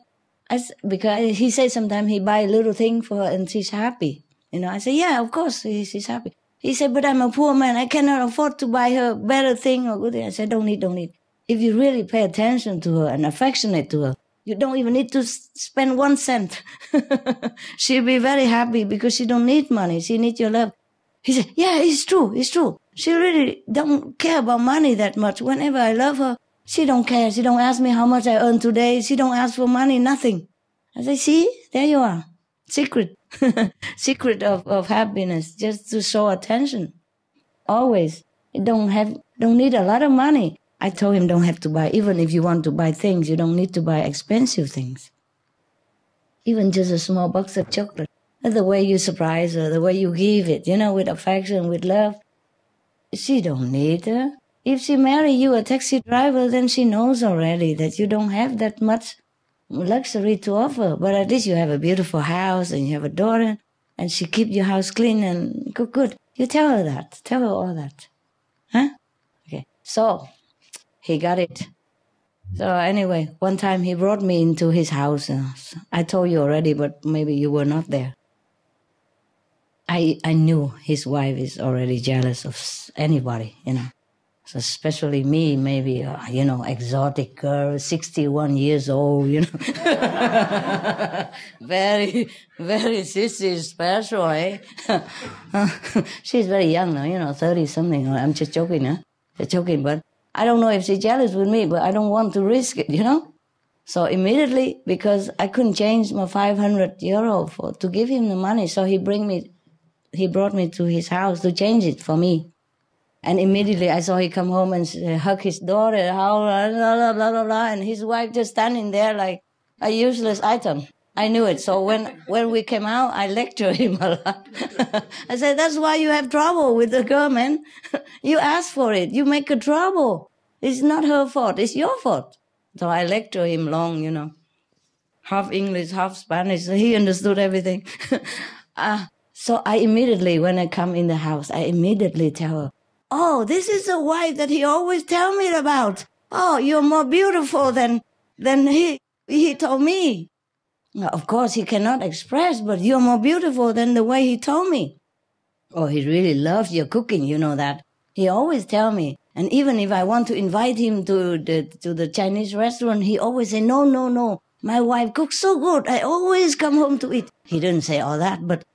S1: Because he said sometimes he buy a little thing for her and she's happy. I said, yeah, of course, she's happy. He said, but I'm a poor man. I cannot afford to buy her better thing or good thing. I said, don't need. If you really pay attention to her and affectionate to her, you don't even need to spend 1 cent. She'll be very happy because she don't need money. She needs your love. He said, yeah, it's true. She really don't care about money that much. Whenever I love her, she don't care. She don't ask me how much I earn today. She don't ask for money, nothing. I say, see, there you are. Secret. Secret of happiness, just to show attention. Always. You don't need a lot of money. I told him don't have to buy, even if you want to buy things, you don't need to buy expensive things. Even just a small box of chocolate. The way you surprise her, the way you give it, with affection, with love. She don't need her. If she marry you, a taxi driver, then she knows already that you don't have that much luxury to offer. But at least you have a beautiful house and you have a daughter and she keep your house clean and good. You tell her that. Tell her all that. Huh? Okay. So, he got it. So anyway, one time he brought me into his house. I told you already, but maybe you were not there. I knew his wife is already jealous of anybody, So especially me, maybe, exotic girl, 61 years old, Very, very sissy, special, eh? She's very young now, 30-something. I'm just joking, huh? Just joking, but I don't know if she's jealous with me, but I don't want to risk it, So immediately, because I couldn't change my 500 euro to give him the money, so he brought me to his house to change it for me. And immediately I saw he come home and hug his daughter, blah, blah, blah, blah, blah, and his wife just standing there like a useless item. I knew it. So when we came out, I lectured him a lot. I said, that's why you have trouble with the girl, man. You ask for it. You make her trouble. It's not her fault. It's your fault. So I lectured him long, half English, half Spanish. So he understood everything. So I immediately, when I come in the house, I immediately tell her, oh, this is the wife that he always tell me about. Oh, you're more beautiful than he told me. Of course, he cannot express, but you're more beautiful than the way he told me. Oh, he really loves your cooking, you know that. He always tell me. And even if I want to invite him to the Chinese restaurant, he always say, no. My wife cooks so good. I always come home to eat. He didn't say all that, but...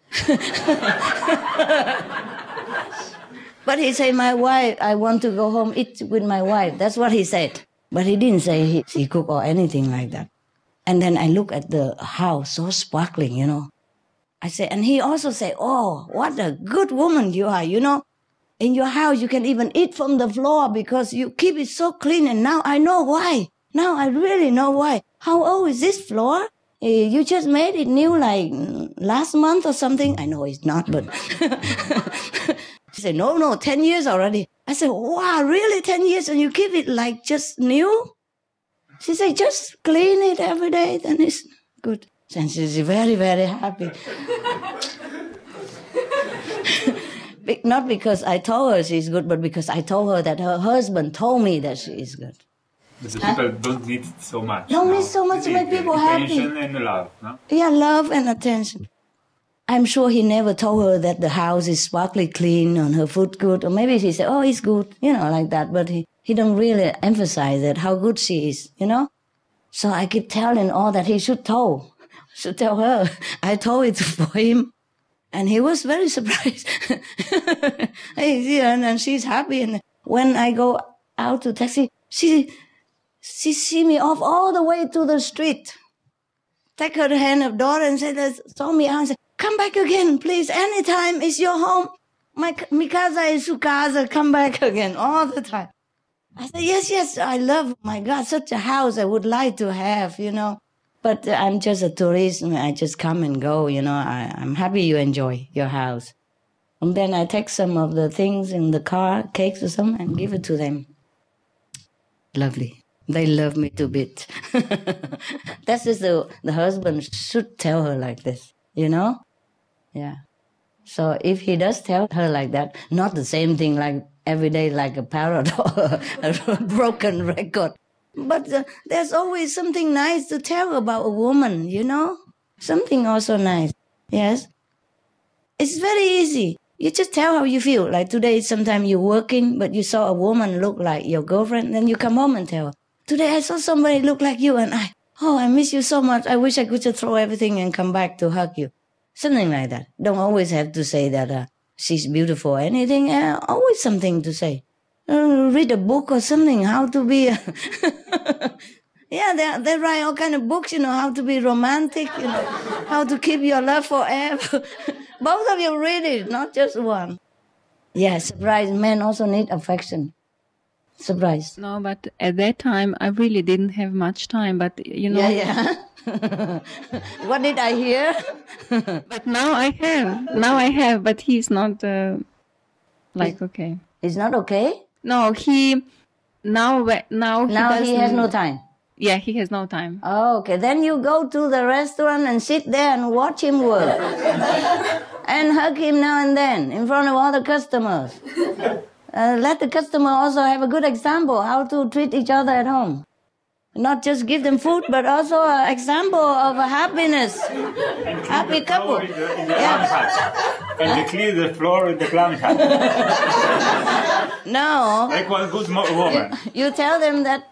S1: But he said, my wife, I want to go home eat with my wife. That's what he said. But he didn't say he cook or anything like that. And then I look at the house, so sparkling, I say, and he also say, oh, what a good woman you are. You know, in your house, you can even eat from the floor because you keep it so clean. And now I know why. Now I really know why. How old is this floor? You just made it new like last month or something. I know it's not, but she said, no, 10 years already. I said, wow, really 10 years and you keep it like just new? She said, just clean it every day, then it's good. And she's very, very happy. Not because I told her she's good, but because I told her that her husband told me that she is good.
S2: But the people don't need so much.
S1: Don't need so much to make people happy.
S2: Attention and love, no?
S1: Yeah, love and attention. I'm sure he never told her that the house is sparkly clean and her food good. Or maybe he said, oh, it's good, you know, like that. But he don't really emphasize that, how good she is, you know? So I keep telling all that he should tell her. I told it for him. And he was very surprised. And she's happy. And when I go out to taxi, she see me off all the way to the street. Take her hand of daughter and saw me out and say, come back again, please. Anytime it's your home. Mi casa is su casa. Come back again all the time. I said, yes, I love, my God, such a house I would like to have, you know. But I'm just a tourist. I just come and go, you know. I'm happy you enjoy your house. And then I take some of the things in the car, cakes or something, and give it to them. Lovely. They love me to bits. That's just the husband should tell her like this, you know? Yeah. So if he does tell her like that, not the same thing like every day like a parrot or a broken record. But there's always something nice to tell about a woman, you know? Something also nice. Yes? It's very easy. You just tell how you feel. Like today, sometimes you're working, but you saw a woman look like your girlfriend, then you come home and tell her, today I saw somebody look like you and I miss you so much. I wish I could just throw everything and come back to hug you. Something like that. Don't always have to say that she's beautiful or anything. Always something to say. Read a book or something, how to be... Yeah, they write all kind of books, you know, how to be romantic, you know, how to keep your love forever. Both of you read it, not just one. Yeah, surprise. Men also need affection. Surprise.
S11: No, but at that time, I really didn't have much time, but, you know...
S1: Yeah. What did I hear?
S11: But now I have, but he's not, okay.
S1: He's not okay?
S11: No, now he
S1: has no time.
S11: Yeah, he has no time.
S1: Oh, okay. Then you go to the restaurant and sit there and watch him work. And hug him now and then in front of all the customers. Let the customer also have a good example how to treat each other at home. Not just give them food, but also an example of a happiness. Happy couple.
S2: In the clown hut. And they clean the floor in the clown hut.
S1: No.
S2: Like one good woman.
S1: You tell them that,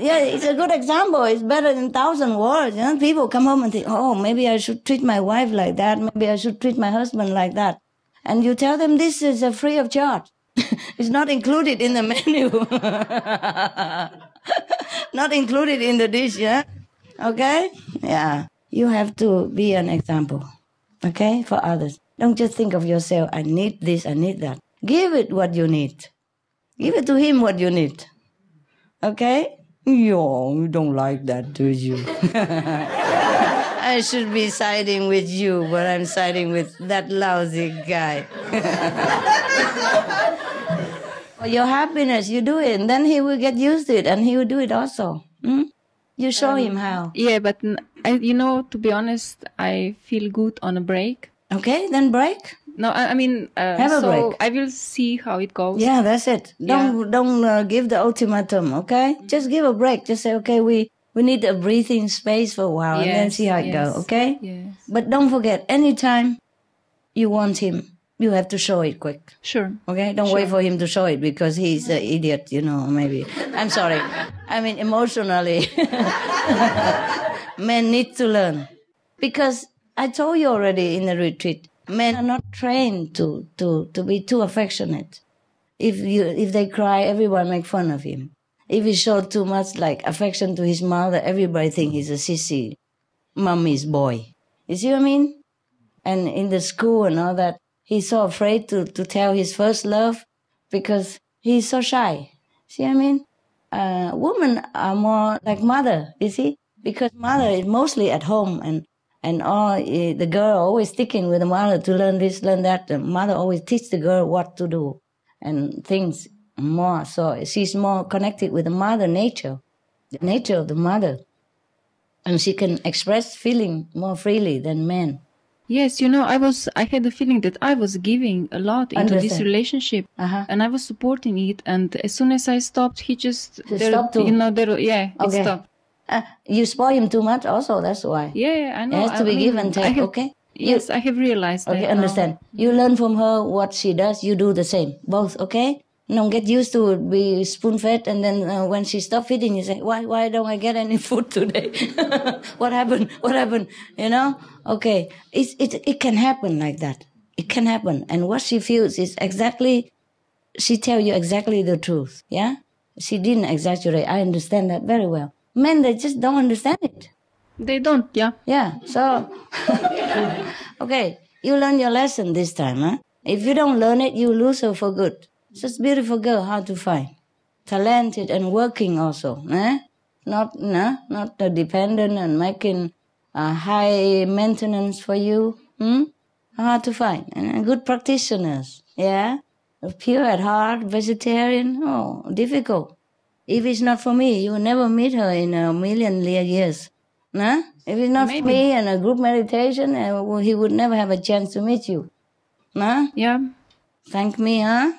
S1: yeah, it's a good example. It's better than 1,000 words. You know, people come home and think, oh, maybe I should treat my wife like that. Maybe I should treat my husband like that. And you tell them this is free of charge. It's not included in the menu. Not included in the dish, yeah? Okay? Yeah. You have to be an example, okay, for others. Don't just think of yourself, I need this, I need that. Give it what you need. Give it to him what you need. Okay? You don't like that, do you? I should be siding with you, but I'm siding with that lousy guy. Your happiness, you do it, and then he will get used to it, and he will do it also. You show him how.
S11: Yeah, but to be honest, I feel good on a break.
S1: Okay, then break.
S11: No, I mean,
S1: have a break.
S11: I will see how it goes.
S1: Yeah, that's it. Don't give the ultimatum. Okay, just give a break. Just say, okay, we need a breathing space for a while, and then see how it goes. Okay.
S11: Yes.
S1: But don't forget, anytime you want him, you have to show it quick.
S11: Sure.
S1: Okay? Don't wait for him to show it because he's an idiot, you know, maybe. I'm sorry. I mean, emotionally. Men need to learn. Because I told you already in the retreat, men are not trained to be too affectionate. If they cry, everyone make fun of him. If he showed too much like affection to his mother, everybody think he's a sissy, mommy's boy. You see what I mean? And in the school and all that, he's so afraid to tell his first love because he's so shy. See what I mean? Women are more like mother, you see? Because mother is mostly at home and all the girl always sticking with the mother to learn this, learn that. The mother always teach the girl what to do and things more. So she's more connected with the mother nature, the nature of the mother. And she can express feeling more freely than men.
S11: Yes, I had the feeling that I was giving a lot into this relationship, and I was supporting it. And as soon as I stopped, he just
S1: stopped too.
S11: It stopped.
S1: You spoil him too much, also. That's why.
S11: Yeah, I know.
S1: It has to be give and take. Okay.
S11: Yes, I have realized that.
S1: Okay, understand. You learn from her what she does. You do the same. Both. Okay. Don't get used to it, be spoon-fed, and then when she stops feeding, you say, why don't I get any food today? What happened? Okay. It can happen like that. It can happen. And what she feels is exactly, she tell you exactly the truth. Yeah? She didn't exaggerate. I understand that very well. Men, they just don't understand it.
S11: They don't, yeah.
S1: Yeah, so, okay, you learn your lesson this time, huh? If you don't learn it, you lose her for good. Such beautiful girl, hard to find. Talented and working also, eh? Not dependent and making high maintenance for you. Hard to find. And good practitioners, yeah? Pure at heart, vegetarian, difficult. If it's not for me, you will never meet her in a million years. Nah? If it's not for me and a group meditation, he would never have a chance to meet you. Nah?
S11: Yeah.
S1: Thank me, huh?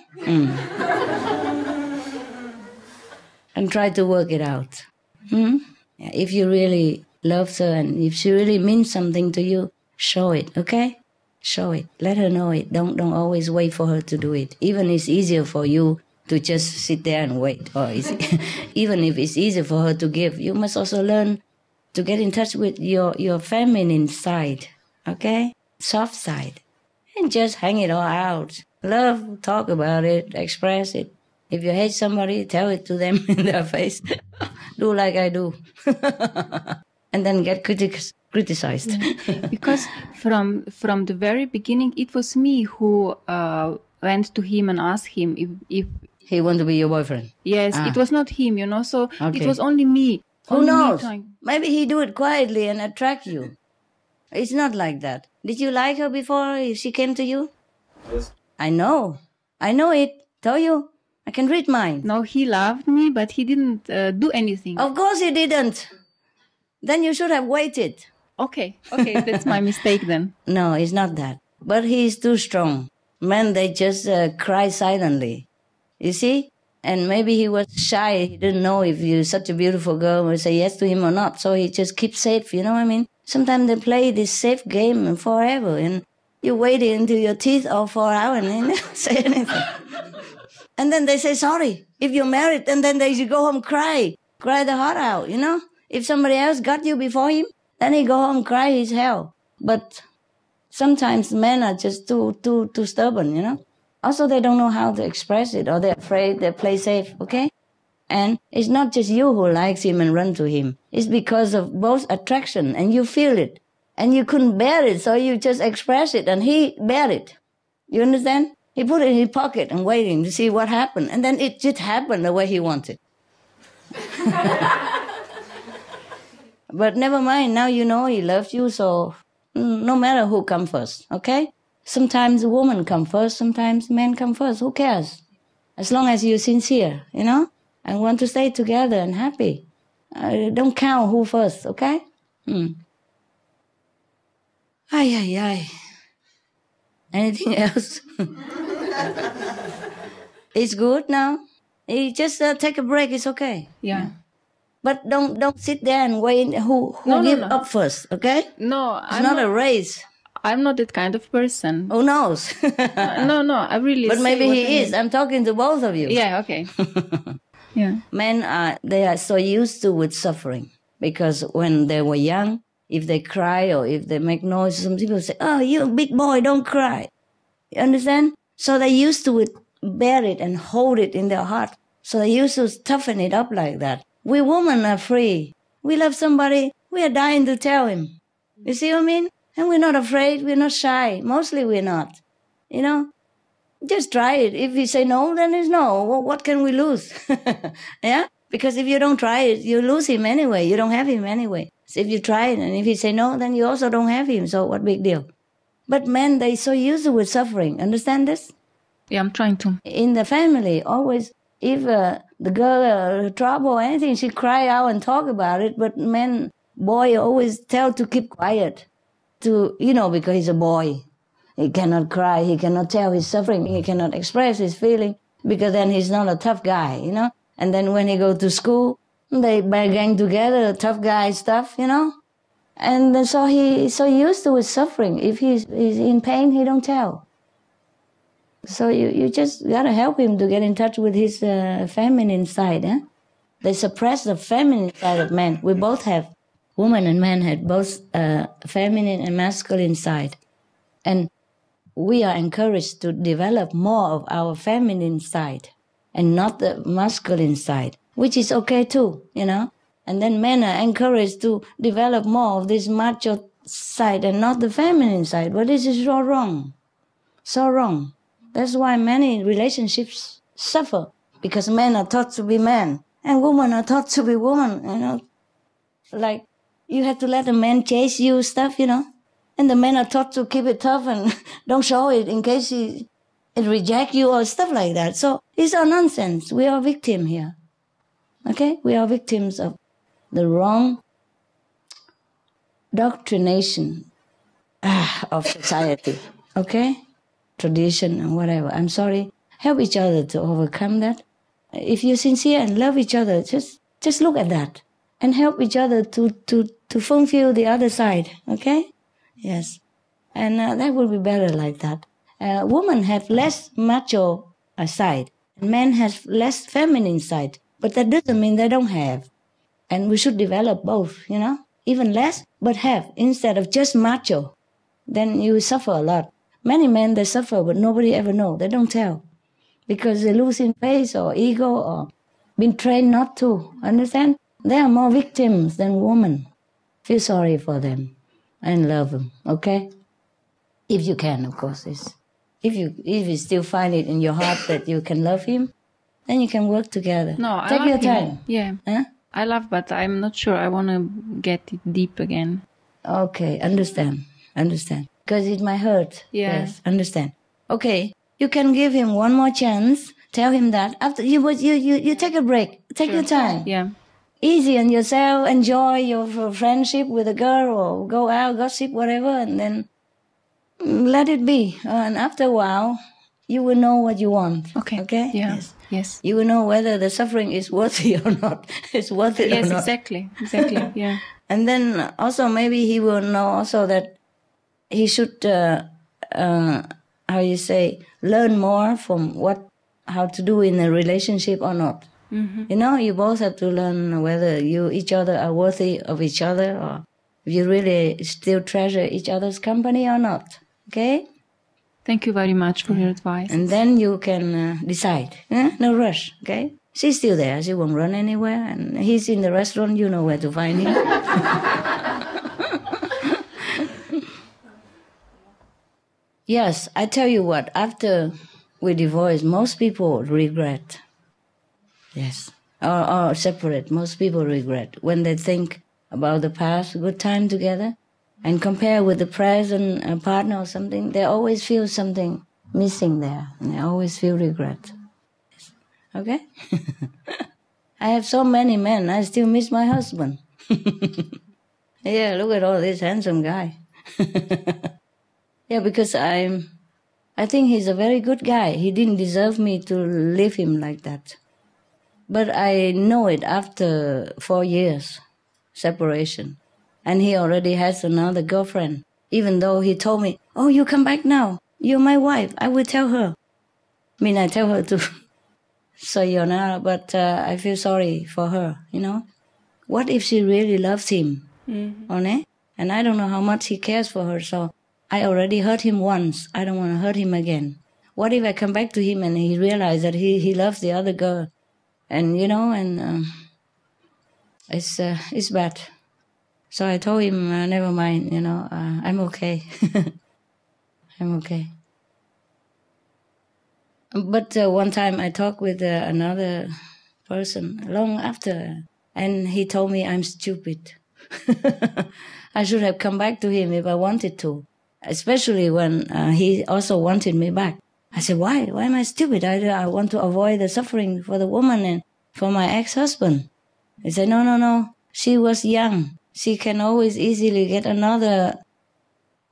S1: And try to work it out. Yeah, if you really love her and if she really means something to you, show it, okay? Show it. Let her know it. Don't always wait for her to do it. Even it's easier for you to just sit there and wait. Or even if it's easier for her to give, you must also learn to get in touch with your feminine side, okay? Soft side. And just hang it all out. Love, talk about it, express it. If you hate somebody, tell it to them in their face. Do like I do. And then get criticized.
S11: Yeah. Because from the very beginning, it was me who went to him and asked him if
S1: he wanted to be your boyfriend.
S11: Yes, it was not him, so okay. It was only me.
S1: Who knows? Maybe he do it quietly and attract you. It's not like that. Did you like her before she came to you?
S7: Yes.
S1: I know it. Tell you. I can read mine.
S11: No, he loved me, but he didn't do anything.
S1: Of course he didn't. Then you should have waited.
S11: Okay, that's my mistake then.
S1: No, it's not that. But he is too strong. Men, they just cry silently. You see? And maybe he was shy. He didn't know if you're such a beautiful girl would say yes to him or not. So he just keeps safe, you know what I mean? Sometimes they play this safe game forever. And you wait until your teeth are fall out and they never say anything. And then they say sorry. If you're married, and then they should go home cry the heart out, you know? If somebody else got you before him, then he go home cry his hell. But sometimes men are just too stubborn, you know? Also, they don't know how to express it, or they're afraid they play safe, okay? And it's not just you who likes him and run to him. It's because of both attraction, and you feel it. And you couldn't bear it, so you just express it, and he bear it. You understand? He put it in his pocket and waiting to see what happened. And then it just happened the way he wanted. But never mind, now you know he loves you, so no matter who comes first, okay? Sometimes a woman comes first, sometimes men come first. Who cares? As long as you're sincere, you know, and want to stay together and happy. Don't count who first, okay? Ay. Anything else? It's good now. You just take a break. It's okay.
S11: Yeah.
S1: But don't sit there and wait. Who give up first? Okay.
S11: No,
S1: it's not a race.
S11: I'm not that kind of person.
S1: Who knows?
S11: No, I really.
S1: But maybe he is. I'm talking to both of you.
S11: Yeah. Okay. Yeah.
S1: Men they are so used to with suffering because when they were young, if they cry or if they make noise, some people say, "Oh, you're a big boy, don't cry." You understand? So they used to bear it and hold it in their heart. So they used to toughen it up like that. We women are free. We love somebody, we are dying to tell him. You see what I mean? And we're not afraid, we're not shy. Mostly we're not. You know, just try it. If we say no, then it's no. Well, what can we lose? Yeah? Because if you don't try it, you lose him anyway. You don't have him anyway. So if you try it, and if you say no, then you also don't have him. So what big deal? But men, they're so used with suffering. Understand this?
S11: Yeah, I'm trying to.
S1: In the family, always, if the girl trouble or anything, she cry out and talk about it. But boy always tell to keep quiet. Because he's a boy. He cannot cry. He cannot tell his suffering. He cannot express his feeling because then he's not a tough guy, And then when he go to school, they gang together, tough guy stuff, And so he's so used to his suffering. If he's in pain, he don't tell. So you just got to help him to get in touch with his feminine side. They suppress the feminine side of men. We both have. Women and men have both feminine and masculine side. And we are encouraged to develop more of our feminine side and not the masculine side, which is okay too, And then men are encouraged to develop more of this macho side and not the feminine side. But this is so wrong. So wrong. That's why many relationships suffer, because men are taught to be men and women are taught to be women, Like, you have to let the man chase you stuff, And the men are taught to keep it tough and don't show it in case it reject you or stuff like that. So it's all nonsense. We are victims here. Okay? We are victims of the wrong doctrination of society. Okay? Tradition and whatever. I'm sorry. Help each other to overcome that. If you're sincere and love each other, just look at that and help each other to fulfill the other side. Okay? Yes. And that will be better like that. Women have less macho side. Men have less feminine side. But that doesn't mean they don't have. And we should develop both, Even less, but have, instead of just macho. Then you suffer a lot. Many men, they suffer, but nobody ever know. They don't tell. Because they lose in face or ego or been trained not to. Understand? They are more victims than women. Feel sorry for them and love them, okay? If you can, of course. If you still find it in your heart that you can love him, then you can work together.
S11: No,
S1: Take your time.
S11: Yeah.
S1: Huh?
S11: I love, but I'm not sure I want to get it deep again.
S1: Okay, understand. Because it might hurt.
S11: Yeah.
S1: Yes, understand. Okay, you can give him one more chance. Tell him that after you take a break. Take your time.
S11: Yeah.
S1: Easy on yourself. Enjoy your friendship with a girl or go out, gossip, whatever, and then let it be. And after a while, you will know what you want.
S11: Okay.
S1: Okay?
S11: Yeah. Yes.
S1: You will know whether the suffering is worthy or not. It's worth it or not.
S11: Yes, exactly. Yeah.
S1: And then also maybe he will know also that he should, learn more from how to do in a relationship or not.
S11: Mm-hmm.
S1: You both have to learn whether each other are worthy of each other or if you really still treasure each other's company or not. Okay?
S11: Thank you very much for your advice.
S1: And then you can decide. No rush, okay? She's still there. She won't run anywhere. And he's in the restaurant. You know where to find him. Yes, I tell you what. After we divorce, most people regret. Yes. Or separate. Most people regret. When they think about the past, good time together, and compare with the present partner or something, they always feel something missing there. And they always feel regret. Okay? I have so many men, I still miss my husband. Yeah, look at all this handsome guy. Yeah, because I think he's a very good guy. He didn't deserve me to leave him like that. But I know it after 4 years separation. And he already has another girlfriend. Even though he told me, oh, you come back now. You're my wife. I will tell her. I tell her to sayonara, but I feel sorry for her, What if she really loves him?
S11: Mm-hmm.
S1: And I don't know how much he cares for her, so I already hurt him once. I don't want to hurt him again. What if I come back to him and he realizes that he loves the other girl? And, it's bad. So I told him, never mind, I'm okay. I'm okay. But one time I talked with another person long after, and he told me I'm stupid. I should have come back to him if I wanted to, especially when he also wanted me back. I said, why? Why am I stupid? I want to avoid the suffering for the woman and for my ex-husband. He said, no. She was young. She can always easily get another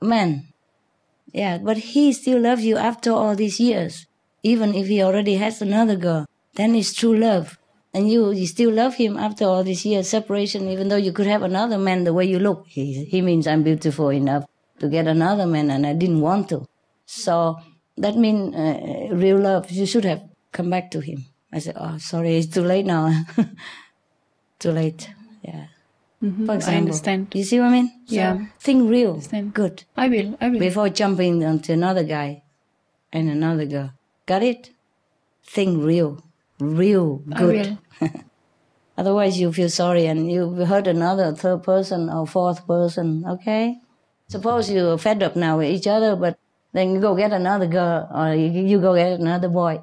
S1: man. Yeah, but he still loves you after all these years. Even if he already has another girl, then it's true love. And you still love him after all these years separation, even though you could have another man the way you look. He means I'm beautiful enough to get another man, and I didn't want to. So that means real love. You should have come back to him. I said, oh, sorry, it's too late now. Too late, yeah.
S11: Mm-hmm.
S1: For example,
S11: I understand.
S1: You see what I mean? So
S11: yeah.
S1: Think real.
S11: Understand.
S1: Good.
S11: I will.
S1: Before jumping onto another guy and another girl. Got it? Think real. Real good. Otherwise you feel sorry and you hurt another third person or fourth person, okay? Suppose you're fed up now with each other, but then you go get another girl or you go get another boy,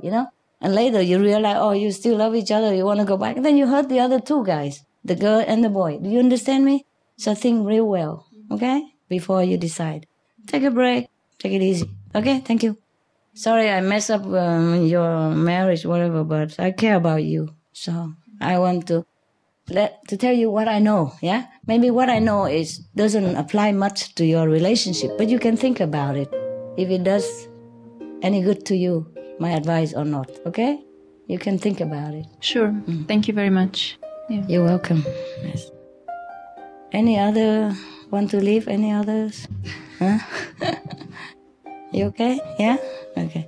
S1: And later you realize, oh, you still love each other, you want to go back. And then you hurt the other two guys, the girl and the boy. Do you understand me? So think real well, okay? Before you decide. Take a break. Take it easy. Okay? Thank you. Sorry I messed up your marriage, whatever, but I care about you. So I want to tell you what I know, yeah? Maybe what I know doesn't apply much to your relationship, but you can think about it. If it does any good to you, my advice or not, okay? You can think about it.
S11: Sure. Thank you very much. Yeah.
S1: You're welcome. Yes. Any other want to leave? Any others? Huh? You okay? Yeah? Okay.